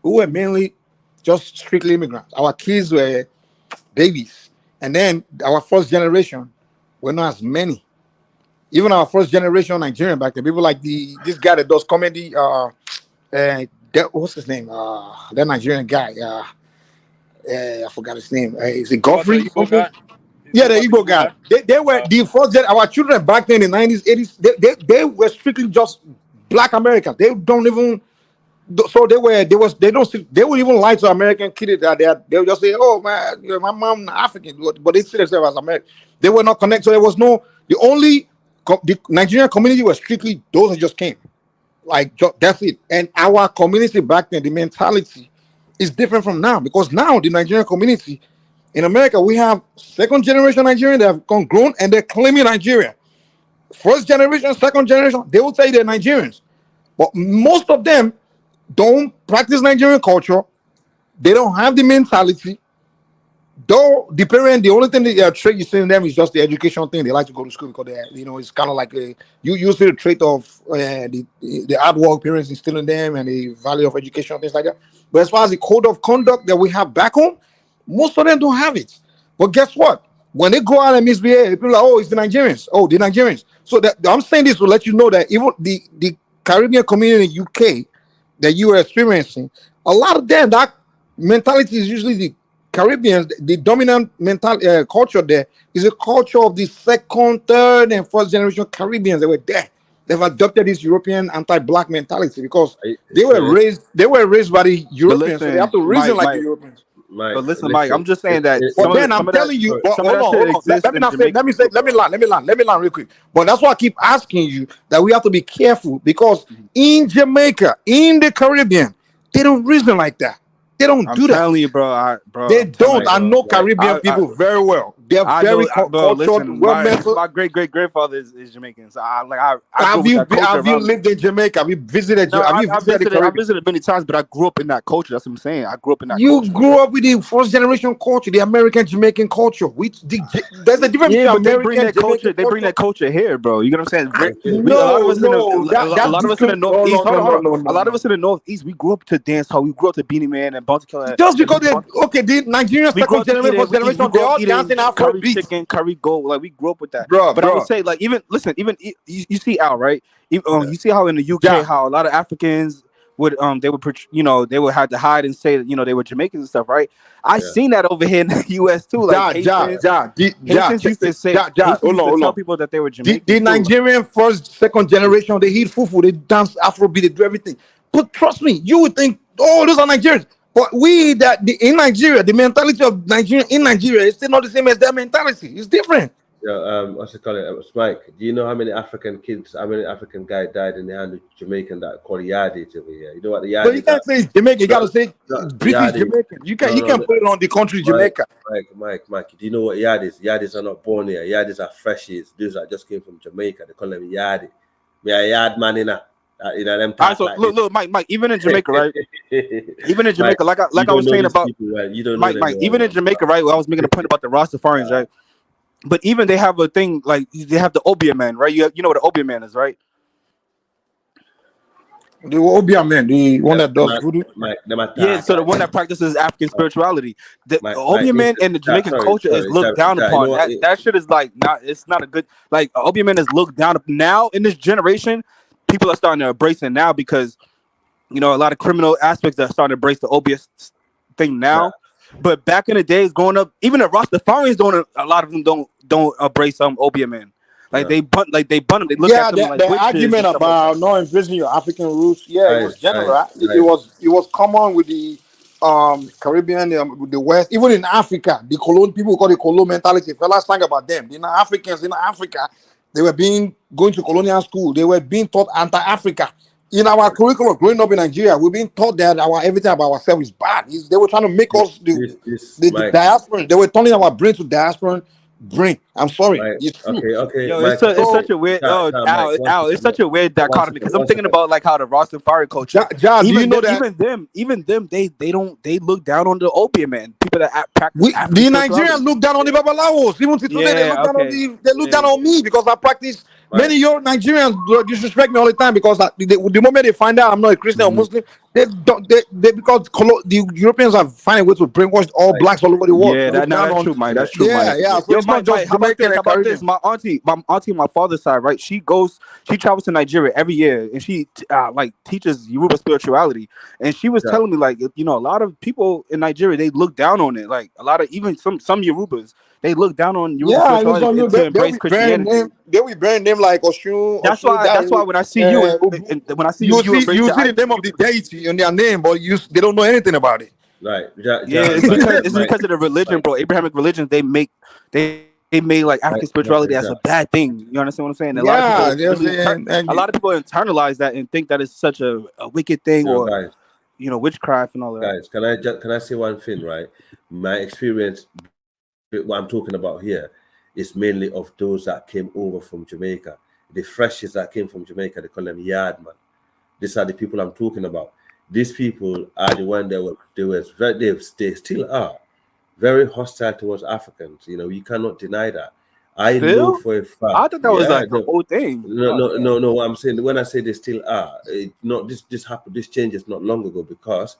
we were mainly just strictly immigrants. Our kids were babies, and then our first generation were not as many. Even our first generation Nigerian back then, people like this guy that does comedy. What's his name? That Nigerian guy. I forgot his name. Is it Godfrey? Yeah, the Igbo guy. They were the first gen. Our children back then in the 90s, 80s, they were strictly just black Americans. They don't even. So they would even lie to American kids that they would just say, "Oh man, my mom African," but they see themselves as American. They were not connected. So there was the Nigerian community was strictly those that just came. Like that's it. And our community back then, the mentality is different from now, because now the Nigerian community in America, we have second generation Nigerian that have grown and they're claiming Nigeria. First generation, second generation, they will say they're Nigerians, but most of them don't practice Nigerian culture. They don't have the mentality. Though the parent, the only thing they trait you see in them is just the education thing. They like to go to school because it's kind of like you see the trait of the hard work parents instill in them and the value of education, things like that. But as far as the code of conduct that we have back home, most of them don't have it. But guess what? When they go out and misbehave, people are like, oh, it's the Nigerians. Oh, the Nigerians. So I'm saying this to let you know that even the Caribbean community in the UK that you are experiencing, a lot of them, that mentality is usually Caribbeans, the dominant culture there is a culture of the second, third, and first generation Caribbeans that were there. They've adopted this European anti-black mentality because they were raised by the Europeans, so they have to reason like the Europeans. But listen, Mike, I'm just saying that. But then I'm telling you, hold on. Let me land real quick. But that's why I keep asking you that we have to be careful because in Jamaica, in the Caribbean, they don't reason like that. They don't do that. I'm telling you, bro. They don't. I know Caribbean people very well. They're very cultured, well-mental. My great grandfather is Jamaican. So have you lived in Jamaica? Have you visited? I visited many times, but I grew up in that culture. That's what I'm saying. I grew up in that. You grew up with the first generation culture, the American Jamaican culture. There's a difference between American they bring that culture. They bring that culture here, bro. You know what I'm saying? A lot of us in the northeast. A lot of us in the northeast, we grew up to dance hall. We grew up to Beanie Man and Bounty Killer. Just because the Nigerian second generation, first generation, they all dancing curry chicken, curry gold. Like we grew up with that. But I would say, like, even you see Al, right? You see how in the UK, how a lot of Africans would they would have to hide and say that they were Jamaicans and stuff, right? I seen that over here in the US too. Like Haitians used to say, tell people that they were Jamaican. The Nigerian first, second generation, they eat fufu, they dance Afrobeat, they do everything. But trust me, you would think, oh, those are Nigerians. But in Nigeria, the mentality of Nigeria in Nigeria is still not the same as their mentality. It's different. Yeah, what's it called? Mike, do you know how many African guys died in the hand of Jamaican that call Yardage over here? You know what the Yardage? But you can't say Jamaican. You gotta say British Jamaican. You can't put it on the country Jamaica. Mike, do you know what Yardage? Yardies are not born here. Yardies are freshies. These are just came from Jamaica. They call them Yardie. We are yard man in a. Them so like look, Mike. Even in Jamaica, right? Even in Jamaica, Mike, like I was saying about people, right? You don't know Mike. Even in Jamaica, right? I was making a point about the Rastafarians, right? But even they have a thing like they have the Obeah man, right? You know what the Obeah man is, right? The Obeah man, the one that does voodoo. So the one that practices African spirituality. The Obeah man and the Jamaican culture is looked down upon. That shit is like it's not a good like Obeah man is looked down upon now in this generation. People are starting to embrace it now because, a lot of criminal aspects are starting to embrace the Obeah thing now. Yeah. But back in the days, growing up, even the Rastafarians a lot of them don't embrace Obeah man. Like they bunt them. They look at them like the argument about not embracing your African roots. Yeah, it was general. Right? It was common with the Caribbean, the West, even in Africa. The colonial people call it colonial mentality. Fellas think about them. The Africans in Africa. They were going to colonial school. They were being taught anti-Africa. In our curriculum, growing up in Nigeria, we're being taught that everything about ourselves is bad. They were trying to make us the diaspora. They were turning our brain to diaspora brain. I'm sorry. It's true. Okay. Yo, it's such a weird. It's such a weird dichotomy because I'm thinking about like how the Rastafari culture. Do you know that even them, they look down on the Obeah man. People that practice. The Nigerians look down on the Babalawos. Even today, they look down on me because I practice. Many Nigerians disrespect me all the time because the moment they find out I'm not a Christian or Muslim, they because the Europeans are finding ways to brainwash all blacks all over the world. Yeah, that's true, Mike. That's true, Mike. Yeah. So Mike, how about this? My auntie on my father's side, right? She travels to Nigeria every year, and she teaches Yoruba spirituality. And she was telling me like, a lot of people in Nigeria they look down on it. Like a lot of even some Yorubas. They look down on you to embrace Christianity. They will brand them like Oshun. That's why when I see you, you see the name of the deity in their name, but they don't know anything about it. Right. It's because of the religion, bro. Abrahamic religions, they made like African spirituality as a bad thing. You understand what I'm saying? A lot of people internalize that and think that it's such a wicked thing or witchcraft and all that. Guys, can I say one thing? Right, my experience. What I'm talking about here is mainly of those that came over from Jamaica. The freshies that came from Jamaica, they call them yardman. These are the people I'm talking about. These people are the one they still are very hostile towards Africans. You cannot deny that. I know for a fact. I thought that was like the whole thing. No. What I'm saying, when I say they still are, this happened. This changes not long ago because,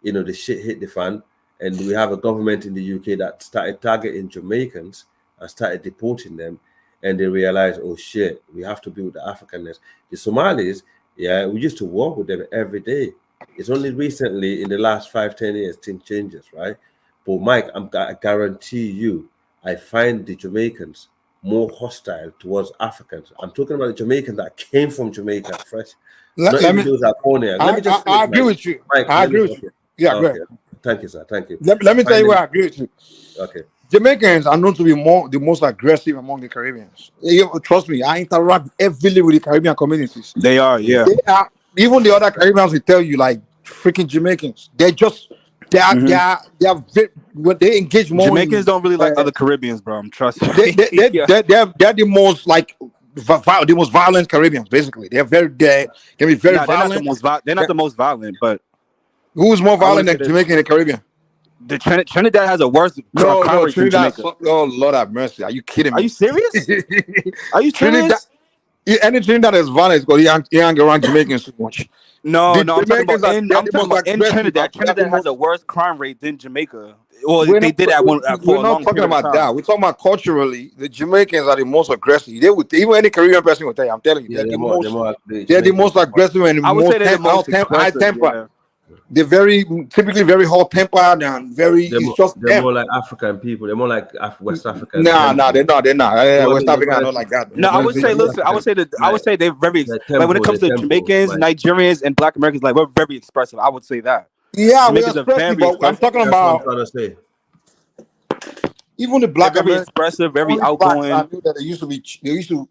the shit hit the fan. And we have a government in the UK that started targeting Jamaicans and started deporting them. And they realized, oh shit, we have to build the Africanness. The Somalis, we used to work with them every day. It's only recently in the last 5-10 years things changes, right? But Mike, I guarantee you, I find the Jamaicans more hostile towards Africans. I'm talking about the Jamaicans that came from Jamaica fresh, not let even me. those that are born here. Let me just finish, I agree Mike. with you. Mike, I let me. agree with Okay, you. Yeah, go okay. ahead. Thank you, sir. Thank you. Let me tell you where I agree with you. Okay. Jamaicans are known to be the most aggressive among the Caribbeans. Trust me, I interact heavily with the Caribbean communities. They are, yeah. They are, even the other Caribbeans will tell you, like freaking Jamaicans. When they engage more Jamaicans in, don't really like other Caribbeans, bro. Trust they me. they Yeah. they're the most like the most violent Caribbeans. Basically, they can be very No, they're not the violent. most they're not the most violent, but Who's more I violent wouldn't say than that Jamaica and the Caribbean? the Trinidad has a worse No, crime no, rate than Trinidad. Jamaica. Oh Lord have mercy! Are you kidding Are me? you serious? Are you Trinidad. serious? Any Trinidad is violent because he hang around Jamaicans too much. No, The no, Jamaicans are they're I'm the talking most about in aggressive. Trinidad. They're the Trinidad has a most. worse crime rate than Jamaica. Well, We're they not, did at one we're for a not long talking period of about time. that. We're talking about culturally. The Jamaicans are the most aggressive. They would even any Caribbean person will tell you. I'm telling you, Yeah, they're the Jamaicans most aggressive and the I would say most they're the most high expressive. temper. Yeah. They're typically very hot tempered and very. It's just they're them. more like African people. They're more like West African Nah, tempo. they're not. They're not. No, West they're Africa are more not like that. No, I like would say, West listen, African, I would say they're very like like when it tempo, comes to Jamaicans, like Nigerians, and Black Americans, like we're very expressive. I would say that Yeah, we're Jamaicans are expressive, very but I'm expressive. talking that's what I'm about trying to say. even the They're Black very Americans. expressive, very Only blacks I outgoing. knew that they used to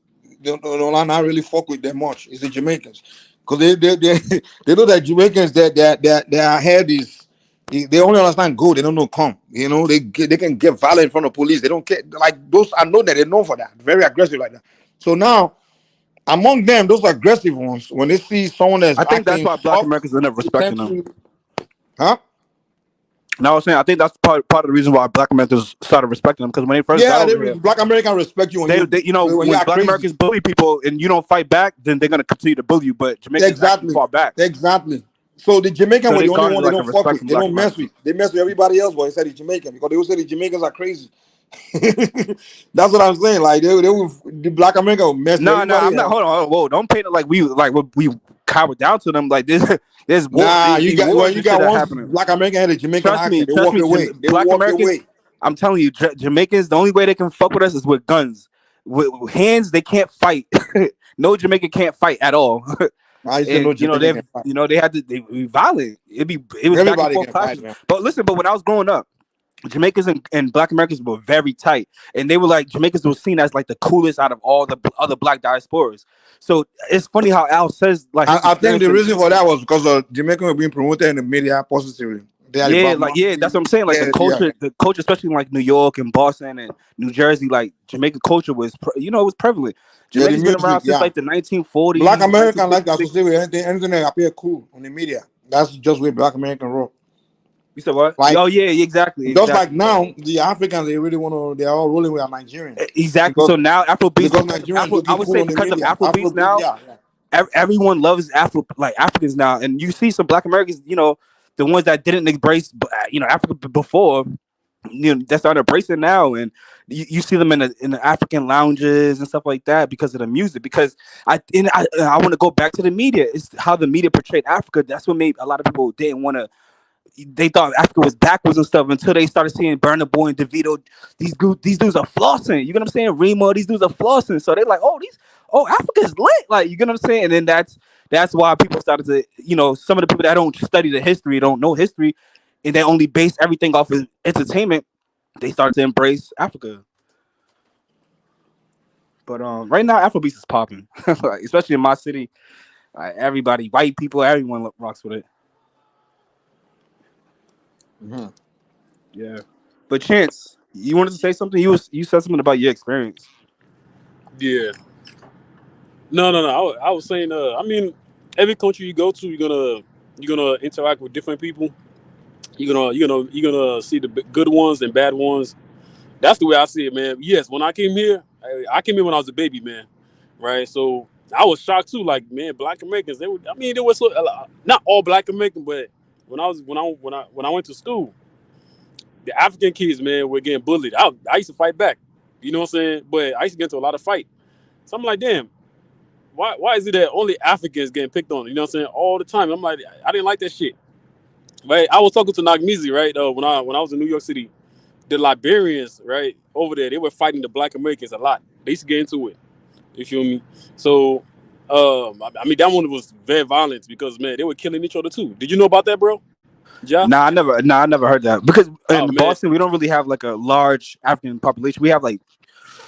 not really fuck with them much. It's the Jamaicans because they know that Jamaicans their head is they only understand good. They don't know come. You know they can get violent in front of police. They don't care like those. I know that they're known for that. Very aggressive like that. So now among them, those aggressive ones, when they see someone that's I think that's acting why Black soft, Americans end up they tend respecting them. to, huh? Now I was saying I think that's part of the reason why Black Americans started respecting them because when they first got Yeah, over here, Black American respect you when they you know when you when are Black crazy. Americans bully people and you don't fight back, then they're gonna continue to bully you. But Jamaicans actually Exactly. fought back, Exactly. So the Jamaican so were they the only garnered one they like a don't fuck respect with. from They Black don't mess Americans. with. They mess with everybody else, but instead the Jamaican because they will say the Jamaicans are crazy. That's what I'm saying. Like they will, the Black American will mess with No, everybody I'm not. else. Hold on, whoa! Don't paint it like we cower down to them. Like there's war, Nah, they you be got wars when you and shit got that once happening. Black American had a Jamaican accent, they walk away. They Black walk Americans. away. I'm telling you, Jamaicans. The only way they can fuck with us is with guns. With hands, they can't fight. No Jamaican can't fight at all. I used to know And Jamaican can fight. they had to they be violent. It was back and Everybody forth can fight, clashes. man. But listen, but when I was growing up, Jamaicans and Black Americans were very tight, and they were like Jamaicans were seen as like the coolest out of all the other Black diasporas. So it's funny how Al says like his I think experience the in reason for that was because Jamaican were being promoted in the media positively. They had yeah, Bob like yeah, that's what I'm Marley. saying. Like Yeah. the culture, especially in like New York and Boston and New Jersey, like Jamaican culture was it was prevalent. Yeah, the Jamaica's been around music, since yeah. like the Black 1940s, American like to 1950s. associate with anything that appear cool on the media. That's just where Black American roll. You said what? Like Oh yeah, exactly, just like exactly. now, the Africans they really want to. They're all rolling with our Nigerians Exactly. because So now Afrobeats, because of Nigerians Afro, I looking would cool say on the because of media. Afrobeats Afrobeat, now, yeah, yeah. everyone loves Africans now, and you see some Black Americans, the ones that didn't embrace, Africa before, they started embracing now, and you see them in the African lounges and stuff like that because of the music. Because I want to go back to the media. It's how the media portrayed Africa. That's what made a lot of people didn't want to. They thought Africa was backwards and stuff until they started seeing Burna Boy and DeVito. These dudes are flossing. You get what I'm saying? Remo, these dudes are flossing. So they're like, Africa's lit. Like, you get what I'm saying? And then that's why people started to, some of the people that don't study the history, don't know history, and they only base everything off of entertainment. They started to embrace Africa. But right now, Afrobeats is popping, like, especially in my city. Everybody, white people, everyone rocks with it. Mm-hmm. Yeah. But Chance, you wanted to say something? You said something about your experience. Yeah. No. I was saying. I mean, every country you go to, you're gonna interact with different people. You're gonna see the good ones and bad ones. That's the way I see it, man. Yes, when I came here, I came here when I was a baby, man. Right. So I was shocked too. Like, man, Black Americans. They were so not all Black American, but when I went to school, the African kids, man, were getting bullied. I used to fight back. You know what I'm saying? But I used to get into a lot of fight. So I'm like, damn, why is it that only Africans getting picked on? You know what I'm saying? All the time. I'm like, I didn't like that shit. Right, I was talking to Nagmizi, right? When I was in New York City, the Liberians, right over there, they were fighting the Black Americans a lot. They used to get into it. You feel me? So, I mean, that one was very violent because man, they were killing each other too. Did you know about that, bro? Yeah. I never heard that because Oh in man. Boston we don't really have like a large African population. We have like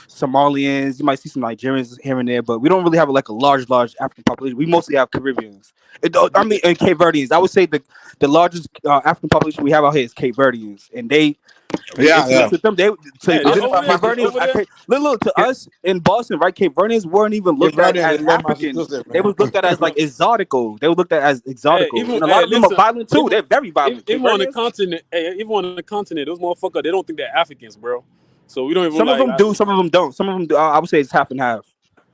Somalians, you might see some Nigerians here and there, but we don't really have like a large African population. We mostly have Caribbeans. I mean, and Cape Verdeans. I would say the largest African population we have out here is Cape Verdeans, and they. To them, Cape Verdeans. Look, to us in Boston, right? Cape Verdeans weren't even looked at as African. They was looked at as like exotical. They were looked at as exotical. And a lot of them are violent too. They're very violent. Even on the continent, those motherfuckers, they don't think they're Africans, bro. So we don't even. Some of them do, some of them don't. Some of them do. I would say it's half and half.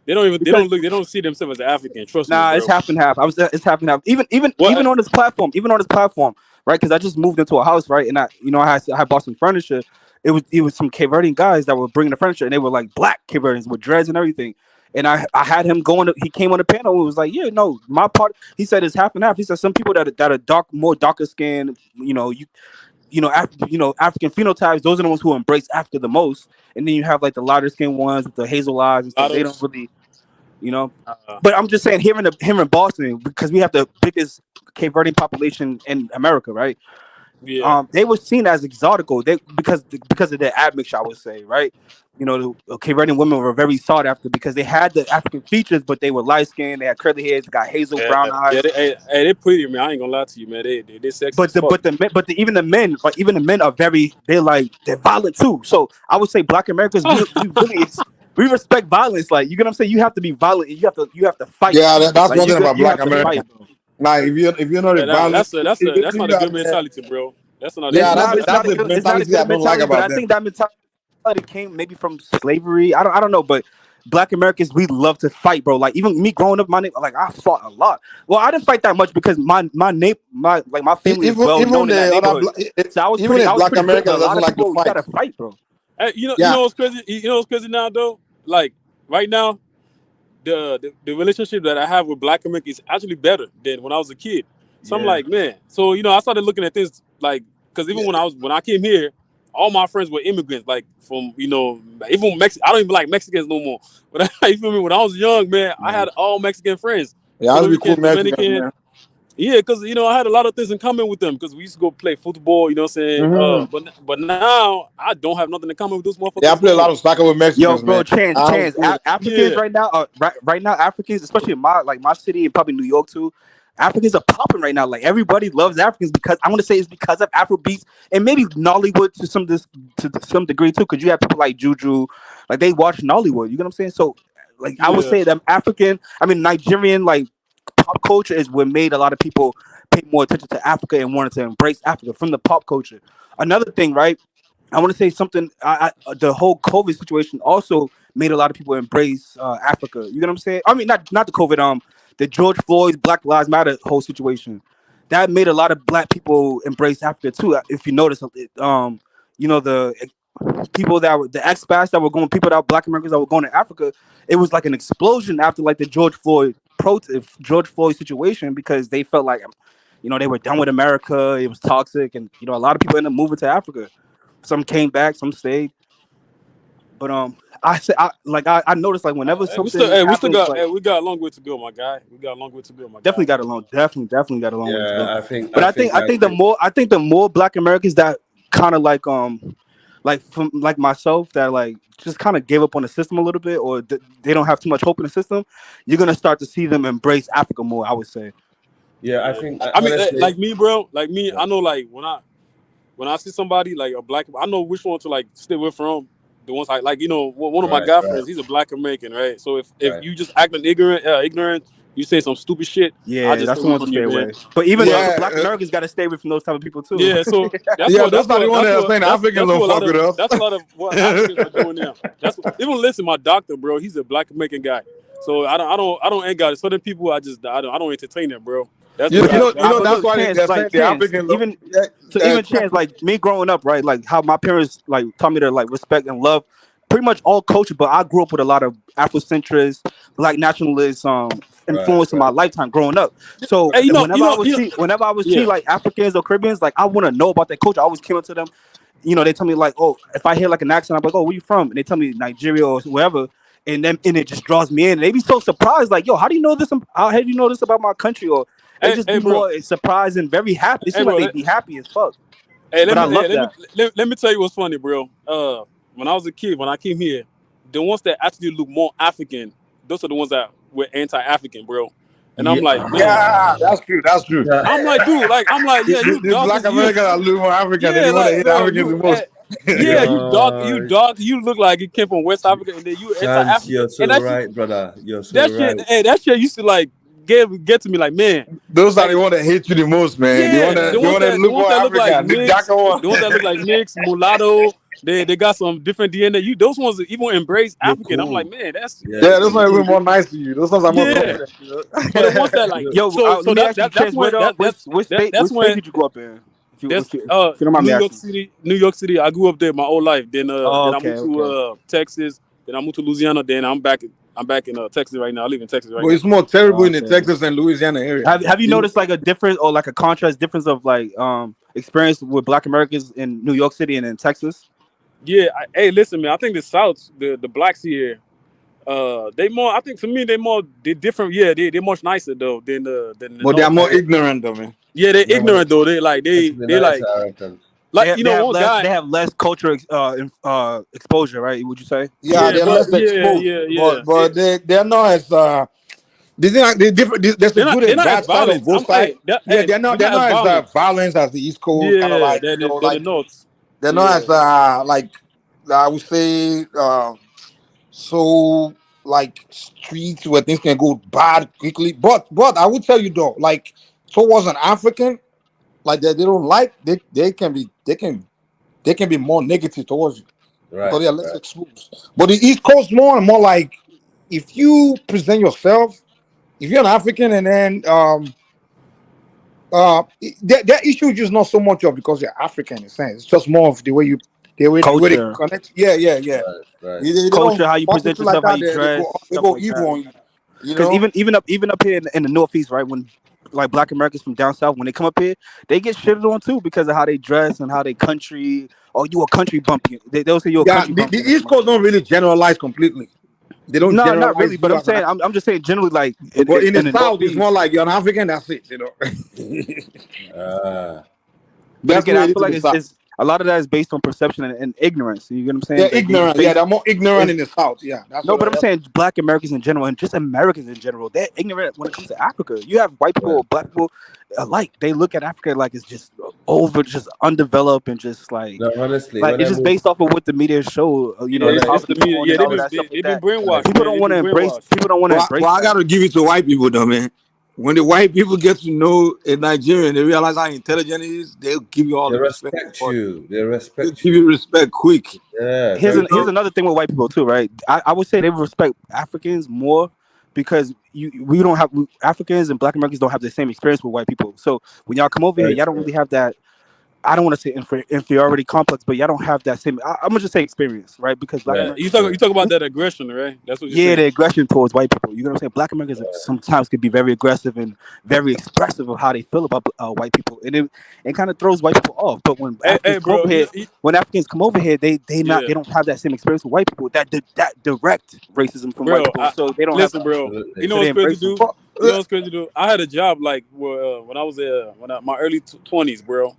They don't see themselves as African. Trust me. Nah, it's half and half. It's half and half. Even on this platform, right? Because I just moved into a house, right? And I had Boston furniture. It was some Cape Verdean guys that were bringing the furniture, and they were like black Cape Verdeans with dreads and everything. And I had him going. He came on the panel and was like, "Yeah, no, my part." He said it's half and half. He said some people that are more darker skin, African phenotypes, those are the ones who embrace Africa the most. And then you have like the lighter skinned ones with the hazel eyes and stuff. They don't really, But I'm just saying here in Boston, because we have the biggest Cape Verdean population in America, right? Yeah. They were seen as exotical. Because of their admixture, I would say, right? The Cape Verdean women were very sought after because they had the African features, but they were light skinned. They had curly hairs, they got hazel brown eyes. Yeah, they're pretty, man. I ain't gonna lie to you, man. They sexy. Even the men are they're violent too. So I would say Black Americans, we respect violence. Like, you get what I'm saying? You have to be violent. You have to fight. Yeah, that's one thing about Black Americans. Like if you know the violence, that's not a good mentality, bro. That's not. That's the mentality I don't like about them. I think that mentality came maybe from slavery. I don't know, but Black Americans, we love to fight, bro. Like even me growing up, I fought a lot. Well, I didn't fight that much because my family is well known in that neighborhood. So I was pretty Black Americans doesn't like to fight. Gotta fight, bro. Hey, you know what's crazy? You know what's crazy now, though? Like right now, the relationship that I have with Black Americans is actually better than when I was a kid. So I'm like, man. So I started looking at things like, because even when I came here, all my friends were immigrants, like from even Mexico. I don't even like Mexicans no more. But you feel me? When I was young, man, I had all Mexican friends. Yeah, I was cool Mexican. Yeah, because I had a lot of things in common with them because we used to go play football. You know what I'm saying? But now I don't have nothing in common with those motherfuckers. Yeah, I play a lot of soccer with Mexicans. Yo, bro, chance. Africans right now, right now, Africans, especially in my city and probably New York too. Africans are popping right now. Like everybody loves Africans because I want to say it's because of Afrobeats and maybe Nollywood to some degree too. Because you have people like Juju, like they watch Nollywood. You know what I'm saying? So, like I would say that Nigerian like pop culture is what made a lot of people pay more attention to Africa and wanted to embrace Africa from the pop culture. Another thing, right? I want to say something. The whole COVID situation also made a lot of people embrace Africa. You know what I'm saying? I mean, not the COVID. The George Floyd's Black Lives Matter whole situation that made a lot of Black people embrace Africa too. If you notice, the people that were the expats that were going, Black Americans that were going to Africa, it was like an explosion after like the George Floyd situation because they felt like they were done with America. It was toxic, and a lot of people ended up moving to Africa. Some came back, some stayed. But I noticed like whenever something we got a long way to go, my guy. Definitely got a long way to go. I think. But I think the more Black Americans that kind of like from like myself that like just kind of gave up on the system a little bit, or they don't have too much hope in the system, you're gonna start to see them embrace Africa more. I would say. Yeah, I think. I mean, like me, bro. Like me, I know like when I see somebody like a Black, I know which one to like stay away from. The ones I like, one of my guy friends, he's a Black American, right? So if you just acting ignorant, you say some stupid shit. Yeah, that's the one to stay away. But even Black Americans got to stay away from those type of people too. Yeah, so that's not the one that's saying Africans don't fuck with us. That's a lot of what Africans are doing now. Even listen, my doctor, bro, he's a Black American guy. So I don't ain't got it. Certain people I don't entertain them, bro. That's why the Africans even chance like me growing up, right? Like how my parents like taught me to like respect and love pretty much all culture, but I grew up with a lot of Afrocentrists, Black nationalists, influence in my lifetime growing up. So Hey, whenever I would see like Africans or Caribbeans, like I want to know about their culture. I always came up to them. They tell me like, oh, if I hear like an accent, I'm like, oh, where you from? And they tell me Nigeria or wherever, and it just draws me in. And they be so surprised, like, yo, how do you know this? How do you know this about my country? Or they just be more surprised and very happy. It seems like they be happy as fuck. Let me tell you what's funny, bro. When I was a kid, when I came here, the ones that actually look more African, those are the ones that were anti-African, bro. And I'm like, man, that's true. That's true. I'm like, dude, yeah, you Black Americans are a little more African. They want to hate Africans the most. Yeah, you dark. You look like you came from West Africa, and then you anti-African. You're so right, brother. You're so right. That shit used to like get to me, like, man. Those are the ones that hate you the most, man. Yeah, the ones that look more African. The ones that look like mixed, mulatto. They got some different DNA. Those ones that even embrace African. Cool. I'm like, man, that's those ones are more nice to you. Those ones are more confident. But the ones that like, that's when did you grow up in? New York City. I grew up there my whole life. Then I moved to Texas. Then I moved to Louisiana. Then I'm back in Texas right now. I live in Texas right now. It's more terrible in the Texas and Louisiana area. Have you noticed like a difference or like a contrast difference of like experience with Black Americans in New York City and in Texas? Yeah. Hey, listen, man. I think the South, the blacks here, they more. I think for me, they're different. Yeah, they're much nicer though than the. But they are more ignorant though, man. Yeah, they're ignorant though. They like they have less cultural exposure, right? Would you say? Yeah, they're less exposed. Yeah. But they're not as they're different. There's a good and bad side of both sides. They're not as violent as the East Coast. Yeah, kind of like, they're they're not as like I would say so like streets where things can go bad quickly. But I would tell you though, like towards an African, like they don't like they can be more negative towards you. Right. Because they are less exposed. But the East Coast more and more like if you present yourself, if you're an African and then their issue is just not so much of because you're African in a sense. It's just more of the way they connect. Yeah. Right. They culture, how you present yourself, how you dress. They go evil on you. Because even up here in the Northeast, right? When like Black Americans from down south, when they come up here, they get shitted on too because of how they dress and how they country. Oh, you a country bumpkin. They'll say you're a country bumpkin. The East Coast don't really generalize completely. They don't. No, not really. But I'm just saying generally, like. But in the South, it's more like you're an African. That's it. But again, I feel like it's a lot of that is based on perception and ignorance. You get what I'm saying? They're ignorant. They're more ignorant in the South. Yeah. But I'm saying Black Americans in general and just Americans in general, they're ignorant when it comes to Africa. You have white people, Black people alike. They look at Africa like it's just just undeveloped and just like. No, honestly, like it's just based off of what the media show. They've been brainwashed. People don't want to embrace. People don't want to embrace. Well, I gotta give it to white people though, man. When the white people get to know a Nigerian, they realize how intelligent he is. They'll give you all the respect. They respect give you respect quick. Yeah. Here's another thing with white people too, right? I would say they respect Africans more because we don't have Africans and Black Americans don't have the same experience with white people. So when y'all come over here, y'all don't really have that. I don't want to say inferiority complex, but y'all don't have that same. I'm gonna just say experience, right? Because you talk about that aggression, right? That's what. The aggression towards white people. You know what I'm saying? Black Americans sometimes could be very aggressive and very expressive of how they feel about white people, and it kind of throws white people off. But when Africans come over here, they don't have that same experience with white people. That direct racism from white people. So they don't listen, bro. You know what's crazy to do? You know what's crazy to do? I had a job like when I was my early 20s, bro.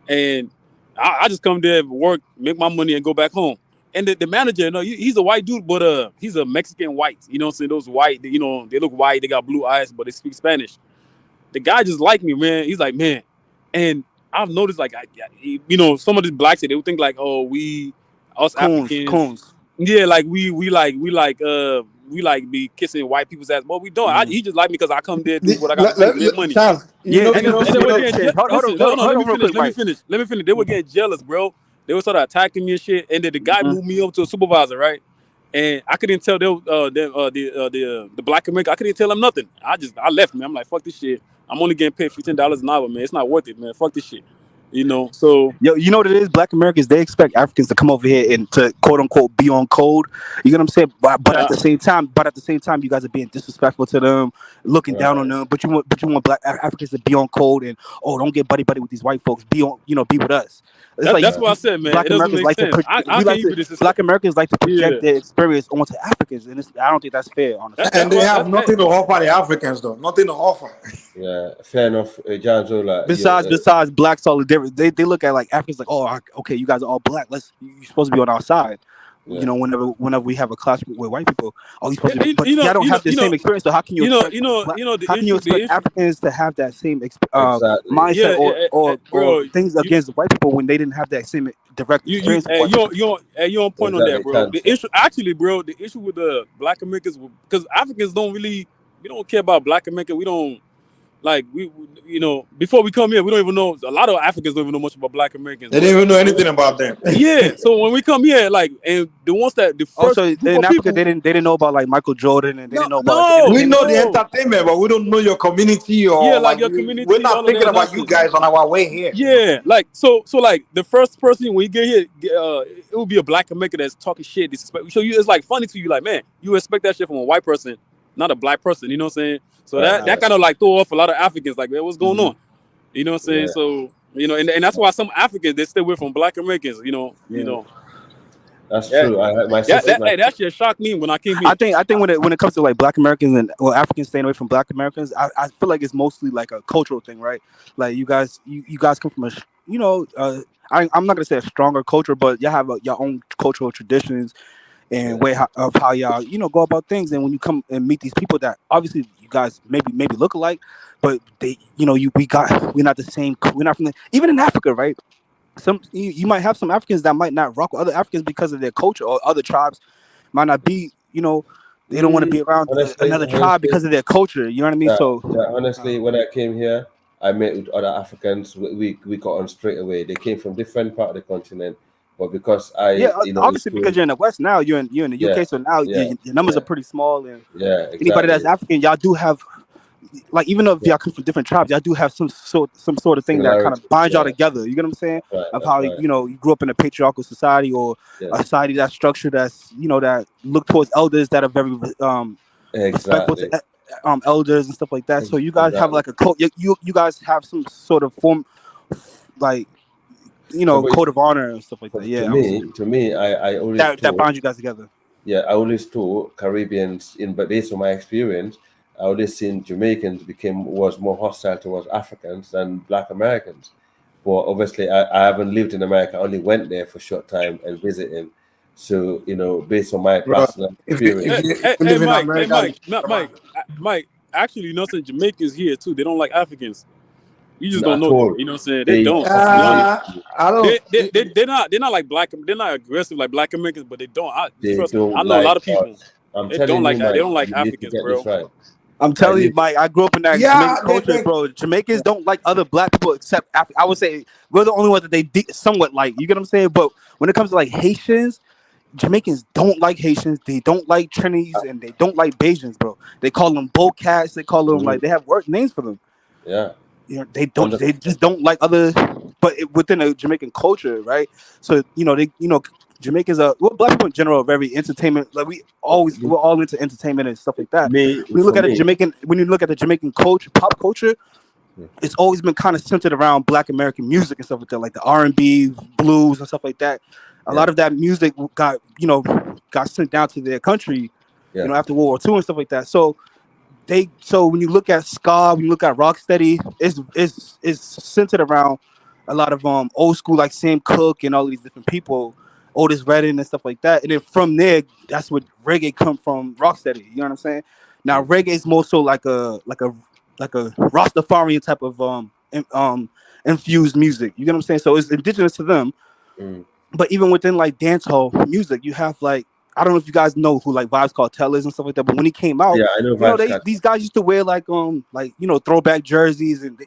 And I just come there, work, make my money, and go back home. And the manager, he's a white dude, but he's a Mexican white. You know what I'm saying? Those white, they look white, they got blue eyes, but they speak Spanish. The guy just like me, man. He's like, man. And I've noticed, like, some of these blacks, they would think like, oh, us Africans. Yeah, like we be kissing white people's ass, but we don't. He just like me because I come there do what I got to do to make money. Let me finish. They were getting jealous, bro. They were sort of attacking me and shit. And then the guy moved me up to a supervisor, right? And I couldn't tell the Black American. I couldn't tell them nothing. I left, man. I'm like, fuck this shit. I'm only getting paid $15 an hour, man. It's not worth it, man. Fuck this shit. So Yo, you know what it is? Black Americans, they expect Africans to come over here and to quote unquote be on code. You know what I'm saying? But at the same time, you guys are being disrespectful to them, looking down on them. But you want Black Africans to be on code and don't get buddy with these white folks. Be on, be with us. It's that's what I said, man. Black It doesn't Americans make like sense. I can't even Black Americans like to project Yeah. their experience onto Africans, and I don't think that's fair, honestly. And they have nothing to offer the Africans, though. Nothing to offer. Yeah, fair enough, Janzo. Besides black solidarity, they look at like Africans like, oh, okay, you guys are all black. You're supposed to be on our side. Yeah. You know, whenever we have a class with white people, you're supposed to be, but y'all don't have the same experience. So how can you expect Africans to have that same mindset or things against white people when they didn't have that same direct experience? You're on point on that, bro. The issue with the Black Americans, because Africans we don't care about Black Americans. We don't. Like before we come here, we don't even know. A lot of Africans don't even know much about Black Americans. They didn't even know anything about them. Yeah. So when we come here, and the ones that the first in Africa, they didn't know about like Michael Jordan, and they didn't know about. We know the entertainment, but we don't know your community or your community. We're not thinking about you guys on our way here. Yeah, so like the first person when you get here, it will be a Black American that's talking shit, disrespect. So it's like funny to you, like, man, you expect that shit from a white person, not a black person. You know what I'm saying? So that kind of like throw off a lot of Africans, like, man, what's going on? You know what I'm saying? So and that's why some Africans they stay away from Black Americans. You know. That's true. That shit shocked me when I came here. I think when it comes to like Black Americans and Africans staying away from Black Americans, I feel like it's mostly like a cultural thing, right? Like you guys come from I'm not gonna say a stronger culture, but y'all have your own cultural traditions and way of how y'all go about things. And when you come and meet these people that obviously you guys maybe look alike, but they we're not the same. We're not from even in Africa, right? You might have some Africans that might not rock with other Africans because of their culture, or other tribes might not be they don't want to be around another tribe because of their culture. You know what I mean? Honestly, when I came here, I met with other Africans. We got on straight away. They came from different part of the continent. But because obviously because you're in the West now, you're in the UK, so now your numbers are pretty small, and anybody that's African, y'all do have, like, even though y'all come from different tribes, y'all do have some sort of thing that kind of binds y'all together. You get what I'm saying? Right, of how you grew up in a patriarchal society, or a society that's structured that's that look towards elders that are very respectful to elders and stuff like that. So you guys have like a code. You guys have some sort of form, like. Code of honor and stuff like that. Yeah. To me, I always that binds you guys together. Yeah, I always thought Caribbeans, but based on my experience, I always seen Jamaicans was more hostile towards Africans than Black Americans. But obviously, I haven't lived in America. I only went there for a short time and visiting. So based on my personal experience. Mike. Actually, Jamaicans here too. They don't like Africans. You just don't know them. You know what I'm saying? They don't. I don't. They're not like black. They're not aggressive like Black Americans, but they don't. I know a lot of people. They don't like that. They don't like Africans, bro. Right. I'm telling you, Mike. I grew up in that Jamaican culture, bro. Jamaicans don't like other black people except I would say we're the only ones that they somewhat like. You get what I'm saying? But when it comes to like Haitians, Jamaicans don't like Haitians. They don't like Trinis, and they don't like Bajans, bro. They call them Bocats. They call them like they have names for them. Yeah. They don't. They just don't like other, but within a Jamaican culture, right? So Jamaicans are Black people in general are very entertainment. Like we're all into entertainment and stuff like that. When you look at the Jamaican culture, pop culture, it's always been kind of centered around Black American music and stuff like that, like the R&B, blues, and stuff like that. A lot of that music got sent down to their country, after World War II and stuff like that. So when you look at ska, when you look at rocksteady, it's centered around a lot of old school like Sam Cooke and all these different people, Otis Redding and stuff like that. And then from there, that's what reggae come from, rocksteady. You know what I'm saying? Now reggae is more so like a Rastafarian type of infused music. You get what I'm saying? So it's indigenous to them. But even within like dancehall music, you have like, I don't know if you guys know who like Vybz Kartel is and stuff like that, but when he came out, I know these guys used to wear like throwback jerseys, and they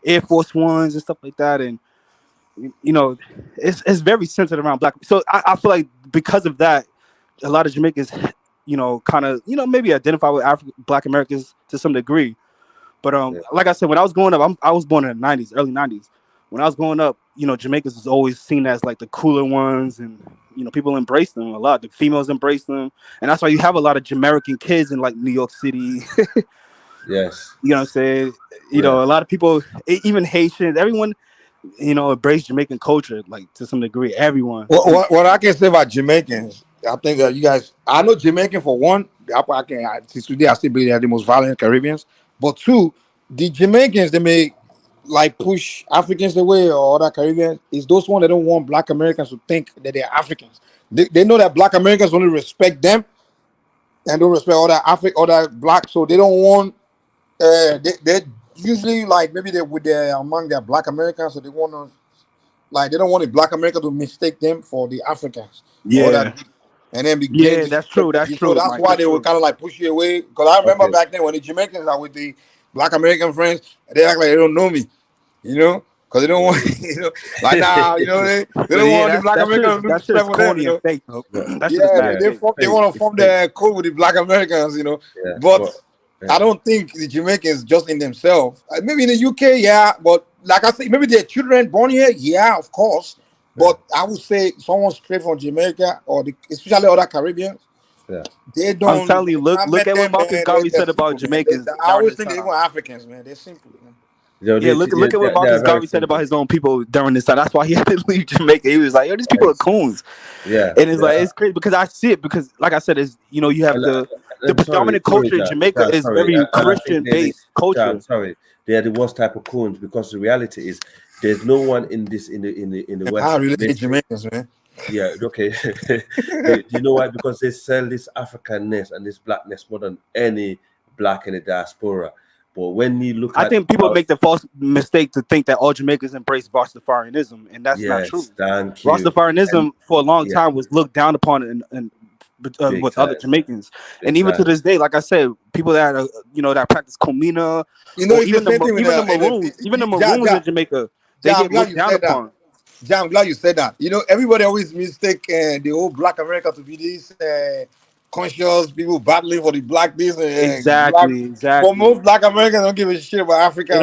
Air Force Ones and stuff like that, and it's very centered around black. So I feel like because of that, a lot of Jamaicans kind of maybe identify with Black Americans to some degree. But like I said, when I was growing up, I was born in the 90s, early 90s. when I was growing up, Jamaicans was always seen as like the cooler ones, and people embrace them a lot. The females embrace them, and that's why you have a lot of Jamaican kids in like New York City. Yes. You know what I'm saying? A lot of people, even Haitians, everyone, embrace Jamaican culture like to some degree. Everyone. What I can say about Jamaicans, I think that you guys, I know Jamaican for one. Since today I still believe they are the most violent Caribbeans. But two, the Jamaicans, they may like push Africans away or other Caribbeans. It's those ones that don't want Black Americans to think that they're Africans. They know that Black Americans only respect them and don't respect other Black, so they don't want. They usually like maybe they're among their Black Americans, so they want to. Like they don't want the Black America to mistake them for the Africans or Yeah. that, and then Yeah, that's true. That's so true. that's Mike, why that's they would true. kind of like push you away. Because I remember back then when the Jamaicans are with the Black American friends, they act like they don't know me, because they don't want, like they don't want the Black Americans to lose that shit is respect for them, corny and fake, though. That shit is Yeah, mad fake. they want to form their code with the Black Americans, but. I don't think the Jamaicans just in themselves. Maybe in the UK, yeah, but like I say, maybe their children born here, yeah, of course. But I would say someone straight from Jamaica or especially other Caribbeans, they don't. I'm telling you, look at what Marcus Garvey said about Jamaicans. I always think they want Africans, man. They're simple. Yeah, look at what Marcus Garvey said about his own people during this time. That's why he had to leave Jamaica. He was like, "Yo, these people are coons." Yeah, and it's like it's crazy because I see it because, like I said, is you have the predominant culture in Jamaica is very Christian-based culture. They are the worst type of coons because the reality is there's no one in the West. I really hate Jamaicans, man. Yeah, okay. You know why? Because they sell this Africanness and this blackness more than any Black in the diaspora. But when you look I think people make the false mistake to think that all Jamaicans embrace Rastafarianism, and that's not true. Rastafarianism for a long time was looked down upon with other Jamaicans, and even to this day, like I said, people that are, that practice Komina, even the Maroons in Jamaica, they get looked down upon. I'm glad you said that. Everybody always mistake the whole Black America to be these conscious people battling for the Black this. Exactly. But most Black Americans don't give a shit about Africa.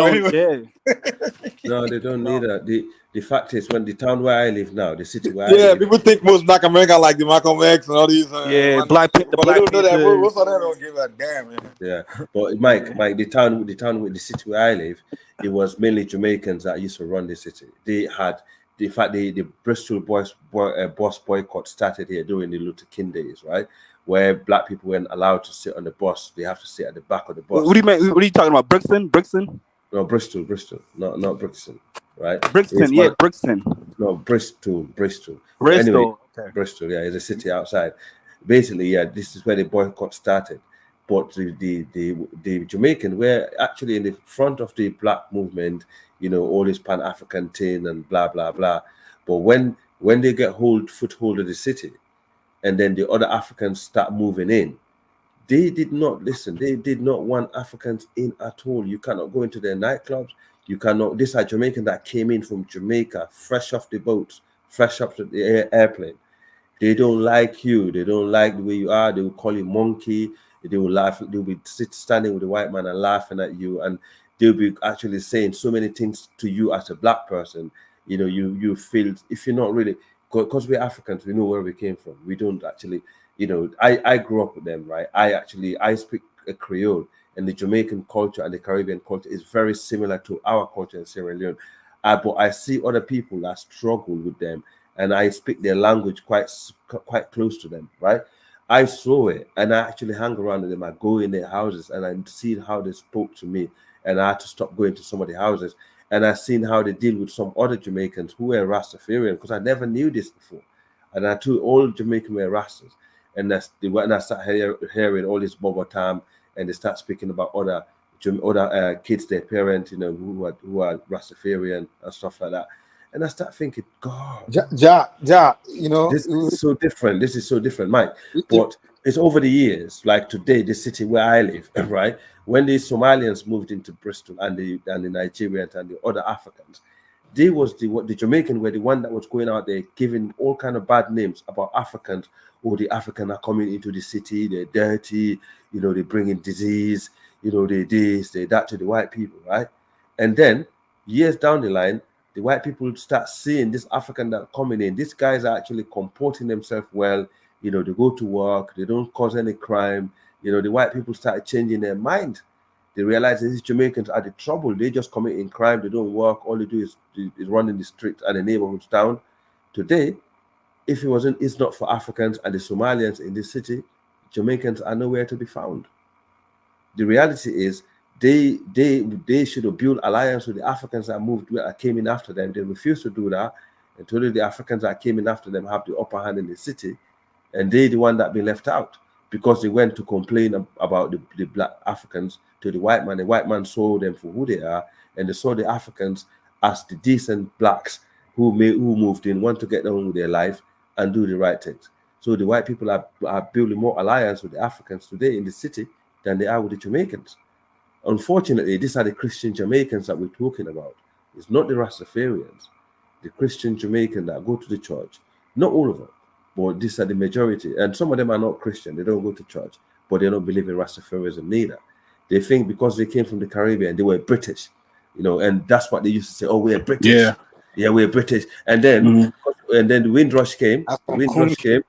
No, they don't need that. The fact is, when the town where I live now, the city where I live, people think most Black Americans like the Malcolm X and all these. Black people. But they don't know that most of them don't give a damn. Man. Yeah, but Mike, the city where I live, it was mainly Jamaicans that used to run the city. They had. In fact, the Bristol bus boycott started here during the Luther King days, right? Where Black people weren't allowed to sit on the bus; they have to sit at the back of the bus. What do you mean? What are you talking about? Brixton? No, Bristol, not Brixton, right? Brixton. No, Bristol. Anyway, okay. Bristol, yeah, is a city outside. Basically, yeah, this is where the boycott started. But the Jamaican were actually in the front of the Black movement. All this Pan-African thing and blah, blah, blah. But when they get foothold of the city and then the other Africans start moving in, they did not listen. They did not want Africans in at all. You cannot go into their nightclubs. You cannot. These are Jamaicans that came in from Jamaica, fresh off the boat, fresh off the airplane. They don't like you. They don't like the way you are. They will call you monkey. They will laugh. They will be standing with the white man and laughing at you. And they'll be actually saying so many things to you as a Black person. You feel, if you're not really, because we're Africans, we know where we came from. We don't actually, I grew up with them, right? I speak a Creole, and the Jamaican culture and the Caribbean culture is very similar to our culture in Sierra Leone. But I see other people that struggle with them, and I speak their language quite close to them, right? I saw it, and I actually hang around with them. I go in their houses, and I see how they spoke to me. And I had to stop going to some of the houses. And I've seen how they deal with some other Jamaicans who were Rastafarian, because I never knew this before. And I told all Jamaicans were Rastas. And when I start hearing all this bubble time, and they start speaking about other kids, their parents, who are Rastafarian and stuff like that. And I start thinking, God, this is so different. This is so different, Mike. But it's over the years, like today, the city where I live, right? When the Somalians moved into Bristol and the Nigerians and the other Africans, they was the Jamaican were the one that was going out there giving all kind of bad names about Africans. The Africans are coming into the city, they're dirty, they bring in disease, they this, they that to the white people, right? And then years down the line, the white people start seeing this African that coming in. These guys are actually comporting themselves well. You know, they go to work, they don't cause any crime. You know, the white people start changing their mind. They realize these Jamaicans are the trouble. They just committing crime. They don't work. All they do is run in the streets and the neighborhoods down. Today, if it's not for Africans and the Somalians in this city, Jamaicans are nowhere to be found. The reality is they should have built alliance with the Africans that came in after them. They refused to do that. And today the Africans that came in after them have the upper hand in the city, and they the one that been left out because they went to complain about the black Africans to the white man. The white man saw them for who they are, and they saw the Africans as the decent blacks who moved in, want to get on with their life and do the right things. So the white people are building more alliance with the Africans today in the city than they are with the Jamaicans. Unfortunately, these are the Christian Jamaicans that we're talking about. It's not the Rastafarians, the Christian Jamaicans that go to the church. Not all of them, but these are the majority. And some of them are not Christian. They don't go to church, but they don't believe in Rastafarianism neither. They think because they came from the Caribbean, they were British, you know, and that's what they used to say. Oh, we're British. Yeah, we're British. And then the Windrush came. The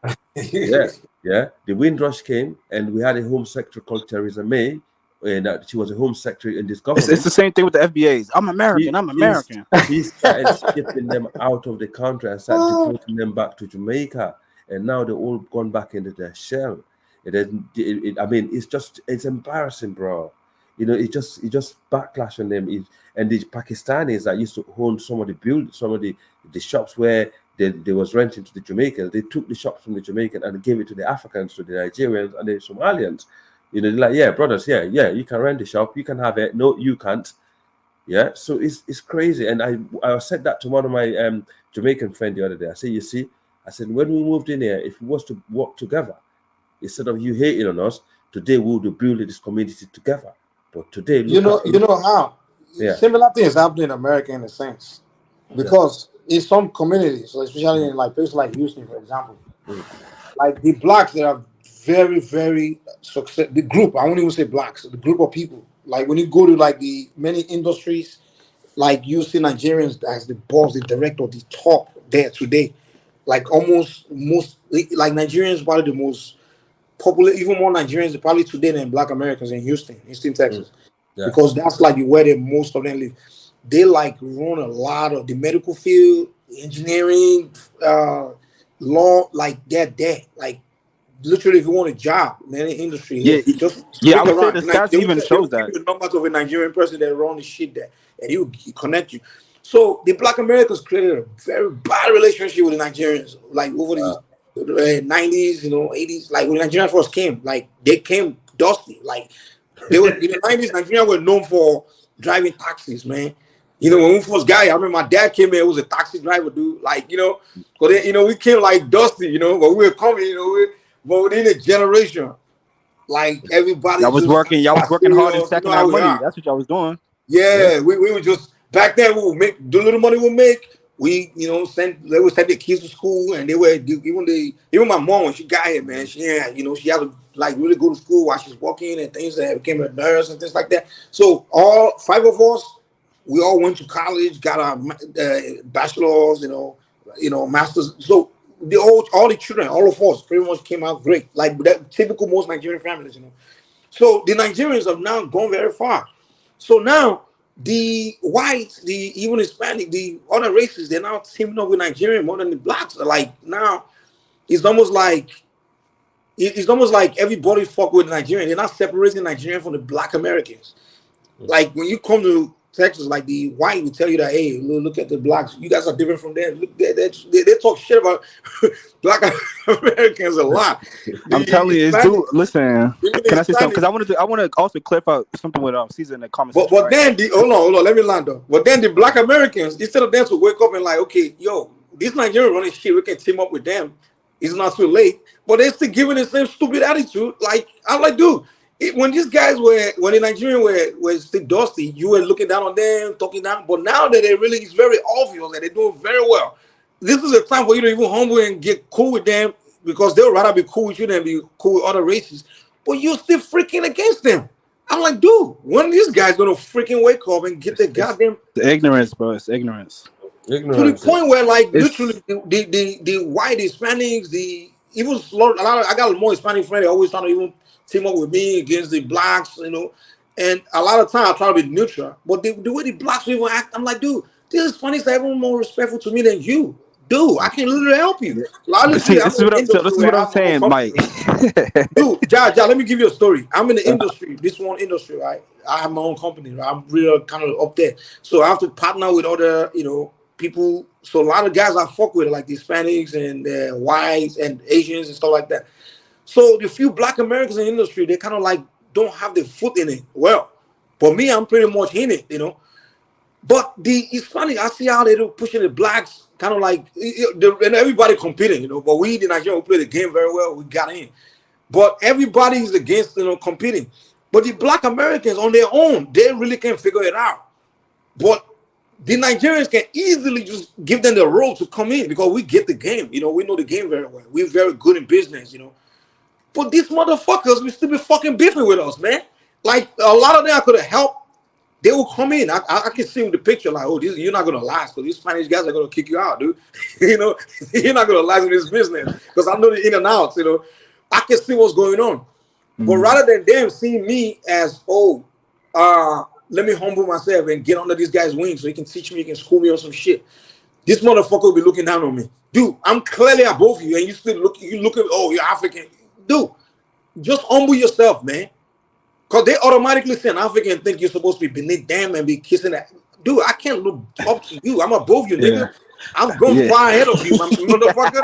Windrush came, and we had a Home Secretary called Theresa May, and she was a Home Secretary in this government. It's the same thing with the FBAs. I'm American. He started skipping them out of the country and started deporting them back to Jamaica, and now they're all gone back into their shell. It's embarrassing, bro. You know, it just backlash on them. And the Pakistanis that used to own some of the shops where they was renting to the Jamaicans, they took the shops from the Jamaicans and gave it to the Africans, to the Nigerians and the Somalians. You know, they're like, yeah, brothers, yeah, you can rent the shop, you can have it. No, you can't. Yeah, so it's crazy. And I said that to one of my Jamaican friends the other day. I said, you see, when we moved in here, if we was to work together, instead of you hating on us, today we would build this community together. But today, you know how similar things happen in America in a sense, because in some communities, especially in like places like Houston, for example, like the blacks that are very, very successful. The group, I won't even say blacks, the group of people. Like when you go to like the many industries, like you see Nigerians as the boss, the director, the top there today. Like most like Nigerians probably the most popular, even more Nigerians probably today than Black Americans in Houston, Texas, because that's like where most of them live. They like run a lot of the medical field, engineering, law, like they're there. Like literally, if you want a job in any industry, I would say the stats even shows that. The numbers of a Nigerian person that run the shit there, and he will connect you. So the Black Americans created a very bad relationship with the Nigerians, like over the 90s, 80s, like when Nigerians first came, like they came dusty. Like they were in the 90s, Nigeria were known for driving taxis, man. When we first got here, I remember my dad came here, was a taxi driver, dude. Like, but then, we came like dusty, but we were coming, but within a generation, like everybody. Y'all was working hard and stacking that money. That's what y'all was doing. Yeah, we were just back then. We would make the little money we make. We, they would send their kids to school, and they were even my mom when she got here, man. She had to like really go to school while she's working and things that became a nurse and things like that. So all 5 of us, we all went to college, got our bachelors, masters. So all the children, all of us, pretty much came out great, like that typical most Nigerian families, So the Nigerians have now gone very far. So now the whites, the even Hispanic, the other races, they're now teaming up with Nigerian more than the blacks. Like now, it's almost like everybody fuck with Nigerian. They're not separating Nigerian from the Black Americans. Like when you come to Texas, like the white will tell you that, hey, look at the blacks. You guys are different from them. Look, they talk shit about Black Americans a lot. I'm telling you, dude. Listen, can I say something? Because I want to also clarify something with Caesar in the comments. But then hold on, let me land though. But then the Black Americans, instead of them to wake up and like, okay, yo, these Nigerians running shit, we can team up with them. It's not too late. But they're still giving the same stupid attitude. Like I'm like, dude. When these guys when the Nigerian were still dusty, you were looking down on them, talking down. But now that it's very obvious that they're doing very well. This is a time for you to even humble and get cool with them because they'll rather be cool with you than be cool with other races. But you're still freaking against them. I'm like, dude, when are these guys gonna freaking wake up and get the goddamn the ignorance, bro? It's ignorance. to the point where, like, literally, the white Hispanics, even a lot of, I got more Hispanic friends. They always trying to even team up with me against the blacks, you know. And a lot of times I try to be neutral, but the way the blacks even act, I'm like, dude, this Hispanics are even more respectful to me than you. Dude, I can literally help you. See, this is what I'm saying, Mike. Dude, let me give you a story. I'm in the industry, this one industry, right? I have my own company, right? I'm really kind of up there. So I have to partner with other, you know, people. So a lot of guys I fuck with, like the Hispanics and whites and Asians and stuff like that. So the few black Americans in the industry, they kind of like don't have their foot in it. Well, for me, I'm pretty much in it, you know. But it's funny, I see how they do pushing the blacks, kind of like, and everybody competing, you know. But we, the Nigerian, we play the game very well. We got in. But everybody is against, you know, competing. But the black Americans on their own, they really can't figure it out. But the Nigerians can easily just give them the role to come in because we get the game. You know, we know the game very well. We're very good in business, you know. But these motherfuckers will still be fucking beefing with us, man. Like, a lot of them I could have helped. They will come in. I can see with the picture, like, oh, you're not gonna last because these Spanish guys are gonna kick you out, dude. You know, you're not gonna last in this business because I know the in and outs. You know, I can see what's going on. But rather than them seeing me as, let me humble myself and get under this guy's wings so he can teach me, he can school me on some shit. This motherfucker will be looking down on me, dude. I'm clearly above you, and you still look. You look at, oh, you're African, dude. Just humble yourself, man. Because they automatically say an African and think you're supposed to be beneath them and be kissing that. Dude, I can't look up to you. I'm above you, nigga. I'm going far ahead of you, my motherfucker.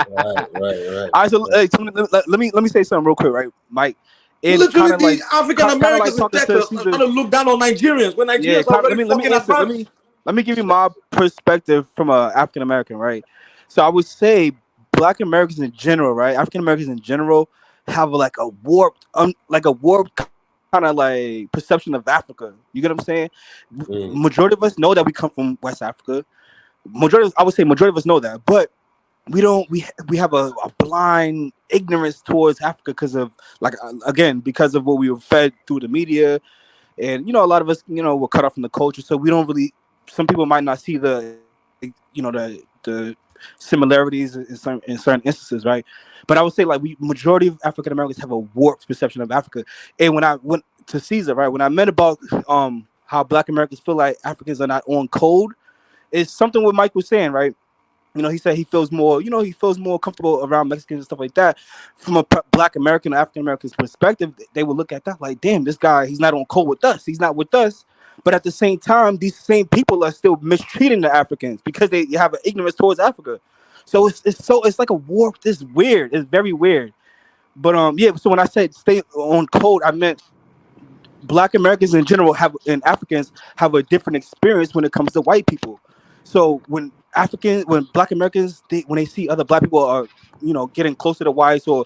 Right. All right, so let me say something real quick, right, Mike? Literally, the African Americans in Texas are trying to look down on Nigerians when Nigerians are already fucking advanced. Let me give you my perspective from an African American, right? So I would say Black Americans in general, right? African Americans in general have like a warped kind of like perception of Africa. You get what I'm saying? Majority of us know that we come from West Africa. I would say majority of us know that, but we don't. We have a blind ignorance towards Africa because of, like, again, because of what we were fed through the media, and you know, a lot of us, you know, were cut off from the culture, so we don't really. Some people might not see the similarities in certain instances, right? But I would say, like, majority of African Americans have a warped perception of Africa. And when I went to Caesar, right, when I meant about how Black Americans feel like Africans are not on code, it's something what Mike was saying, right? You know, he said he feels more comfortable around Mexicans and stuff like that. From a Black American or African American's perspective, they would look at that like, damn, this guy, he's not on code with us. He's not with us. But at the same time, these same people are still mistreating the Africans because they have an ignorance towards Africa. So it's like a warp. It's weird. It's very weird. But so when I said stay on code, I meant Black Americans in general and Africans have a different experience when it comes to white people. So when Black Americans, when they see other Black people are, you know, getting closer to whites, or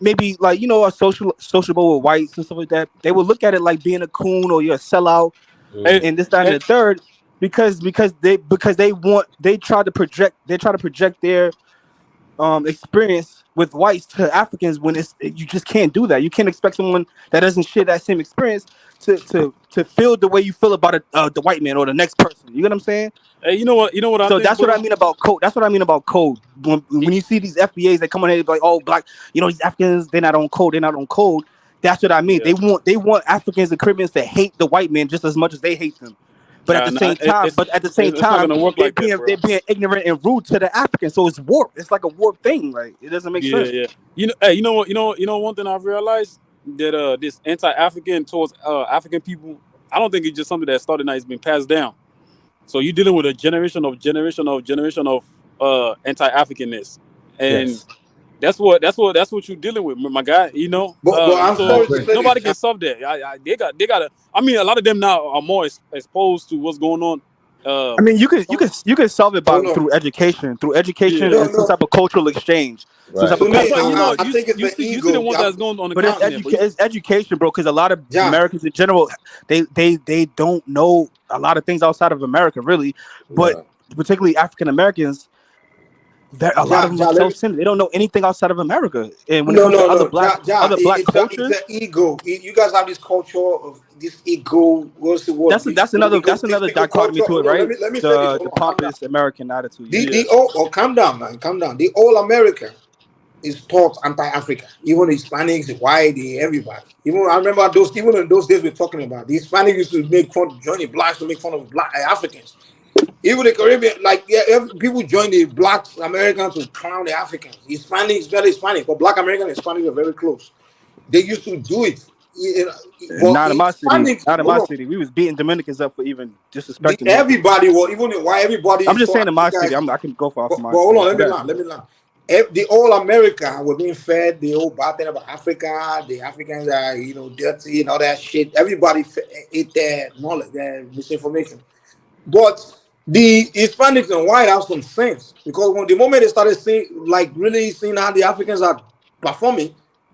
maybe, like, you know, are sociable with whites and stuff like that, they will look at it like being a coon or you're a sellout and this, that, and the third. Because they try to project their experience with whites to Africans when you just can't do that. You can't expect someone that doesn't share that same experience to feel the way you feel about the white man or the next person. You get what I'm saying? Hey, you know what? So that's what I mean about code. That's what I mean about code. When you see these FBAs that come on here like, oh, Black, you know, these Africans, they're not on code. They're not on code. That's what I mean. Yeah. They want Africans and Caribbeans to hate the white man just as much as they hate them. But at the same time, they're being ignorant and rude to the Africans. So it's warped. It's like a warped thing. Like, it doesn't make sense. Yeah. You know what? One thing I've realized, that this anti-African towards African people, I don't think it's just something that started now. It's been passed down. So you're dealing with a generation of anti-Africanness, and yes. That's what you're dealing with, my guy. You know, but I'm sorry to say nobody can solve that. They got. I mean, a lot of them now are more exposed to what's going on. I mean, you can solve it through education, and some type of cultural exchange. Right. I think it's you see the one that's going on the continent. It's education, bro. Because a lot of Americans in general, they don't know a lot of things outside of America, really. But particularly African Americans, A lot of them are self-centered. They don't know anything outside of America. And when it comes to other black cultures, it's an ego. You guys have this culture of this ego. What's the word? That's another dichotomy to it, right? Let me say this. The pompous American attitude. Calm down, man. Calm down. The all America is taught anti-Africa. Even the Hispanics, the white, everybody. Even I remember even in those days we're talking about, the Hispanics used to make fun, join the blacks to make fun of black Africans. Even the Caribbean, people join the black Americans to clown the Africans. Hispanics, very Hispanic, but black American and Hispanic are very close. They used to do it. Not in my city. We was beating Dominicans up for even disrespecting everybody. Well, even why everybody. I'm just saying in my city. I can go for off my. But hold on, let me learn. The whole America were being fed the whole bad thing about Africa. The Africans are dirty and all that shit. Everybody ate their knowledge, their misinformation. But the Hispanics and white have some sense, because when the moment they started really seeing how the Africans are performing,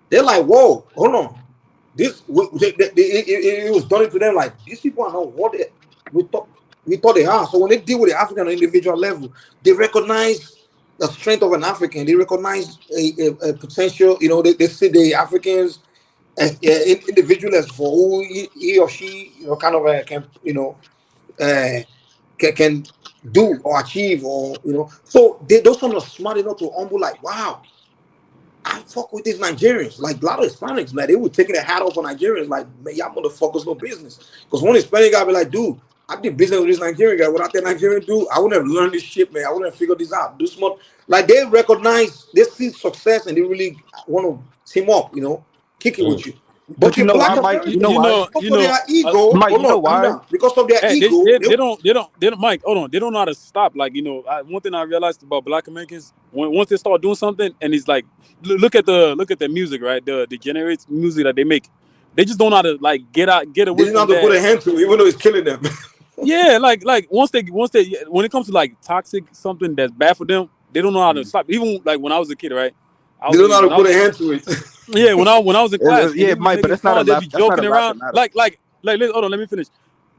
they're like, whoa, hold on. It was done to them like, these people are not what we thought they are. So when they deal with the African on an individual level, they recognize the strength of an African. They recognize a potential. They see the Africans as individual as for who he or she can do or achieve, or so those ones are smart enough to humble, like, wow, I fuck with these Nigerians. Like a lot of Hispanics, man, they were taking their hat off on Nigerians, like, man, y'all motherfuckers no business. Because one Hispanic guy be like, dude, I did business with this Nigerian guy. Without that Nigerian dude, I wouldn't have learned this shit, man. I wouldn't have figured this out. Do smart. Like, they recognize, they see success, and they really want to team up, kick it with you. But you know why, Mike? Their ego. Mike, you know why? Because of their ego. They don't. Mike, hold on. They don't know how to stop. Like, one thing I realized about Black Americans, once they start doing something, and it's like, look at the music, right? The degenerate music that they make. They just don't know how to get away. They don't know how to put a hand to it, even though it's killing them. Yeah, like once they when it comes to like toxic something that's bad for them, they don't know how to stop. Even like when I was a kid, right? They don't know how to put a hand to it. Yeah, when I was in class, Mike, but that's not a laugh. They be joking around. Like, hold on, let me finish.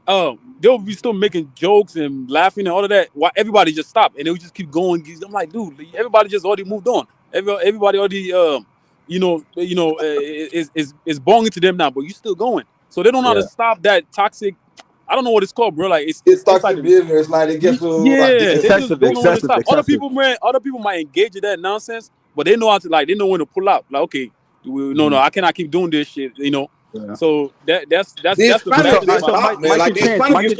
They'll be still making jokes and laughing and all of that. Why everybody just stopped and they would just keep going. I'm like, dude, everybody just already moved on. Everybody already, is belonging to them now, but you still going. So they don't know how to stop that toxic. I don't know what it's called, bro. Like it's toxic behavior. It's like it gets so excessive. Other people might engage in that nonsense, but they know how to they know when to pull out. Like, okay, no, I cannot keep doing this shit. Yeah. So that's the Hispanics used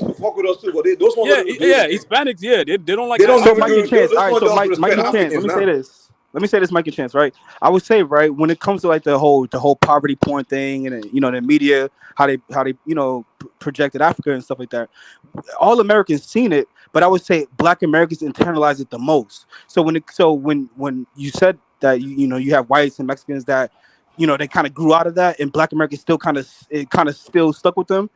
to fuck with us too, but those ones Hispanics, they don't like. They don't. So Mike and Chance. All right, so Mike and Chance. Let me say this, Mike and Chance. Right, I would say, right, when it comes to like the whole poverty porn thing and the media, how they projected Africa and stuff like that. All Americans seen it, but I would say Black Americans internalize it the most. So when you said that you have whites and Mexicans that they kind of grew out of that, and Black Americans still kind of still stuck with them,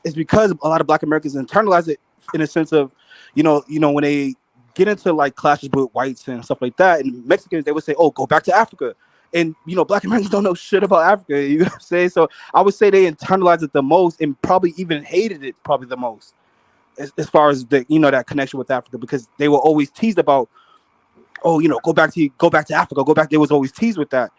it's because a lot of Black Americans internalize it in a sense of when they get into like clashes with whites and stuff like that, and Mexicans, they would say, oh, go back to Africa. And Black Americans don't know shit about Africa, you know what I'm saying? So I would say they internalized it the most, and probably even hated it probably the most, as far as the that connection with Africa, because they were always teased about, oh, go back to Africa, go back. They was always teased with that,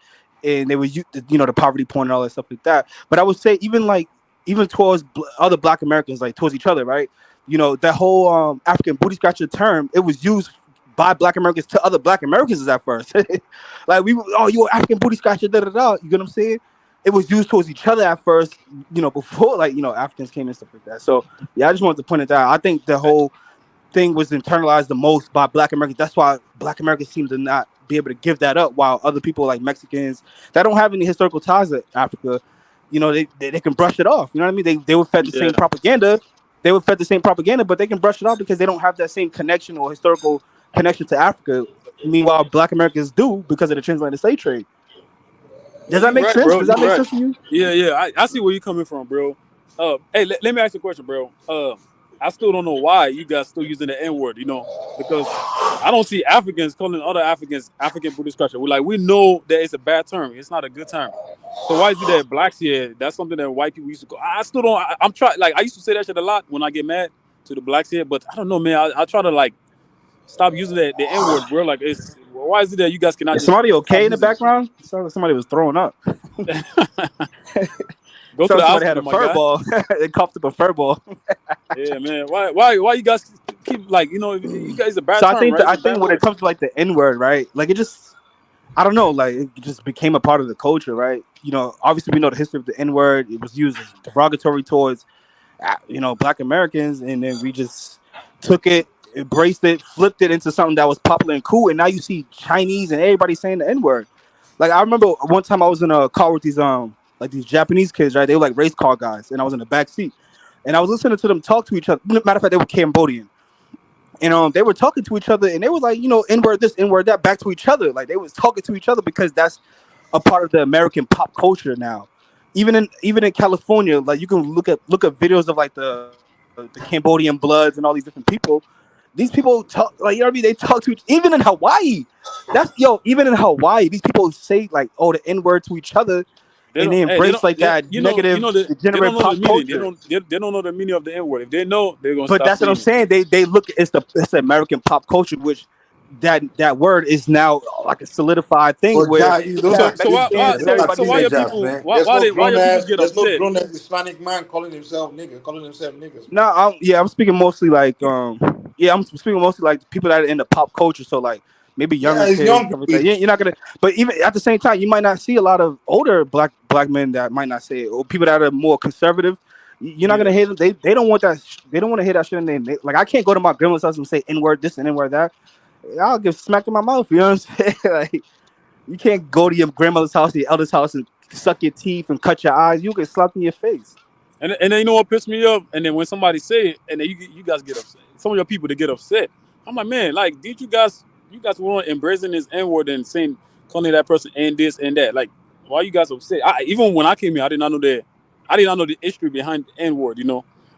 and they were the poverty porn and all that stuff like that. But I would say even towards other Black Americans, like towards each other, right? That whole African booty scratcher term, it was used by Black Americans to other Black Americans at first. Like, you African booty scratcher, da da da. You get what I'm saying? It was used towards each other at first, before Africans came and stuff like that. So yeah, I just wanted to point it out. I think the whole thing was internalized the most by Black Americans. That's why Black Americans seem to not be able to give that up, while other people like Mexicans that don't have any historical ties to Africa, they can brush it off. You know what I mean? They were fed the same propaganda. They were fed the same propaganda, but they can brush it off because they don't have that same connection or historical connection to Africa. Meanwhile, Black Americans do, because of the transatlantic slave trade. Does that make sense? Bro, Does that make sense to you? Yeah. I see where you're coming from, bro. Hey, let me ask you a question, bro. I still don't know why you guys still using the N-word, because I don't see Africans calling other Africans African booty scratcher. We know that it's a bad term. It's not a good term. So why is it that blacks here? That's something that white people used to call. I still don't. I used to say that shit a lot when I get mad to the blacks here, but I don't know, man. I try to stop using the N word, bro. Like, why is it that you guys cannot Is just somebody stop okay in the using background? It sounded like somebody was throwing up. it? Go to So the somebody had hospital, a my fur guy. ball. They coughed up a fur ball. Yeah, man. Why you guys keep like, you guys a bad So term, right? It's I a bad think when it word. comes to like the N word, right? Like it just, I don't know, like it just became a part of the culture, right? Obviously we know the history of the N word. It was used as derogatory towards, Black Americans, and then we just took it, embraced it, flipped it into something that was popular and cool, and now you see Chinese and everybody saying the N word. Like I remember one time I was in a car with these like these Japanese kids, right? They were like race car guys, and I was in the back seat, and I was listening to them talk to each other. Matter of fact, they were Cambodian. And they were talking to each other, and they was like, N-word this, N-word that, back to each other. Like they was talking to each other because that's a part of the American pop culture now. Even in California, like you can look at videos of like the Cambodian Bloods and all these different people. These people talk, like, you know what I mean? They talk to even in Hawaii. Even in Hawaii, these people say like, oh, the N-word to each other, They and don't. they Hey, they embrace don't. like that negative, They don't degenerate know the pop meaning. They culture. don't. They don't know the meaning of the N word. If they know, they're gonna But stop that's what I'm saying it. saying. They look, it's the American pop culture, which that word is now like a solidified thing But where guys, you those are have So why kids, why man. Mexicans and Those so are everybody so why saying your it. teenagers, people man. There's no why grown your people ass. get There's no upset? grown ass Hispanic man calling himself nigga, calling himself niggas, man. No, I'm speaking mostly like I'm speaking mostly like people that are in the pop culture. So like maybe Yeah, younger it's kids, young stuff like that. people. You're not gonna, but even at the same time, you might not see a lot of older black men that might not say it, or people that are more conservative. You're not gonna Yeah. hear them. They don't want that. They don't want to hear that shit in their name. Like I can't go to my grandma's house and say N word this and N word that. I'll get smacked in my mouth. You know what I'm saying? Like you can't go to your grandmother's house, your elder's house, and suck your teeth and cut your eyes. You get slapped in your face. And then you know what pissed me off? And then when somebody say it, and then you guys get upset. Some of your people they get upset. I'm like, man, like, did you guys want embracing this N word and saying calling that person and this and that? Like, why you guys upset? Even when I came here, I did not know the history behind the N word.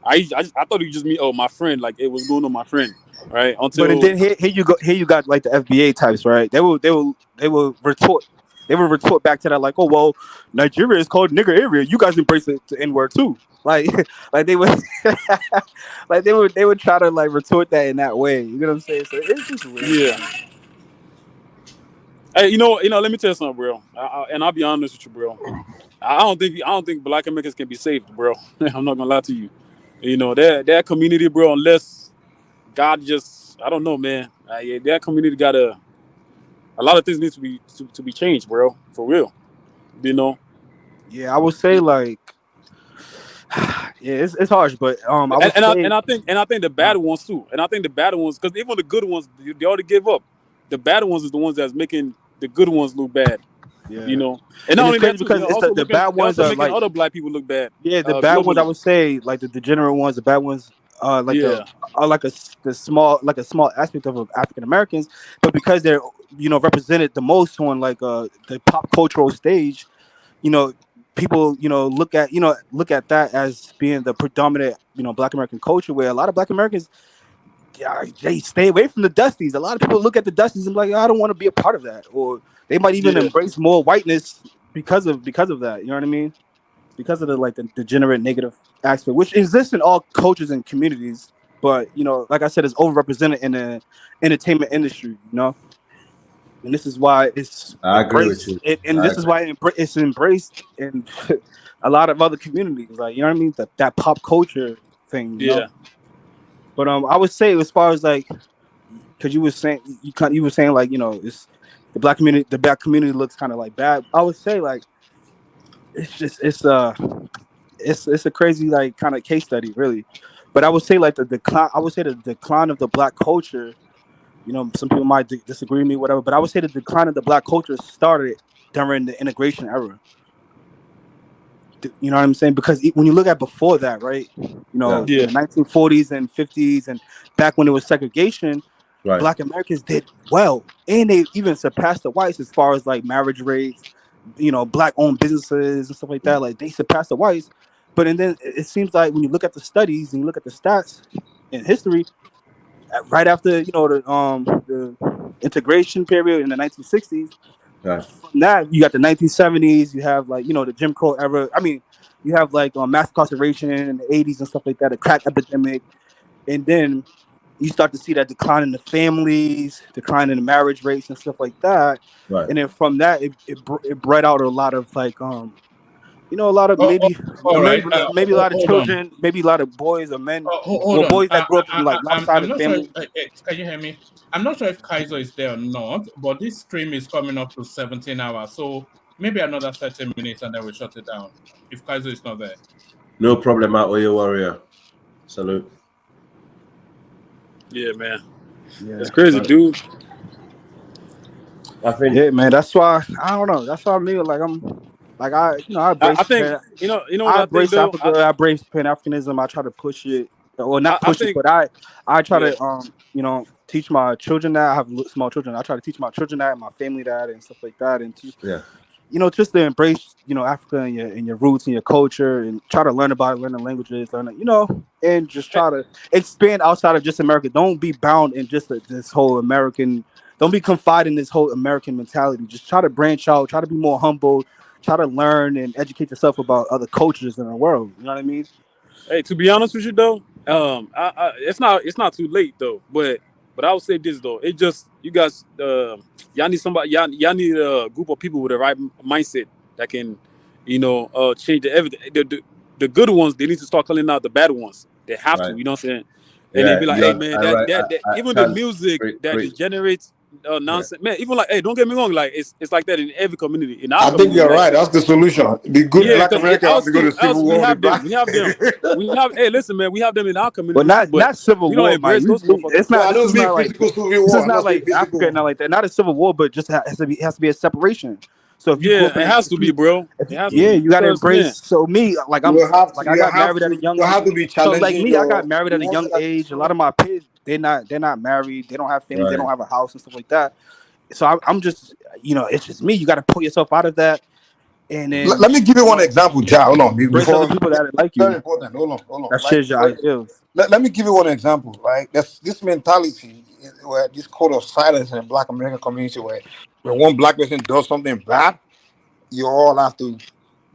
I thought you just me, oh, my friend, like it was going on my friend, right? But and Until then here you go. Here you got like the FBA types, right? They will retort. They will retort back to that like, oh well, Nigeria is called nigger area. You guys embrace the N word too. Like, like they would, like they would try to like retort that in that way. You know what I'm saying? So it's just weird, yeah. man. Hey, let me tell you something, bro. And I'll be honest with you, bro. I don't think Black Americans can be saved, bro. I'm not gonna lie to you. That community, bro. Unless God just, I don't know, man. Yeah, that community got a lot of things need to be changed, bro. For real, you know. Yeah, I would say like, yeah, it's harsh, but I And, would and I say, and I think and I think the bad ones too. And I think the bad ones, because even the good ones, they already give up. The bad ones is the ones that's making the good ones look bad. yeah, And not and it's only that crazy too, because it's the bad they're ones also are making like, other Black people look bad, yeah, the bad ones I globally. would say like the degenerate ones, the bad ones, like the Yeah, are like the small, like a small aspect of African Americans, but because they're represented the most on like the pop cultural stage, you know people look at that as being the predominant Black American culture, where a lot of Black Americans, yeah, they stay away from the Dusties. A lot of people look at the Dusties and be like, I don't want to be a part of that, or they might even yeah. embrace more whiteness because of that. You know what I mean? Because of the like the degenerate negative aspect, which exists in all cultures and communities, but like I said, it's overrepresented in the entertainment industry. And this is why it's I agree with embraced, you. and I this is agree. why it's embraced in a lot of other communities. Like, you know what I mean? That pop culture thing. Yeah. But I would say, as far as like, because you were saying you were saying like, it's the black community looks kind of like bad. I would say like it's just it's a crazy like kind of case study, really. But I would say like the decline. I would say the decline of the black culture. Some people might disagree with me, whatever. But I would say the decline of the black culture started during the integration era. You know what I'm saying? Because when you look at before that, right? Yeah. In Yeah. the 1940s and 50s, and back when there was segregation, Right. Black Americans did well, and they even surpassed the whites as far as like marriage rates, Black-owned businesses and stuff like that. Like they surpassed the whites. But and then it seems like when you look at the studies and you look at the stats in history, right after the integration period in the 1960s, Right. from that you got the 1970s. You have like the Jim Crow era. I mean, you have like mass incarceration in the 80s and stuff like that, a crack epidemic, and then you start to see that decline in the families, decline in the marriage rates and stuff like that. Right. And then from that, it bred out a lot of like you know, a lot of maybe all right. maybe a lot of Hold on. children, maybe a lot of boys or men, Hold well, on. boys that grew up in like I'm lopsided not sure. families. Can you hear me? I'm not sure if Kaiser is there or not, but this stream is coming up to 17 hours. So maybe another 30 minutes and then we'll shut it down if Kaiser is not there. No problem, out with your warrior. Salute. Yeah, man. Yeah. It's crazy, dude. I think. Yeah, man. That's why I don't know. That's why me like I'm like I embrace I think you know what I I think embrace though. Africa. I embrace Pan Africanism. I try to push it, or not I push it, think but I try yeah. to you know, teach my children that. I have small children. I try to teach my children that, and my family that, and stuff like that, and just you know, just to embrace, you know, Africa and your roots and your culture, and try to learn about it, learn the languages, you know, and just try to expand outside of just America. Don't be bound in just this whole American. Don't be confined in this whole American mentality. Just try to branch out. Try to be more humble. Try to learn and educate yourself about other cultures in the world. You know what I mean? Hey, to be honest with you though, it's not too late though. But I would say this though, it just you guys, y'all need somebody, y'all need a group of people with the right mindset that can, you know, change everything. The good ones, they need to start calling out the bad ones. They have to, you know what I'm saying? And they be like, hey man, that even the music that degenerates nonsense, man. Even like, hey, don't get me wrong, like it's like that in every community. In our I think you're right. That's the solution. The good Black American have to go to civil war. We have them. We have. Hey, listen, man. We have them in our community. But not civil we war, don't embrace man. those motherfuckers. It's not. This is not like physical civil war. This is not like Africa, not like that. Not a civil war, but just has to be a separation. So if you grew up it has to be, bro. You got to embrace. Man. So me, like I got married at a young age. You have to be challenging. So like me, I got married at a young age. A lot of my kids, they're not married. They don't have families. They don't have a house and stuff like that. So I'm just, you know, it's just me. You got to pull yourself out of that. And then let me give you one example, Ja. Hold on. Before people that like you. Very important. Hold on. That shares your ideals. Let me give you one example, right? That's this mentality where this code of silence in the Black American community where when one Black person does something bad, you all have to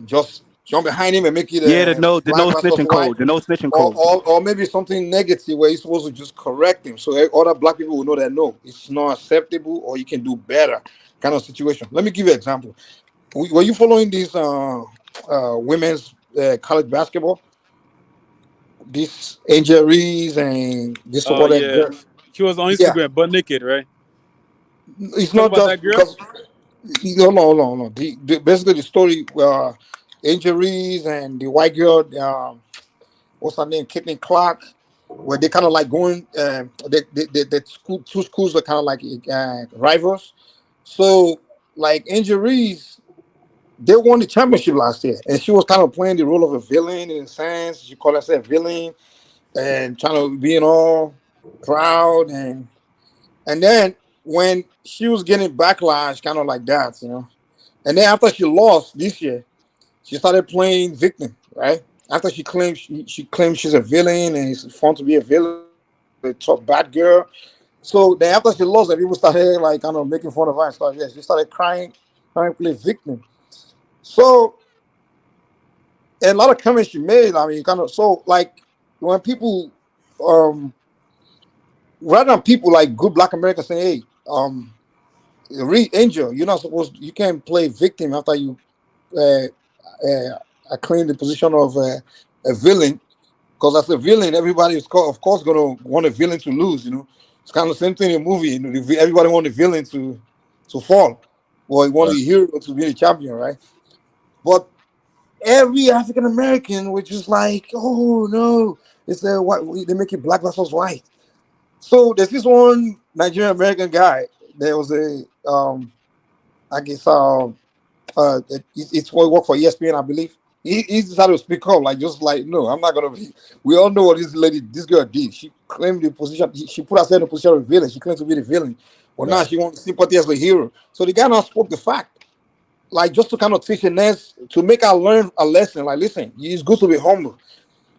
just jump behind him and make it the no snitching code. The no snitching code. Or maybe something negative where you're supposed to just correct him. So other Black people will know that no, it's not acceptable or you can do better kind of situation. Let me give you an example. Were you following this women's college basketball? These injuries and this girl. She was on Instagram, butt naked, right? It's not just because. Hold on. Basically, the story, injuries and the white girl, what's her name, Kidney Clark, where they kind of like going, two schools are kind of like rivals. So, like injuries, they won the championship last year, and she was kind of playing the role of a villain in a sense. She called herself a villain and trying to be all proud and then when she was getting backlash, kind of like that, you know. And then after she lost this year, she started playing victim, right? After she claimed she's a villain and it's fun to be a villain, a tough bad girl. So then after she lost, people started like kind of making fun of her and stuff. She started crying to play victim. So and a lot of comments she made, I mean, kind of so like when people rather than people like good Black Americans saying, hey, Angel, you're not supposed you can't play victim after you claim the position of a villain, because as a villain, everybody is of course gonna want a villain to lose, you know. It's kind of the same thing in a movie, you know, everybody want the villain to fall, or you want the hero to be the champion, right? But every African American was just like, oh no, it's they make it black versus white. So there's this one Nigerian American guy. There was a I guess it's what work for ESPN, I believe. He decided to speak up, like just like no, I'm not gonna be. We all know what this girl did. She claimed the position. She put herself in the position of a villain. She claimed to be the villain, but now she wants sympathy as a hero. So the guy now spoke the fact, like just to kind of teach Ness to make her learn a lesson. Like, listen, it's good to be humble.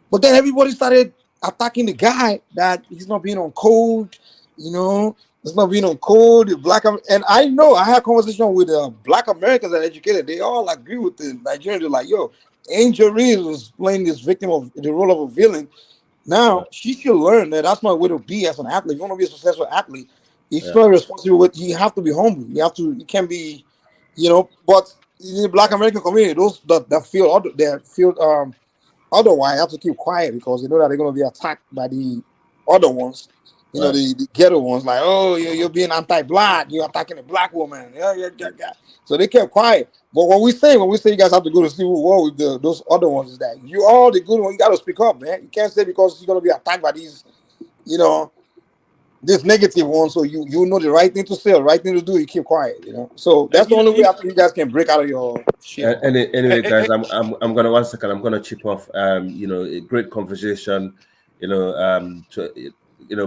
But then everybody started attacking the guy that he's not being on code, you know. It's not being on code, and I know I had conversation with Black Americans that are educated. They all agree with the Nigerians. They're like, yo, Angel Reeves was playing this victim of the role of a villain, Now she should learn that that's not a way to be as an athlete. If you want to be a successful athlete, it's Yeah. not responsible with you have to be humble. You can't be, but in the black American community, those that feel otherwise have to keep quiet because they know that they're gonna be attacked by the other ones. Right. The ghetto ones, like, oh, you're being anti-black, you're attacking a black woman. Yeah. So they kept quiet. But what we say when we say you guys have to go to civil war with those other ones is that you all the good ones, you gotta speak up, man. You can't say because you're gonna be attacked by these, you know, this negative one, so you know the right thing to say, the right thing to do, you keep quiet. So that's the only way I think you guys can break out of your shit. Anyway, guys, I'm gonna 1 second. I'm gonna chip off. A great conversation.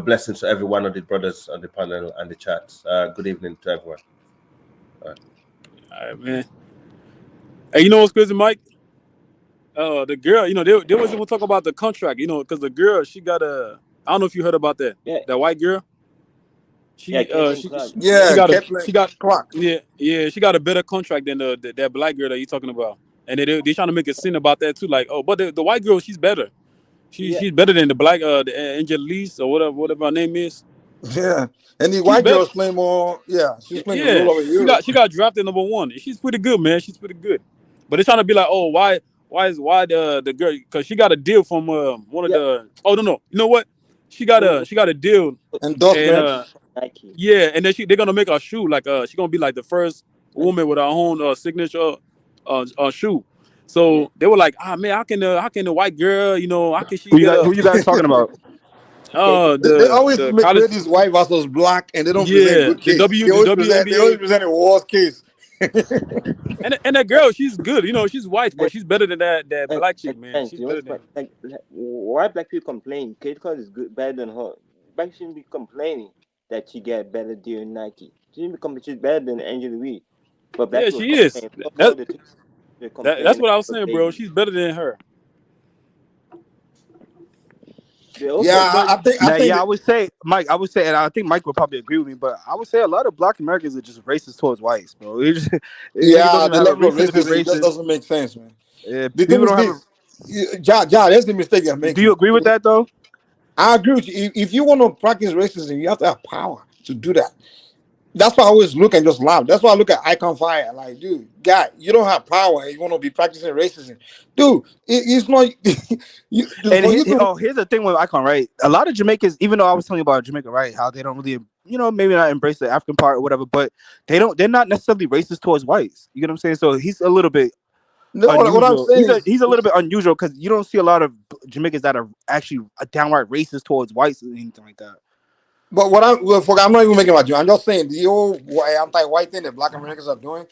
Blessings to every one of the brothers on the panel and the chat. Good evening to everyone. All right, man. Hey, you know what's crazy, Mike? The girl, they was even talk about the contract, because the girl, she got I don't know if you heard about that. Yeah. That white girl. She Yeah, she got Clark. she got a better contract than that black girl that you talking about. And they trying to make a scene about that too, like, oh, but the white girl, she's better. She's better than the black the Angelise or whatever her name is. Yeah, and the white girl's playing more. Yeah, she's playing the role of a hero. She got drafted #1. She's pretty good, man. She's pretty good. But they're trying to be like, oh, why the girl? Because she got a deal from one of the. Oh no, you know what? She got a deal. Endorsement. Nike. Yeah, and then they're gonna make a shoe like she's gonna be like the first woman with her own signature shoe. So they were like, man, how can the white girl, how can she Who get you guys talking about? They always the make college, this white versus black, and they don't present good case. They always present a worse case. and that girl, she's good. She's white, but she's better than that black chick, man. She's better than. Why black people complain? Because is good better than her. Black shouldn't be complaining that she get better deal in Nike. She's better than Angel Louis. But black she is. That's what I was saying, bro. She's better than her. I think I would say, Mike. I would say, and I think Mike would probably agree with me. But I would say a lot of Black Americans are just racist towards whites, bro. The level of racism just doesn't make sense, man. Yeah, the thing is that's the mistake you're making. Do you agree with that, though? I agree with you. If you want to practice racism, you have to have power to do that. That's why I always look and just laugh. That's why I look at Icon Fire. Like, dude, guy, you don't have power and you want to be practicing racism. Dude, it's not. Here's the thing with Icon, right? A lot of Jamaicans, even though I was telling you about Jamaica, right? How they don't really, maybe not embrace the African part or whatever, but they're not necessarily racist towards whites. You get what I'm saying? So he's a little bit. No, what I'm saying he's a little bit unusual because you don't see a lot of Jamaicans that are actually downright racist towards whites or anything like that. But I'm not even making about you. I'm just saying the old anti-white thing that Black Americans are doing,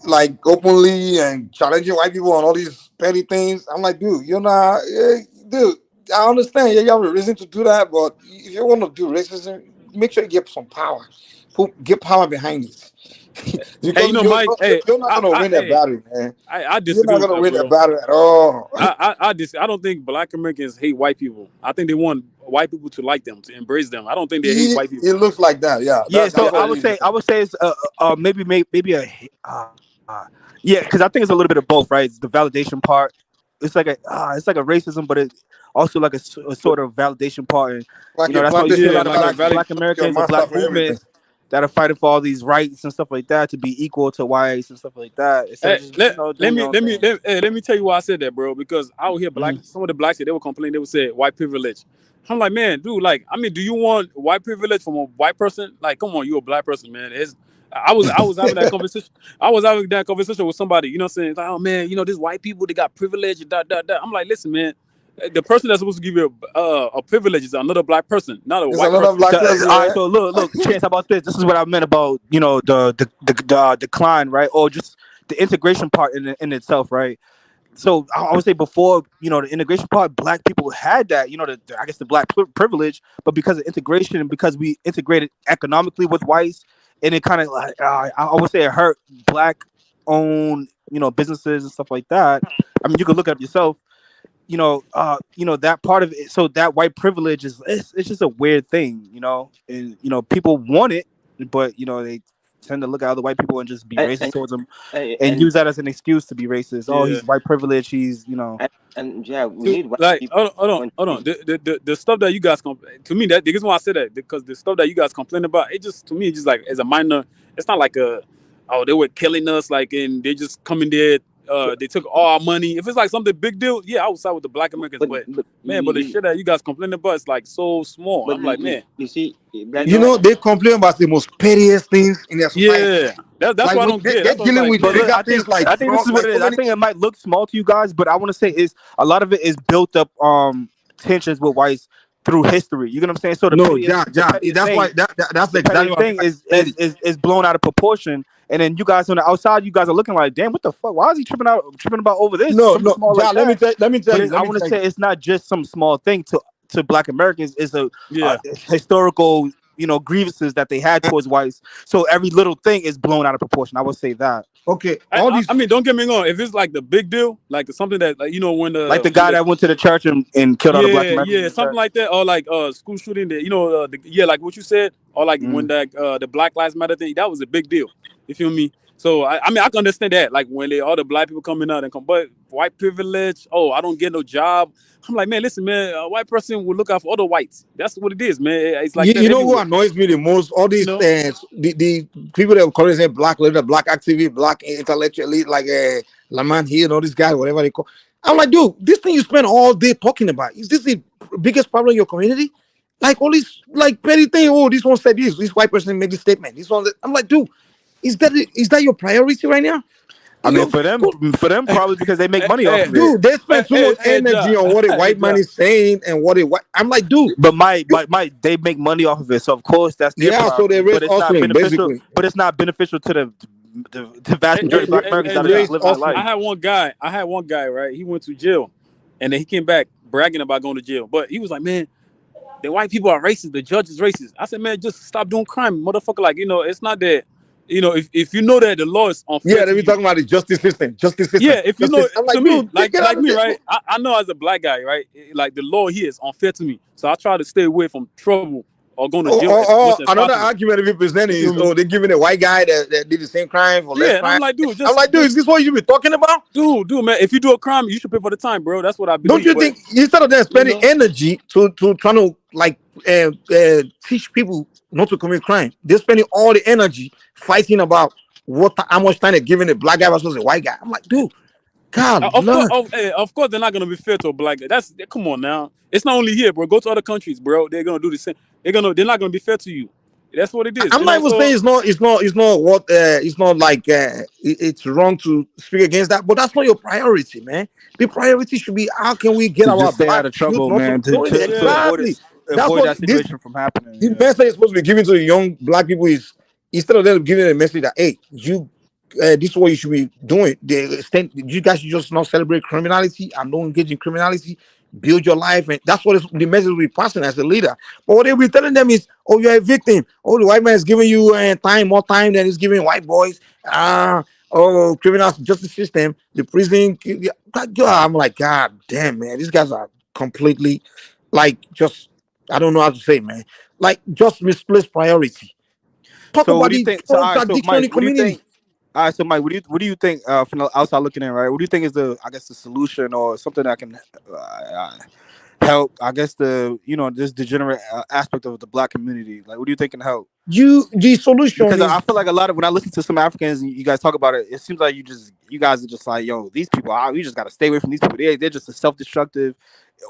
like openly and challenging white people on all these petty things. I'm like, dude, you're not, dude. I understand. Yeah, you have a reason to do that, but if you want to do racism, make sure you get some power. Get power behind it. Hey, Mike. You're not gonna win that battle, man. I disagree. You're not gonna win that battle at all. I don't think Black Americans hate white people. I think they want white people to like them, to embrace them. I don't think they hate white people. It looks like that, yeah. Yeah, so I would say it's maybe because I think it's a little bit of both, right? It's the validation part. It's like a racism, but it's also like a sort of validation part, and that's why you see a lot of Black Americans and Black movements that are fighting for all these rights and stuff like that to be equal to whites and stuff like that. Let me tell you why I said that, bro. Because I would hear some of the blacks, they would complain. They would say white privilege. I'm like, man, dude, do you want white privilege from a white person? Like, come on, you a Black person, man. I was having that conversation. I was having that conversation with somebody. You know what I'm saying? Like, oh man, these white people, they got privilege. I'm like, listen, man. The person that's supposed to give you a privilege is another Black person, not a white person. Black person. All right, so look, Chance, how about this? This is what I meant about the decline, right? Or just the integration part in itself, right? So I would say before, the integration part, Black people had that, I guess the Black privilege, but because of integration and because we integrated economically with whites, and it kind of like I would say it hurt Black-owned, businesses and stuff like that. I mean, you could look it up yourself. That part of it. So that white privilege it's just a weird thing, and people want it, but they tend to look at other white people and just be racist towards them, and use that as an excuse to be racist. Oh, he's white privilege. He's and yeah, we need white like people. hold on. The stuff that you guys to me, that the reason why I say that, because the stuff that you guys complain about, it just, to me, it's just like as a minor. It's not like they were killing us, like, and they just come in there. They took all our money. If it's like something big deal, yeah, I would side with the black Americans. But the shit that you guys complaining about is like so small. I'm like, man, you see, they complain about the most pettiest things in their society. Yeah, that's like, why I don't get. They're dealing with I think this is what it is. I think it might look small to you guys, but I want to say is a lot of it is built up tensions with whites through history. You know what I'm saying? So that's exactly what thing is blown out of proportion. And then you guys on the outside, you guys are looking like, damn, what the fuck? Why is he tripping about over this? No, let me tell you. I want to say it's not just some small thing to Black Americans. It's a historical, grievances that they had towards whites. So every little thing is blown out of proportion. I would say that. Okay. I mean, don't get me wrong. If it's like the big deal, like something that, like, when the guy that went to the church and killed all the Black Americans, something like that, or like school shooting, like what you said, or like when the Black Lives Matter thing, that was a big deal. You feel me? So I mean, I can understand that. Like when all the black people coming out but white privilege. Oh, I don't get no job. I'm like, man, listen, man. A white person will look out for other whites. That's what it is, man. It's like you know who annoys me the most? All these the people that call themselves black leader, black activist, black intellectual elite, like Laman here and all these guys, whatever they call. I'm like, dude, this thing you spend all day talking about, is this the biggest problem in your community? Like all these like petty thing. Oh, this one said this white person made this statement. This one. I'm like, dude. Is that your priority right now? I mean, for them, probably because they make money off of it. Dude, they spend too much energy on what a white man is saying and what I'm like, dude. But they make money off of it, so of course that's their problem. So they raise hustling, basically. But it's not beneficial to the vast majority of Black Americans that are living their life. I had one guy, right? He went to jail, and then he came back bragging about going to jail. But he was like, man, the white people are racist. The judge is racist. I said, man, just stop doing crime, motherfucker. Like, it's not that. If you know that the law is unfair. Yeah, they be talking about the justice system. Yeah, if you know, to me, like me, right? I know as a black guy, right? Like the law here is unfair to me, so I try to stay away from trouble or going to jail. Another argument if you present is, they're giving a white guy that did the same crime for less crime. I'm like, dude, is this what you be talking about? Dude, man, if you do a crime, you should pay for the time, bro. That's what I believe. Don't you think instead of them spending energy to trying to like teach people not to commit crime, they're spending all the energy fighting about how much time they're giving a black guy versus a white guy? I'm like, dude, God, of course they're not gonna be fair to a black guy. Come on now. It's not only here, bro. Go to other countries, bro. They're gonna do the same. They're not gonna be fair to you. That's what it is. I'm not even saying it's wrong to speak against that, but that's not your priority, man. The priority should be how can we get our stay out of trouble, man. Avoid that situation from happening. The message is supposed to be given to the young black people is instead of them giving a message that, hey, this is what you should be doing. You guys should just not celebrate criminality and don't engage in criminality. Build your life, and that's what the message we're passing as a leader. But what they'll be telling them is, oh, you're a victim. Oh, the white man is giving you more time than he's giving white boys. Criminal justice system, the prison. I'm like, God damn, man, these guys are completely like just. I don't know how to say, man. Like just misplaced priority. Talk about the traditional community. All right, so Mike, what do you think from the outside looking in, right? What do you think is the solution or something that can help? I guess this degenerate aspect of the Black community. Like, what do you think can help? The solution because I feel like a lot of when I listen to some Africans and you guys talk about it, it seems like you guys are just like, yo, these people, we just gotta stay away from these people. They're just self-destructive,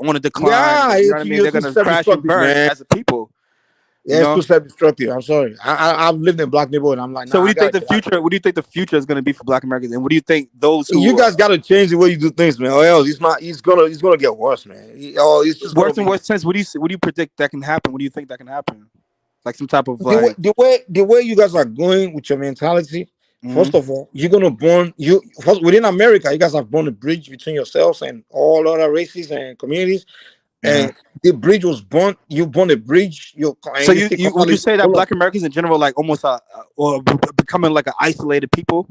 on a decline. Yeah, you know what I mean? They're gonna crash and burn as a people. Yeah, it's too self-destructive. I'm sorry. I've lived in Black neighborhood. I'm like, so what do you think the future? What do you think the future is going to be for Black Americans? And what do you think those who you guys got to change the way you do things, man? Or else it's gonna get worse, man. It's just worse and worse. Sense. What do you predict that can happen? What do you think that can happen? Like some type of the way you guys are going with your mentality. Mm-hmm. First of all, you're gonna within America. You guys have born a bridge between yourselves and all other races and communities. And the bridge was born. You born a bridge. So would you say that Black Americans in general, like almost or becoming like an isolated people?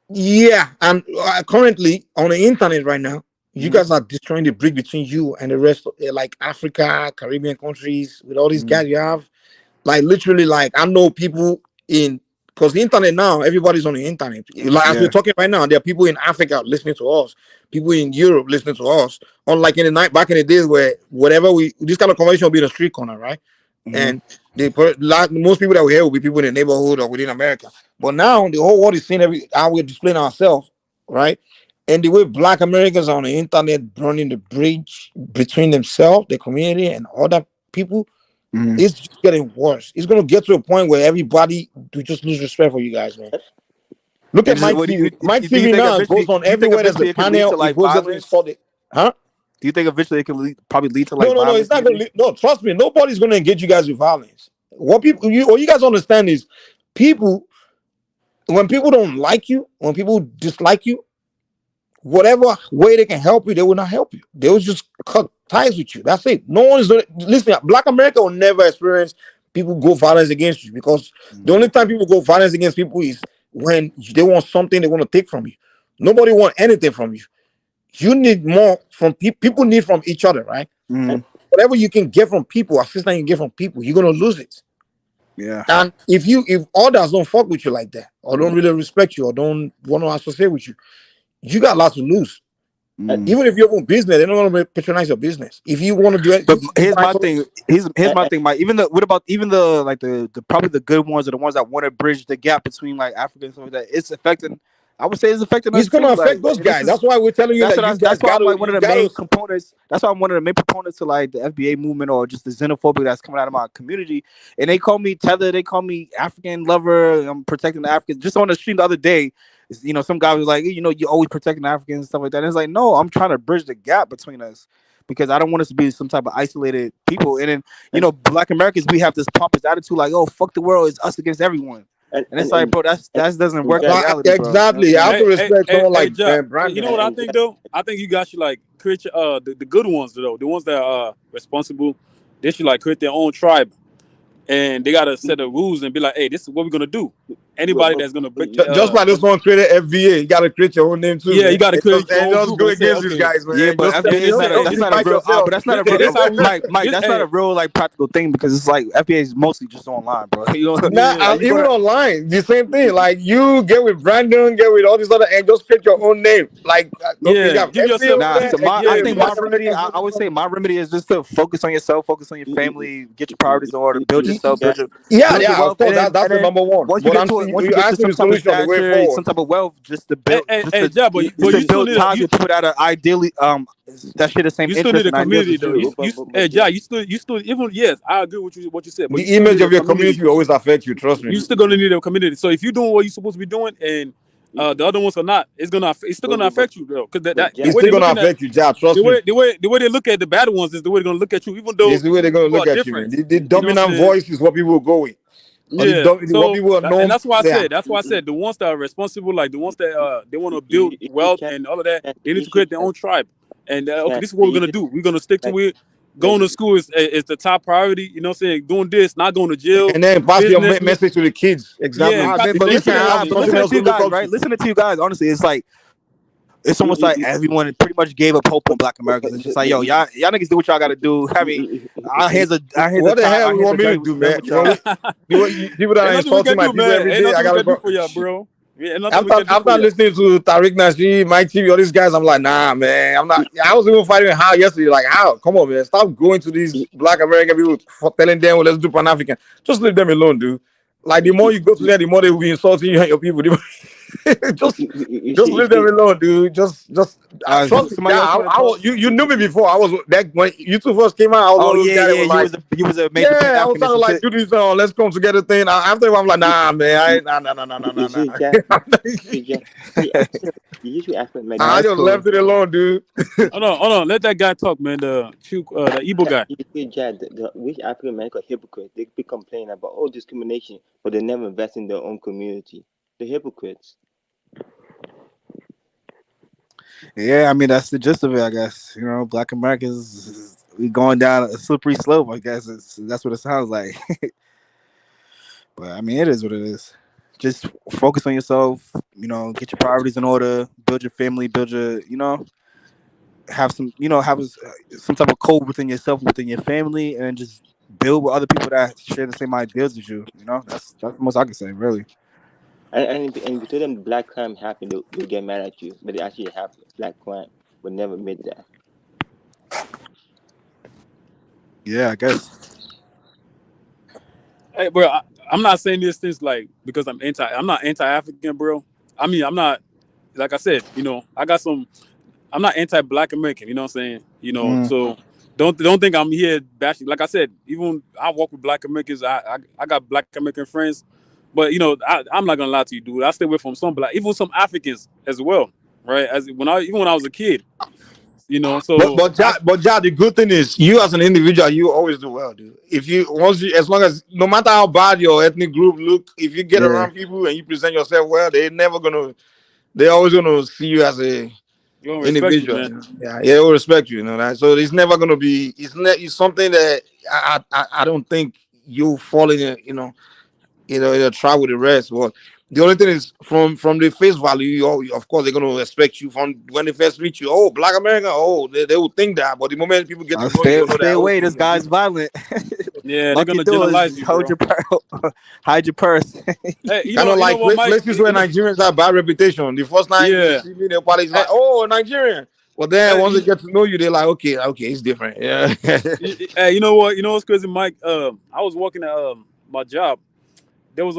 Yeah, and currently on the internet right now, you guys are destroying the bridge between you and the rest of like Africa, Caribbean countries. With all these guys you have, like literally, like I know people in because the internet now, everybody's on the internet. Like as we're talking right now, there are people in Africa listening to us, people in Europe listening to us. Unlike in the night back in the days where whatever this kind of conversation will be in a street corner, right? And most people that we hear will be people in the neighborhood or within America. But now the whole world is seeing how we're displaying ourselves, right? And the way Black Americans are on the internet burning the bridge between themselves, the community, and other people, it's just getting worse. It's gonna get to a point where everybody will just lose respect for you guys, man. Look at my TV. My TV now goes on everywhere. There's a panel. It goes everywhere. It's called it. Huh? Do you think eventually it can probably lead to like no, it's not gonna. No, trust me. Nobody's gonna engage you guys with violence. What you guys understand is, when people don't like you, when people dislike you, whatever way they can help you, they will not help you. They will just cut ties with you. That's it. No one is listen. Black America will never experience people go violence against you, because the only time people go violence against people is when they want something they want to take from you. Nobody want anything from you. You need more from people. People need from each other, right? And whatever you can get from people, assistance you can get from people, you're gonna lose it. Yeah. And if others don't fuck with you like that, or don't really respect you, or don't want to associate with you, you got lots to lose. Even if you open business, they're not going to patronize your business. If you want to do it, but here's my thing. Here's my thing, Mike. What about the probably the good ones, or the ones that want to bridge the gap between like Africa and stuff like that? It's affecting. I would say it's affecting. It's going to affect those guys. That's why we're telling you that's why I'm like one of the main components. That's why I'm one of the main proponents to like the FBA movement, or just the xenophobia that's coming out of my community. And they call me tether. They call me African lover. I'm protecting the Africans. Just on the stream the other day, some guy was like, you're always protecting Africans and stuff like that. And it's like, no, I'm trying to bridge the gap between us, because I don't want us to be some type of isolated people. And then, Black Americans, we have this pompous attitude like, oh, fuck the world, it's us against everyone. And it's like, bro, that doesn't work in reality, exactly. Bro. I have to respect someone like Brandon. You know what I think though? I think you guys should like create the good ones though, the ones that are responsible. They should like create their own tribe, and they gotta set the rules and be like, hey, this is what we're gonna do. Anybody that's gonna break, just like this one created FBA, you gotta create your own name too. Yeah, you gotta create your own group. And just go against these guys, man. Yeah, but that's not a real. But that's not a real. Mike, that's not a real like practical thing, because it's like FBA is mostly just online, bro. Even online, the same thing. Like you get with Brandon, get with all these other, and just create your own name. Like give yourself. I think my remedy. I would say my remedy is just to focus on yourself, focus on your family, get your priorities in order, build yourself, build your of course, that's the number one. Once you get to some type of stature, some type of wealth, just to build, but you build ties with people that are ideally that share the same interest. You still need a community though. You still even I agree with what you said. But the image of your community will always affect you. Trust me. You still gonna need a community. So if you're doing what you're supposed to be doing, and the other ones are not, it's still gonna affect you though. Because it's still gonna affect you. Trust me. The way they look at the bad ones is the way they're gonna look at you. Even though it's the way they're gonna look at you. Man. The dominant voice is what people will go with. Yeah, and that's why I said the ones that are responsible, like the ones that they want to build wealth and all of that, they need to create their own tribe. And this is what we're gonna do. We're gonna stick to it. Going to school is the top priority. You know what I'm saying? Doing this, not going to jail. And then pass your message to the kids. Exactly. Yeah, but listening to you guys, right? Listening to you guys, honestly, it's almost like everyone pretty much gave up hope on Black Americans. It's just like, yo, y'all niggas do what y'all gotta do. I mean, here's what the hell you want me to do, man? People that are insulting my people every day, I gotta do for y'all, bro. Yeah, after listening to Tariq Nasheed, Mike TV, all these guys, I'm like, nah, man, I'm not. I was even fighting with How yesterday. Like, how? Come on, man, stop going to these Black American people telling them, well, let's do Pan African. Just leave them alone, dude. Like, the more you go to them, the more they will be insulting you and your people. just leave them alone, dude. Just you knew me before. I was that when you two first came out. I was you was a I was trying to like do this. Let's come together thing. After I'm like, nah, man, nah. I just left it alone, dude. Hold on. Let that guy talk, man. The Igbo guy. Which African American hypocrite? They be complaining about discrimination, but they never invest in their own community. The hypocrites. Yeah, I mean that's the gist of it, I guess. Black Americans, we going down a slippery slope. I guess that's what it sounds like. But I mean, it is what it is. Just focus on yourself. Get your priorities in order. Build your family. Build your, have some, some type of code within yourself, within your family, and just build with other people that share the same ideas as you. That's the most I can say, really. And if you tell them black crime happened, they'll get mad at you. But it actually happened. Black crime would never admit that. Yeah, I guess. Hey, bro, I'm not saying these things like because I'm not anti-African, bro. I mean, I'm not, like I said, I got some. I'm not anti-Black American. You know what I'm saying? Mm. So don't think I'm here bashing. Like I said, even I walk with Black Americans. I got Black American friends, but I'm not gonna lie to you, dude. I stay away from some Black, even some Africans as well, right? Even when I was a kid, So But the good thing is, you as an individual, you always do well, dude. As long as, no matter how bad your ethnic group look, if you get Yeah. around people and you present yourself well, they're always gonna see you as a you don't respect you, individual. man. You know? Yeah, they will respect you. You know that. So it's never gonna be. It's something that I don't think you fall in. In a trap with the rest. But the only thing is, from the face value, of course they're gonna respect you from when they first meet you. Oh, Black American. Oh, they will think that. But the moment people get to know you, Stay they know that. away. Okay, This guy's violent. Yeah, they're Lucky gonna do generalize is you, bro. hide your purse. Hey, kind of you know like what, Mike? places where Nigerians have bad reputation. The first time they Yeah. see me, they're probably Hey, like, "Oh, Nigerian." But then hey, once they get to know you, they're like, "Okay, it's different." Yeah. hey, you know what? You know what's crazy, Mike? I was working at my job. There was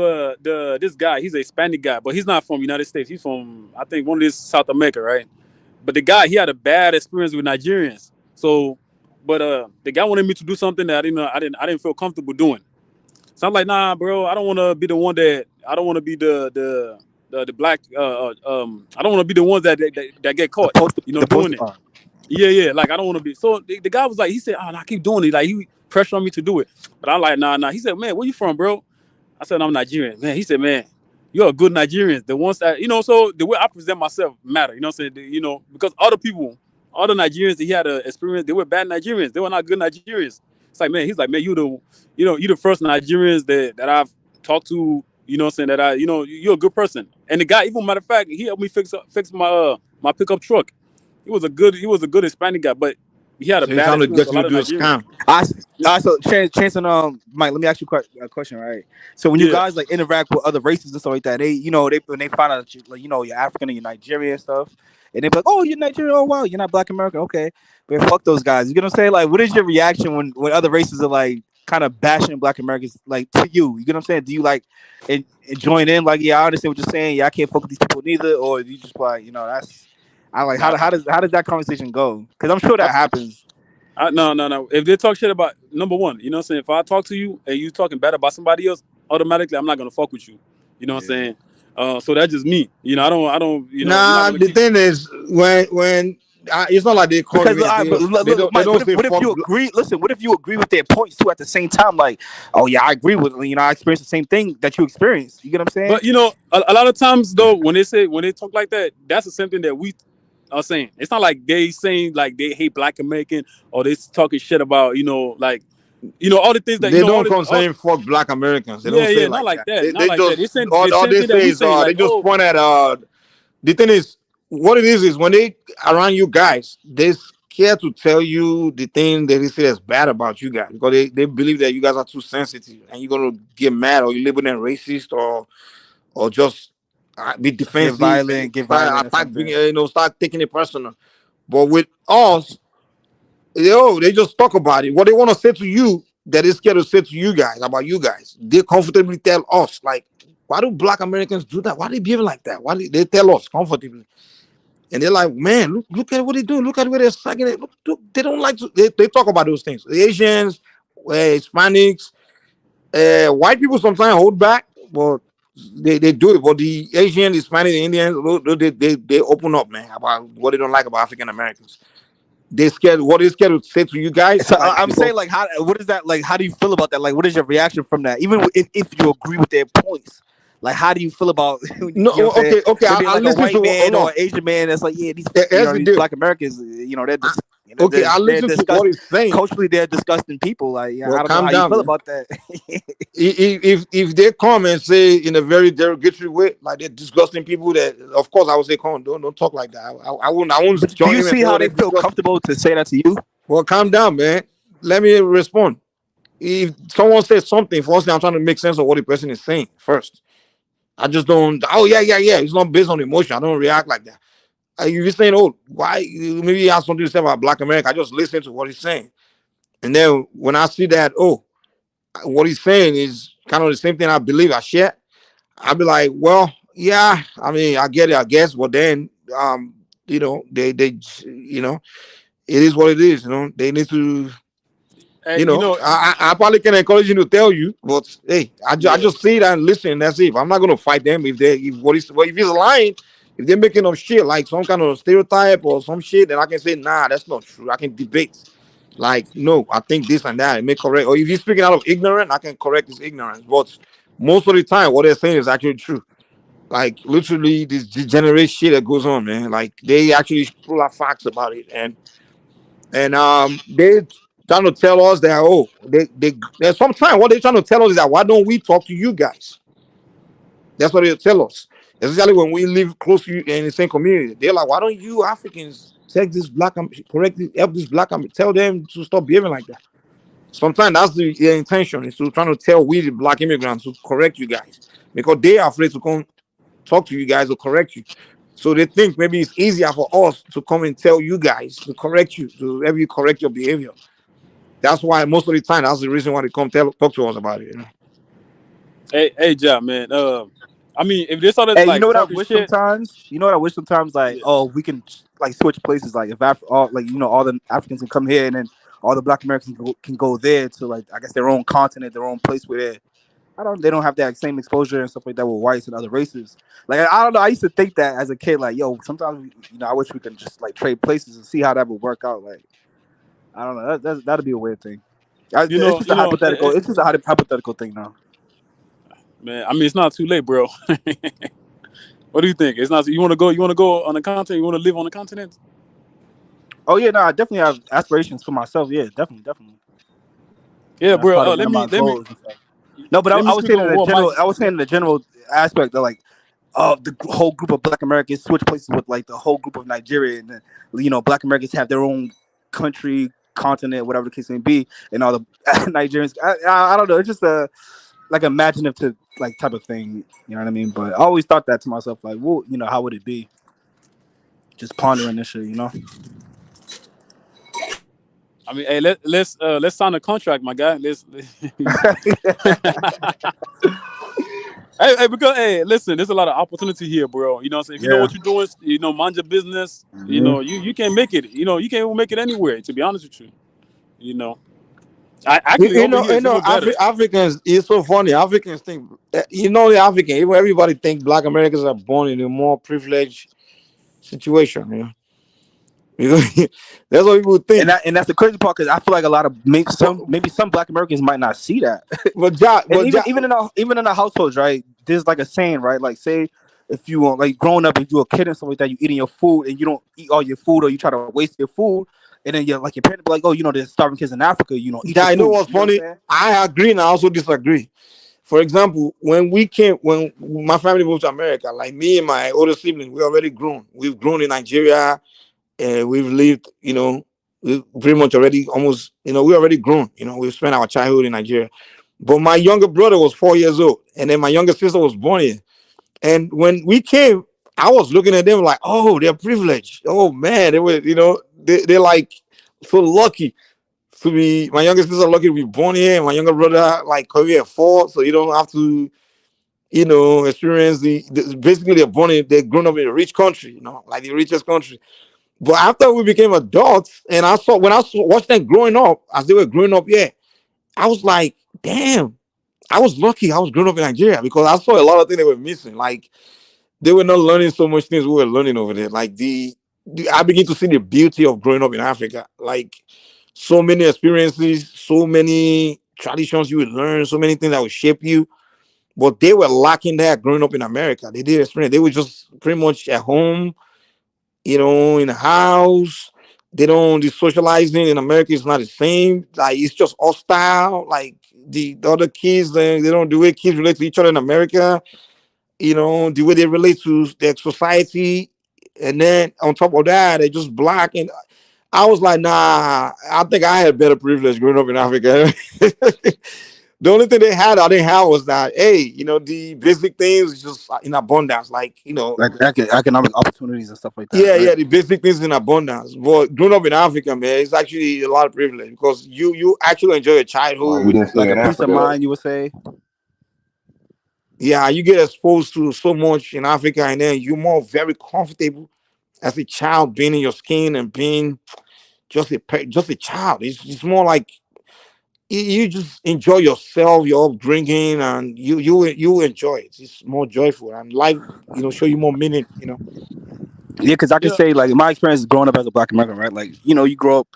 this guy. He's a Hispanic guy, but he's not from United States. He's from, I think, one of these South America, right? But the guy, he had a bad experience with Nigerians. So, but the guy wanted me to do something that I didn't feel comfortable doing. So I'm like, nah, bro, I don't want to be the one that I don't want to be the black. I don't want to be the ones that get caught, the doing poster. it. Yeah. Like I don't want to be. So the guy was like, he said, oh, no, I keep doing it. Like he pressure on me to do it. But I'm like, nah. He said, man, where you from, bro? I said, I'm Nigerian. Man, he said, man, you're a good Nigerian. The ones that, so the way I present myself matter. You know what I'm saying? Because other Nigerians that he had an experience, they were bad Nigerians. They were not good Nigerians. It's like, man, he's like, man, you the first Nigerians that I've talked to, you know what I'm saying, that you're a good person. And the guy, even matter of fact, he helped me fix my pickup truck. He was a good Hispanic guy, but he had a So he's bad trying to experience get with a you lot to of do a Nigerians. scam. Chance and Mike, let me ask you a question, right? So when you Yeah. guys like interact with other races and stuff like that, they when they find out that you're African and you're Nigerian and stuff, and they be like, oh, you're Nigerian, oh wow, you're not Black American, okay, but fuck those guys. You know what I'm saying? Like, what is your reaction when other races are like kind of bashing Black Americans like to you? You know what I'm saying? Do you like and join in? Like, yeah, I understand what you're saying. Yeah, I can't fuck with these people neither, or do you just like, that's I like Nah, how does that conversation go? Because I'm sure that happens. no. If they talk shit about, number one, you know what I'm saying? If I talk to you and you talking bad about somebody else, automatically I'm not gonna fuck with you. You know what I'm saying? So that's just me. I don't. You're not Nah, gonna the keep. thing is, when it's not like they call Because me and say, look, they Mike, don't say what if fuck. you agree? Listen, what if you agree with their points too at the same time? Like, oh yeah, I agree with I experienced the same thing that you experienced. You get what I'm saying? But a lot of times though, when they talk like that, that's the same thing that we are saying. It's not like they saying like they hate Black American or they talking shit about like all the things that They all don't the come saying fuck Black Americans. They don't say yeah, it not like like that. that, They, not they like that. just They saying the all same they thing that say we is saying, they like, just oh, point at the thing is, what it is when they around you guys, they scared to tell you the thing that they say is bad about you guys because they believe that you guys are too sensitive and you're gonna get mad or you label them racist or just be defensive and Get start violent or attack, something. start taking it personal. But with us, they just talk about it. What they want to say to you, that is scared to say to you guys about you guys. They comfortably tell us, like, why do Black Americans do that? Why they behave like that? Why they tell us comfortably? And they're like, man, look at what they do. Look at where they're sucking it. Look, they don't like to. They talk about those things. The Asians, Hispanics, white people sometimes hold back, but they do it. But the Asian, Hispanic, the Indians, they open up, man, about what they don't like about African Americans. They scared. What they scared to say to you guys, So like I'm because saying, like, what is that like? How do you feel about that? Like, what is your reaction from that? Even if you agree with their points, like, how do you feel about no, what I'm saying? okay, Maybe I like a listen white to man or no. an Asian man that's like, yeah, these Here's the these deal. Black Americans, I, okay, I they're listen to what disgusting. he's saying. Culturally, they're disgusting people. Like, yeah, Well, I don't know calm how you down, feel man. about that. If they come and say in a very derogatory way, like they're disgusting people, that of course I would say, come on, don't talk like that. I won't But do join you him and see say, how oh, they they're feel disgusting. comfortable to say that to you? Well, calm down, man. Let me respond. If someone says something, firstly, I'm trying to make sense of what the person is saying first. I just don't. Oh yeah, yeah, yeah. It's not based on emotion. I don't react like that. If you're saying, oh, why? Maybe he has something to say about Black America. I just listen to what he's saying, and then when I see that, oh, what he's saying is kind of the same thing I believe I share, I'll be like, well, yeah. I mean, I get it, I guess. But then, you know, it is what it is. You know, they need to. Hey, you know, I probably can encourage you to tell you, but hey, I yeah. just see it and listen. That's it. I'm not gonna fight them if he's lying, if they're making up shit like some kind of stereotype or some shit, then I can say nah, that's not true. I can debate. Like no, I think this and that and make correct. Or if he's speaking out of ignorance, I can correct his ignorance. But most of the time, what they're saying is actually true. Like literally, this degenerate shit that goes on, man. Like they actually pull out facts about it, and they trying to tell us that they sometimes what they're trying to tell us is that why don't we talk to you guys? That's what they tell us, especially when we live close to you in the same community. They're like, why don't you Africans take this help this black tell them to stop behaving like that? Sometimes that's the intention is to trying to tell we the black immigrants to correct you guys because they are afraid to come talk to you guys or correct you. So they think maybe it's easier for us to come and tell you guys to correct you, to have you correct your behavior. That's why most of the time, that's the reason why they come talk to us about it. Hey, Job, man. I mean, if they started Hey, you like know what I talking wish shit, sometimes? You know what I wish sometimes? Like, yeah. oh, we can like switch places. Like, if all like all the Africans can come here, and then all the Black Americans can go there to like I guess their own continent, their own place where they don't have that same exposure and stuff like that with whites and other races. Like I don't know. I used to think that as a kid. Like, yo, sometimes I wish we could just like trade places and see how that would work out. Like, I don't know. That'd be a weird thing. It's just a hypothetical. It's just a hypothetical thing now. Man, I mean, it's not too late, bro. What do you think? It's not. You want to go? You want to go on the continent? You want to live on the continent? Oh yeah, no, I definitely have aspirations for myself. Yeah, definitely. Yeah, That's bro. part of one Let of my me goals and stuff. No, but I was speak saying in on the what general. Mike. I was saying in the general aspect of like, the whole group of Black Americans switch places with like the whole group of Nigeria, and then, Black Americans have their own country, continent, whatever the case may be, and all the Nigerians. I don't know. It's just a like imaginative to like type of thing. You know what I mean? But I always thought that to myself, like, well, how would it be? Just pondering this shit. I mean, hey, let's sign a contract, my guy. Hey, because listen, there's a lot of opportunity here, bro. You know what I'm saying? If you know what you're doing, mind your business. Mm-hmm. You can make it. You can't even make it anywhere. To be honest with you, I actually over here is even better. Africans, it's so funny. Africans think, the African, everybody think Black Americans are born in a more privileged situation. That's what people think. And that's the crazy part because I feel like a lot of maybe some Black Americans might not see that. Even in our households, right? There's like a saying, right? Like say if you want like growing up and you're a kid and stuff like that, you eating your food and you don't eat all your food or you try to waste your food, and then your parents be like, oh, there's starving kids in Africa, eat your food. I know what's funny. I agree and I also disagree. For example, when my family moved to America, like me and my older sibling, we already grown. We've grown in Nigeria. We've lived, we've pretty much already almost, we already grown. We've spent our childhood in Nigeria. But my younger brother was 4 years old, and then my younger sister was born here. And when we came, I was looking at them like, oh, they're privileged. Oh man, they were, they're like so lucky to be. My younger sister lucky to be born here, and my younger brother like career 4, so you don't have to, experience basically they're grown up in a rich country, like the richest country. But after we became adults, and watched them growing up as they were growing up, I was like, damn, I was lucky. I was growing up in Nigeria because I saw a lot of things they were missing. Like they were not learning so much things we were learning over there. Like I begin to see the beauty of growing up in Africa. Like so many experiences, so many traditions you would learn, so many things that would shape you. But they were lacking that growing up in America. They did experience. They were just pretty much at home, in the house. The socializing in America is not the same. Like it's just hostile. Like the other kids, they don't the way kids relate to each other in America. The way they relate to their society, and then on top of that, they just black. And I was like, nah, I think I had better privilege growing up in Africa. The only thing they had I didn't have was that, hey, the basic things just in abundance, like like economic opportunities and stuff like that, yeah, right? yeah, the basic things in abundance. But growing up in Africa, man, it's actually a lot of privilege because you actually enjoy your Well, childhood you with didn't Like stay a in peace of Africa. mind, you would say. yeah, you get exposed to so much in Africa, and then you're more very comfortable as a child being in your skin and being just a child. It's more like you just enjoy yourself, your upbringing, and you enjoy it. It's more joyful and life, show you more meaning. Yeah, because I can Yeah. say like my experience growing up as a Black American, right? Like you grow up,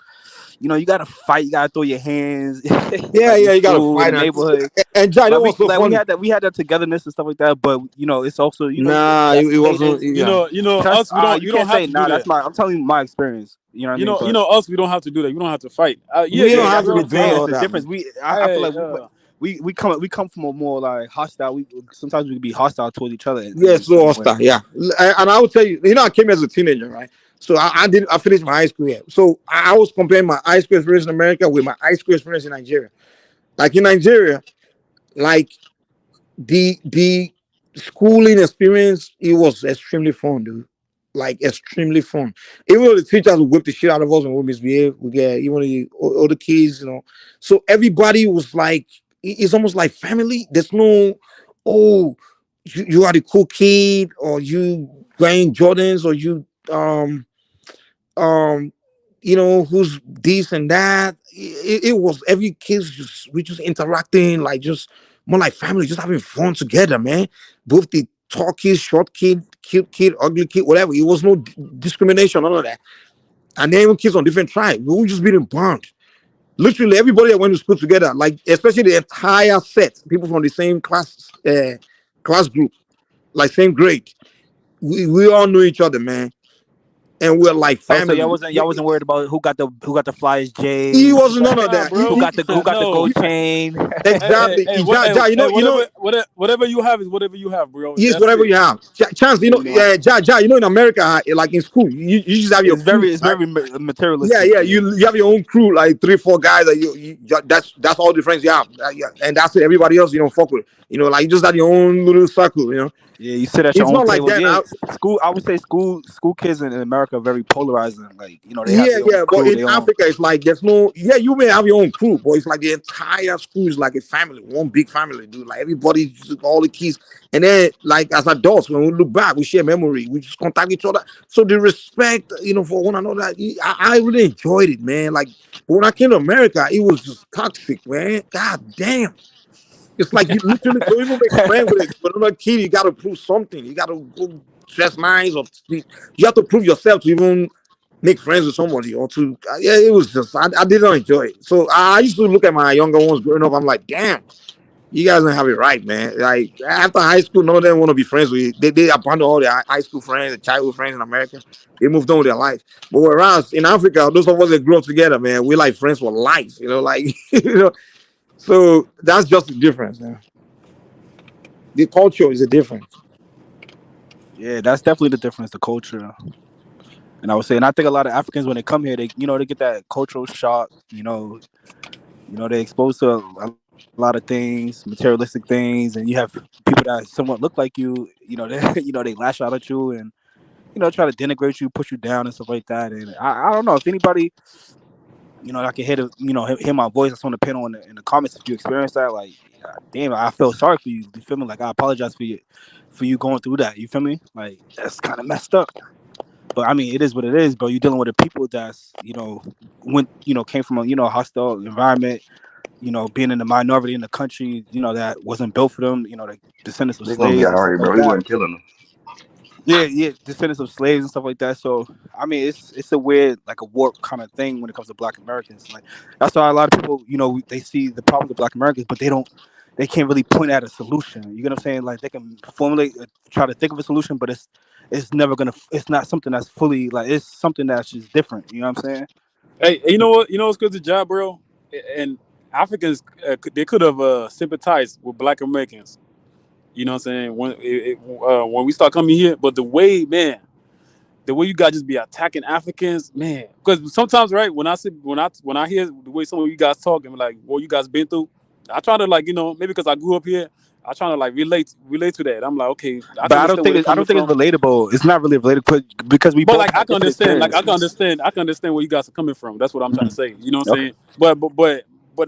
you gotta fight, you gotta throw your hands, Yeah, like in yeah, you gotta school, in the fight neighborhood. and John, it Like was so funny. we had that togetherness and stuff like that. But it's also you get Nah, it wasn't. decimated. You Yeah, know, Trust, us. We don't you we don't can't have say to do nah. that. I'm telling you my experience. You know what I mean? But Us. We don't have to do that. We don't have to fight. Yeah, we yeah. don't yeah, have that's to what be I'm doing saying. It's all the that, difference. man. I feel Hey, like we come from a more like hostile. We sometimes we can be hostile towards each other Yeah, in so certain ways. hostile. Yeah, and I will tell you, I came as a teenager, right? So I finished my high school here. So I was comparing my high school experience in America with my high school experience in Nigeria. Like in Nigeria, like the schooling experience, it was extremely fun, dude. Like extremely fun. Even though the teachers would whip the shit out of us when we misbehave, we get even the other kids. So everybody was like, it's almost like family. There's no, oh, you are the cool kid, or you wearing Jordans, or you um who's this and that. It was every kid's just we just interacting, like just more like family, just having fun together, man. Both the tall kid, short kid, cute kid, ugly kid, whatever. It was no discrimination, none of that. And then even kids on different tribes, we were just being bond. Literally everybody that went to school together, like especially the entire set, people from the same class group, like same grade. We all knew each other, man, and we're like Oh, so family. y'all wasn't worried about who got the flyest He J's, wasn't none of nah, that. bro. who got the No. gold chain. Exactly. Whatever you have is whatever you have, bro. Yes, That's whatever it. you have. Chance, Ja, in America, like in school, you just have your crew, It's right? very Yeah, materialistic. yeah. Yeah. You have your own crew, like 3-4 guys. That that's all the friends you have. Yeah, and that's it. Everybody else you don't fuck with. Like you just have your own little circle. Yeah, you sit at your It's own not like table. that Yeah, now. school. I would say school kids in America are very polarizing. Like they have Yeah, their own yeah, but crew, in their own. Africa, it's like there's no. Yeah, you may have your own crew, but it's like the entire school is like a family, one big family, dude. Like everybody, all the kids, and then like as adults, when we look back, we share memory, we just contact each other. So the respect, for one another, I really enjoyed it, man. Like, but when I came to America, it was just toxic, man. God damn. It's like you literally to even make friends with another kid, you gotta prove something. You gotta go dress nice, or you have to prove yourself to even make friends with somebody, or to yeah. It was just I didn't enjoy it. So I used to look at my younger ones growing up. I'm like, damn, you guys don't have it right, man. Like after high school, none of them want to be friends with you. They abandoned all their high school friends, their childhood friends in America. They moved on with their life. But whereas in Africa, those of us that grew up together, man, we're like friends for life. Like So that's just the difference, man. The culture is a difference. Yeah, that's definitely the difference, the culture. And I would say, and I think a lot of Africans when they come here, they they get that cultural shock. They exposed to a lot of things, materialistic things, and you have people that somewhat look like you. They they lash out at you and try to denigrate you, push you down, and stuff like that. And I don't know if anybody I can hear hear my voice. That's on the panel in the comments. If you experience that, like, damn, I feel sorry for you. You feel me? Like I apologize for you going through that. You feel me? Like that's kind of messed up. But I mean, it is what it is, bro. You're dealing with the people that's went came from a hostile environment. Being in the minority in the country, that wasn't built for them. The descendants of They're gonna be slaves and stuff alright, like bro. He that. wasn't killing them. Yeah, yeah, descendants of slaves and stuff like that. So I mean, it's a weird, like a warped kind of thing when it comes to Black Americans. Like that's why a lot of people, they see the problems of Black Americans, but they can't really point at a solution. You get what I'm saying? Like they can formulate, try to think of a solution, but it's never gonna. It's not something that's fully like. It's something that's just different. You know what I'm saying? Hey, you know what? You know what's good to job, bro? And Africans, they could have sympathized with Black Americans. You know what I'm saying? When we start coming here, but the way you guys just be attacking Africans, man. Because sometimes, right, when I hear the way some of you guys talk and like what you guys been through, I try to like, maybe because I grew up here, I try to like relate to that. I'm like, okay, I But can understand where they're I coming don't think it's from. relatable. It's not really relatable because we But both like I had can different understand, like experiences. I can understand where you guys are coming from. That's what I'm trying to Mhm. say. You know what I'm Okay. saying? But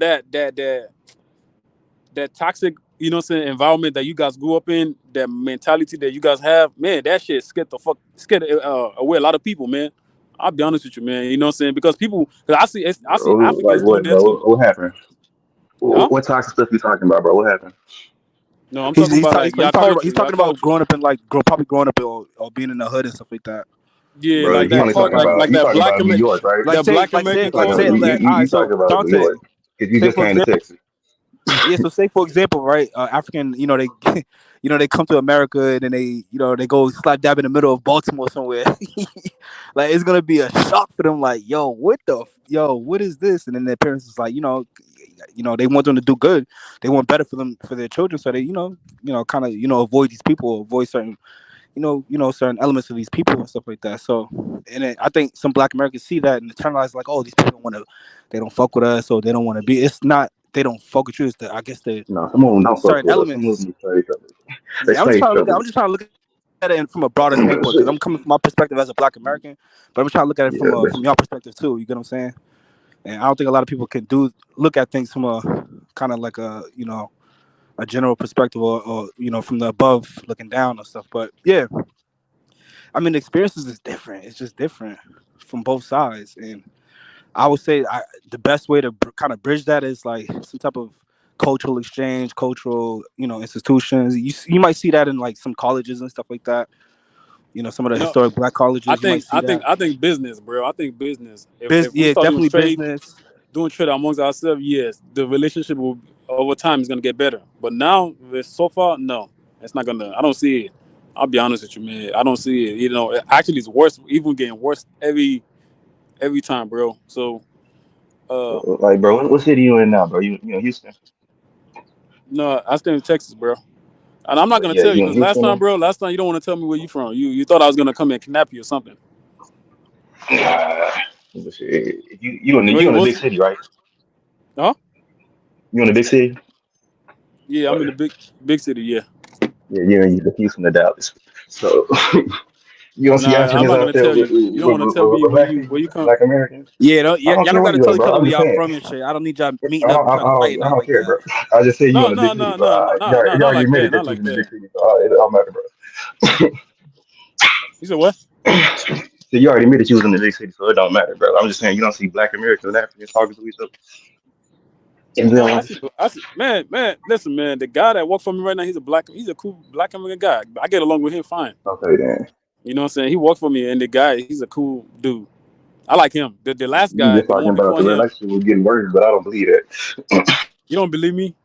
that toxic, environment that you guys grew up in, that mentality that you guys have, man, that shit scared away a lot of people, man. I'll be honest with you, man. You know what I'm saying? Because people, cause I see Bro, like Africans doing what, that bro? too. What happened? Huh? What toxic stuff you talking about, bro? What happened? No, I'm talking about like He's y'all talking about culture. growing up in like probably growing up or being in the hood and stuff like that. Yeah, Bro, like you that only cult, talking like about that black New York, right? Like say American Talking about say culture. like, all right, you so talking about New Dante, York because you say just for came to example, Texas. yeah, so say for example, right, African, they they come to America and then they go slap dab in the middle of Baltimore somewhere. Like it's gonna be a shock for them, like, what is this? And then their parents is like, they want them to do good. They want better for them, for their children, so they, kind of, avoid these people, avoid certain, certain elements of these people and stuff like that. So, and then I think some Black Americans see that and internalize like, oh, these people they don't fuck with us, or they don't want to be. It's not they don't fuck with you. It's I guess the No, some of them don't fuck certain with us. Some of elements. them straight trouble. They Yeah, straight trouble. I'm just trying to look at it from a broader standpoint because I'm coming from my perspective as a Black American, but I'm trying to look at it Yeah, but from your perspective too. You get what I'm saying? And I don't think a lot of people can look at things from a kind of like a general perspective, or from the above looking down or stuff. But yeah, I mean, the experiences is different. It's just different from both sides, and I would say the best way to kind of bridge that is like some type of cultural exchange, cultural institutions. You might see that in like some colleges and stuff like that. Some of the You know, historic Black colleges, you might see that. I think business, bro. I think business. If we Yeah, start definitely business. doing trade amongst ourselves, yes, the relationship will over time is gonna get better. But now, so far, no, it's not gonna. I don't see it. I'll be honest with you, man. I don't see it. Actually, it's worse. Even getting worse every time, bro. So, uh, like, bro, what city you in now, bro? You in Houston? no, I stay in Texas, bro. And I'm not gonna Yeah, tell you you in because last Houston time, now? bro, you don't want to tell me where you from. You thought I was gonna come and kidnap you or something. Nah, shit. You in a big What's city, right? huh? You in a big city? Yeah, I'm Or, in the big city. Yeah. yeah, you're in the Houston to Dallas. So you don't see Nah, I'm Africans not out gonna there tell you. You don't want to tell me with where black you people, come. Black Americans. Yeah, I don't y'all care don't where got to you tell at, each bro. other I'm where just y'all saying. from and shit. I don't need y'all meeting up and trying to fight I nothing don't like care, that. bro. I just say you No, in a no, big city, no, so no, no, no, no, you not already like that. admitted Not that you was like in a that. big city, so it don't matter, bro. You said what? So you already admitted you was in the big city, so it don't matter, bro. I'm just saying you don't see Black Americans and Africans talking to each other in real Man, life. man. Listen, man. The guy that worked for me right now, he's a cool Black American guy. I get along with him fine. Okay, then. You know what I'm saying? He worked for me, and the guy, he's a cool dude. I like him. The last You guy, just the one talking about before the him. relationship was getting worse, but I don't believe that. You don't believe me?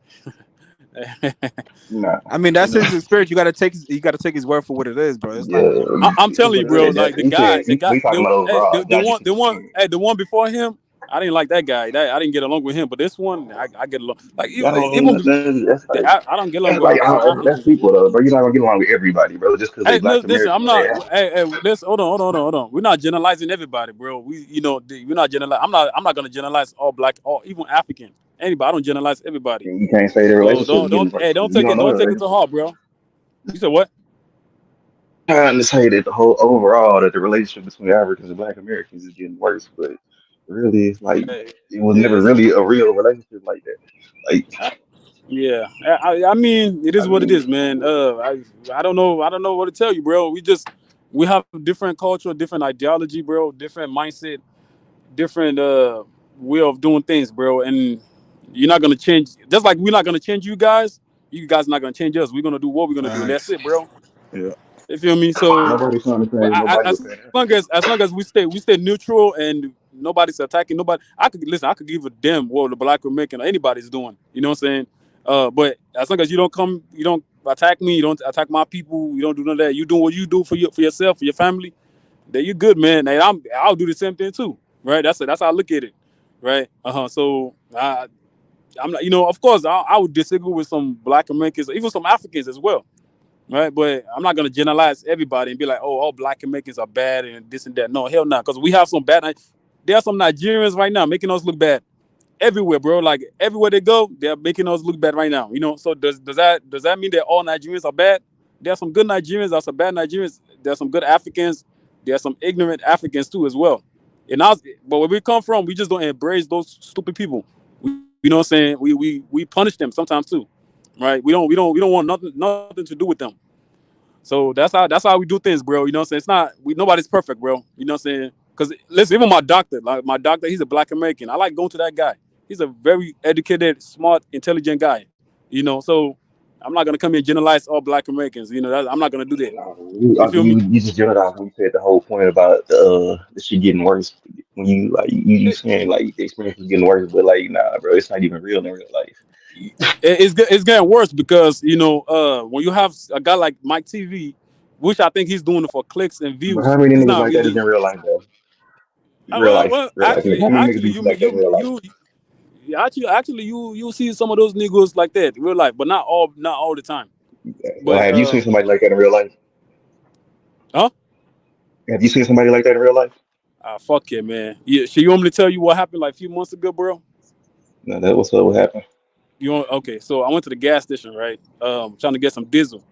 Nah, I mean, that's nah. his experience. You got to take his word for what it is, bro. It's Yeah, not. I'm It is telling what you, it bro. yeah. is. Like That he said we talking about overall, not just in Houston. the one before him. I didn't like that guy. I didn't get along with him. But this one, I get along. Like That don't even mean nothing. I don't get along That's with like some that's Africans. people though, bro. You're not gonna get along with everybody, bro, just because they Hey, Black listen, American I'm or they not. African. Listen, hold on. We're not generalizing everybody, bro. We're not generalizing. I'm not gonna generalize all black or even African. Anybody. I don't generalize everybody. And you can't say the So relationship is getting worse. You don't know the don't take it to relationship. heart, bro. You said what? Trying to say that the whole overall that the relationship between Africans and Black Americans is getting worse, but really, it's like Hey, it was never it's, really a real relationship like that. Like, yeah. I mean, it I is what it mean, is, man. I don't know. I don't know what to tell you, bro. We have different culture, different ideology, bro. Different mindset, different way of doing things, bro. And you're not gonna change. Just like we're not gonna change you guys. You guys not gonna change us. We're gonna do what we're gonna do, and that's Facts. it, bro. Yeah. You feel me? So, nobody's trying to but change nobody as but that. long as we stay neutral and nobody's attacking nobody. I could listen. I could give a damn what the Black American or anybody's doing. You know what I'm saying? But as long as you don't attack me, you don't attack my people, you don't do none of that. You do what you do for yourself, for your family. Then you good, man. And I'll do the same thing too, right? That's how I look at it, right? So I'm not, of course, I would disagree with some Black Americans, even some Africans as well, right? But I'm not gonna generalize everybody and be like, oh, all Black Americans are bad and this and that. No, hell no, because we have some bad. There are some Nigerians right now making us look bad, everywhere, bro. Like everywhere they go, they're making us look bad right now. So does that mean that all Nigerians are bad? There are some good Nigerians, there are some bad Nigerians, there are some good Africans, there are some ignorant Africans too as well. But where we come from, we just don't embrace those stupid people. You know what I'm saying? We punish them sometimes too, right? We don't want nothing to do with them. So that's how we do things, bro. You know what I'm saying? It's not nobody's perfect, bro. You know what I'm saying? Because listen, even my doctor, he's a Black American. I like going to that guy. He's a very educated, smart, intelligent guy. So I'm not gonna come here and generalize all Black Americans. I'm not gonna do that. You feel me? You just generalized when you said the whole point about the shit getting worse. When you like you It, saying like the experience is getting worse, but like nah, bro, it's not even real in real life. it's getting worse because when you have a guy like Mike TV, which I think he's doing it for clicks and But how views, many he's niggas not like that is really. in real life though? Real Well, life, well, real life. How many niggas actually, do you like that in real life? you see some of those niggas like that in real life, but not all the time. So But have you seen somebody like that in real life? huh? Have you seen somebody like that in real life? Fuck it, man. Yeah, so you want me to tell you what happened like a few months ago, bro? No, that was what happened. Okay? So I went to the gas station, right? Trying to get some diesel,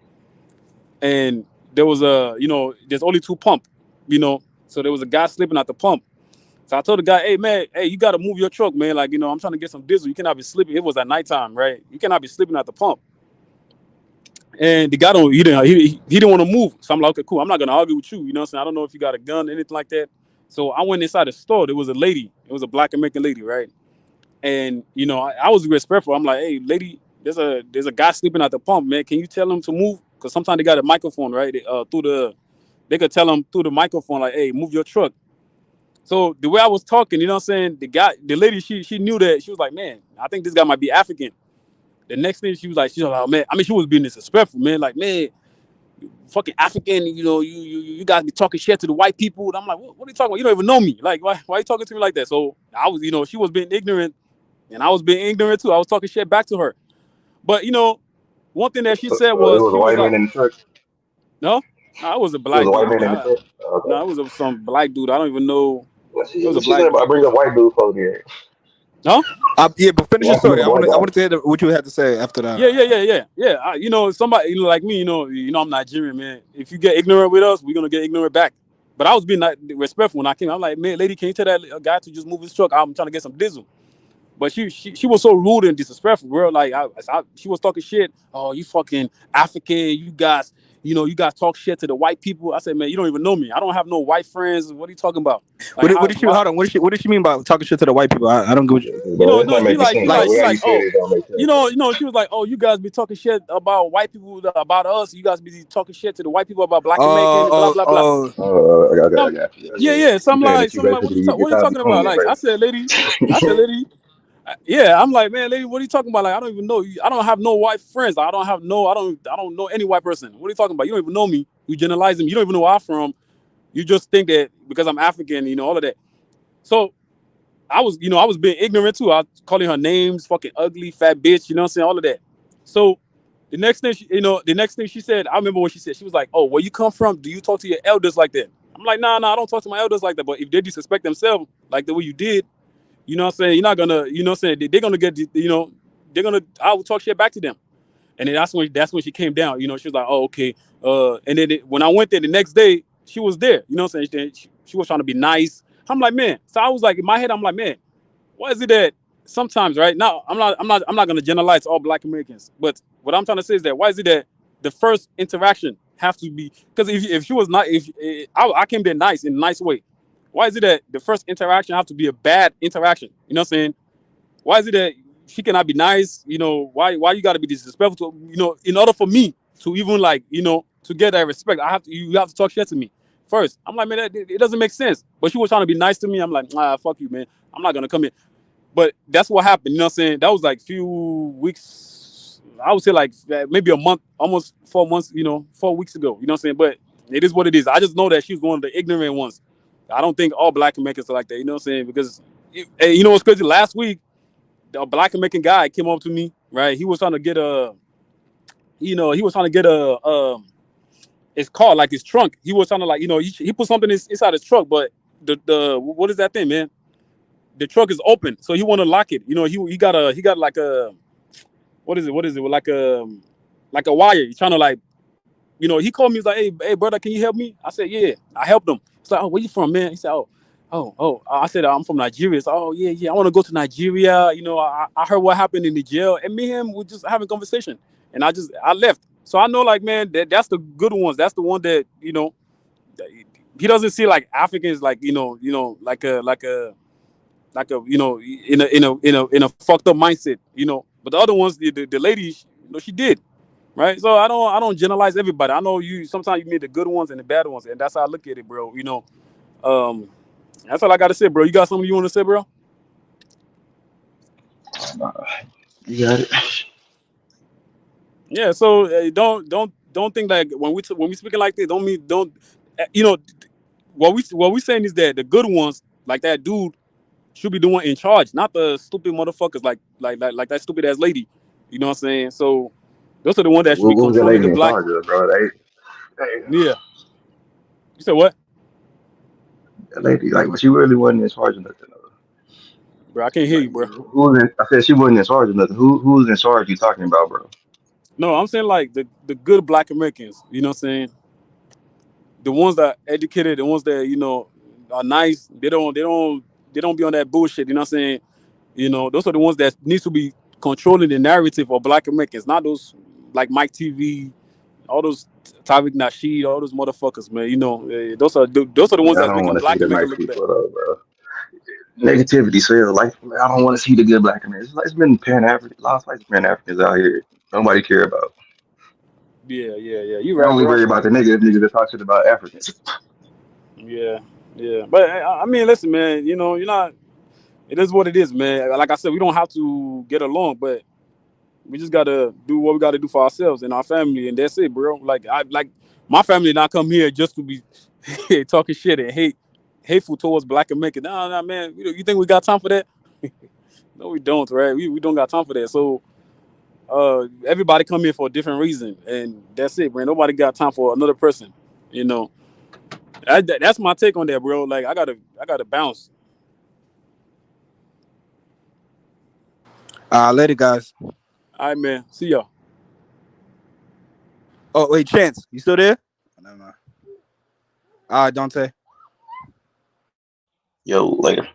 and there was there's only two pump, so there was a guy sleeping at the pump. So I told the guy, hey man, hey, you gotta move your truck, man. Like, I'm trying to get some diesel. You cannot be sleeping. It was at nighttime, right? You cannot be sleeping at the pump. And the guy he didn't want to move. So I'm like, okay, cool. I'm not gonna argue with you. You know what I'm saying? I don't know if you got a gun, anything like that. So I went inside the store. There was a lady. It was a Black American lady, right? And I was respectful. I'm like, hey, lady, there's a guy sleeping at the pump, man. Can you tell him to move? Because sometimes they got a microphone, right? They could tell him through the microphone, like, hey, move your truck. So the way I was talking, you know what I'm saying? The lady, she knew that. She was like, man, I think this guy might be African. The next thing she's like, oh, man, I mean, she was being disrespectful, man. Like, man, fucking African, you guys be talking shit to the white people. And I'm like, what are you talking about? You don't even know me. Like, why are you talking to me like that? So I was, she was being ignorant, and I was being ignorant too. I was talking shit back to her. But one thing that she said So it was, was a she was white man like, in the truck. no, it was a It was black a white dude. man in the truck. No, Okay. it was some black dude. I don't even know. What It was a she black said about dude. bring up white dude for here? Huh? Yeah, but finish your Why she bring story. up white I guy? wanted to hear what you had to say after that. Yeah. Somebody like me, I'm Nigerian, man. If you get ignorant with us, we're gonna get ignorant back. But I was being respectful when I came. I'm like, man, lady, can you tell that guy to just move his truck? I'm trying to get some diesel. But she was so rude and disrespectful, bro. Like she was talking shit. Oh, you fucking African, you guys talk shit to the white people. I said, man, you don't even know me. I don't have no white friends. What are you talking about? Like, What did she? Hold on. What did she mean by talking shit to the white people? I don't get what you. Bro, that's No, not she making like, sense. Like, how you said oh, it don't make sense, bro. she was like, oh, you guys be talking shit about white people, about us. You guys be talking shit to the white people about Black American and blah blah blah. I got you. Yeah. So You I'm saying like, that you basically what your are you copy talking about? clean, Like, right? I said, lady, yeah. I'm like, man, lady, what are you talking about? Like, I don't even know you. I don't have no white friends. I don't know any white person. What are you talking about? You don't even know me. You generalizing me. You don't even know where I'm from. You just think that because I'm African, all of that. So I was being ignorant too. I was calling her names, fucking ugly, fat bitch, you know what I'm saying? All of that. So the next thing she said, I remember what she said. She was like, oh, where you come from? Do you talk to your elders like that? I'm like, nah, I don't talk to my elders like that. But if they disrespect themselves like the way you did, you know what I'm saying? You're not gonna, you know what I'm saying? They're gonna get, I will talk shit back to them. And then that's when she came down. She was like, oh, okay. And then when I went there the next day, she was there. You know what I'm saying? She was trying to be nice. I'm like, man. So I was like, in my head, I'm like, man, why is it that sometimes, right now, I'm not gonna generalize all Black Americans, but what I'm trying to say is that why is it that the first interaction have to be, because if she was not, if I came there nice in a nice way, why is it that the first interaction have to be a bad interaction? You know what I'm saying? Why is it that she cannot be nice? Why you got to be disrespectful? In order for me to even to get that respect, you have to talk shit to me first. I'm like, man, it doesn't make sense. But she was trying to be nice to me. I'm like, fuck you, man. I'm not gonna come in. But that's what happened. You know what I'm saying? That was like few weeks. I would say like maybe a month, almost 4 months. 4 weeks ago. You know what I'm saying? But it is what it is. I just know that she's one of the ignorant ones. I don't think all Black Americans are like that. You know what I'm saying? Because you know what's crazy? Last week, a Black American guy came up to me, right? He was trying to get his car, like his trunk. He was trying to he put something inside his truck, but the what is that thing, man? the truck is open, so he want to lock it. You know, he got like a what is it? Like a wire. He's trying to like, you know, he called me. He's like, hey, brother, can you help me? I said, yeah. I helped him. He's like, oh, where you from, man? He said, oh. I said, I'm from Nigeria. He's like, oh, yeah. I want to go to Nigeria. You know, I heard what happened in the jail, and me and him were just having a conversation, and I left. So I know, like, man, that's the good ones. That's the one that, you know, he doesn't see like Africans like, you know, like a you know, in a fucked up mindset, you know. But the other ones, the lady, you know, she did. Right, so I don't generalize everybody. I know you sometimes you meet the good ones and the bad ones, and that's how I look at it, bro. You know, that's all I gotta say, bro. You got something you want to say, bro? You got it. Yeah. So don't think like when we speaking like this, you know, what we saying is that the good ones, like that dude, should be the one in charge, not the stupid motherfuckers like that stupid ass lady. You know what I'm saying? So those are the ones that should be What was that controlling lady the in black. charge of, bro? Yeah. You said what? That lady, like, she really wasn't in charge of nothing. Bro, I can't hear Like, you, bro. who was in, I said she wasn't in charge of nothing. Who was in charge? You talking about, bro? No, I'm saying like the good black Americans, you know what I'm saying? The ones that are educated, the ones that, you know, are nice, they don't be on that bullshit, you know what I'm saying? You know, those are the ones that needs to be controlling the narrative of black Americans, not those like Mike TV, all those Tariq Nasheed, all those motherfuckers, man. You know, those are the ones I that's don't making want to see black the America nice look bad. people though, bro. Negativity sells. Like, I don't want to see the good black Americans. It's been Pan African, lots of Pan Africans out here. Nobody care about. Yeah. You They right, only bro. worry about the negative niggas that talk shit about Africans. Yeah. But I mean, listen, man. You know, you're not. It is what it is, man. Like I said, we don't have to get along, but we just gotta do what we gotta do for ourselves and our family, and that's it, bro. Like my family not come here just to be talking shit and hateful towards black Americans. Nah, man. You think we got time for that? No, we don't, right? We don't got time for that. So everybody come here for a different reason, and that's it, man. Nobody got time for another person. You know, that's my take on that, bro. Like I gotta bounce. Later, guys. All right, man. See y'all. Oh wait, Chance, you still there? Never mind. Dante. Yo, later.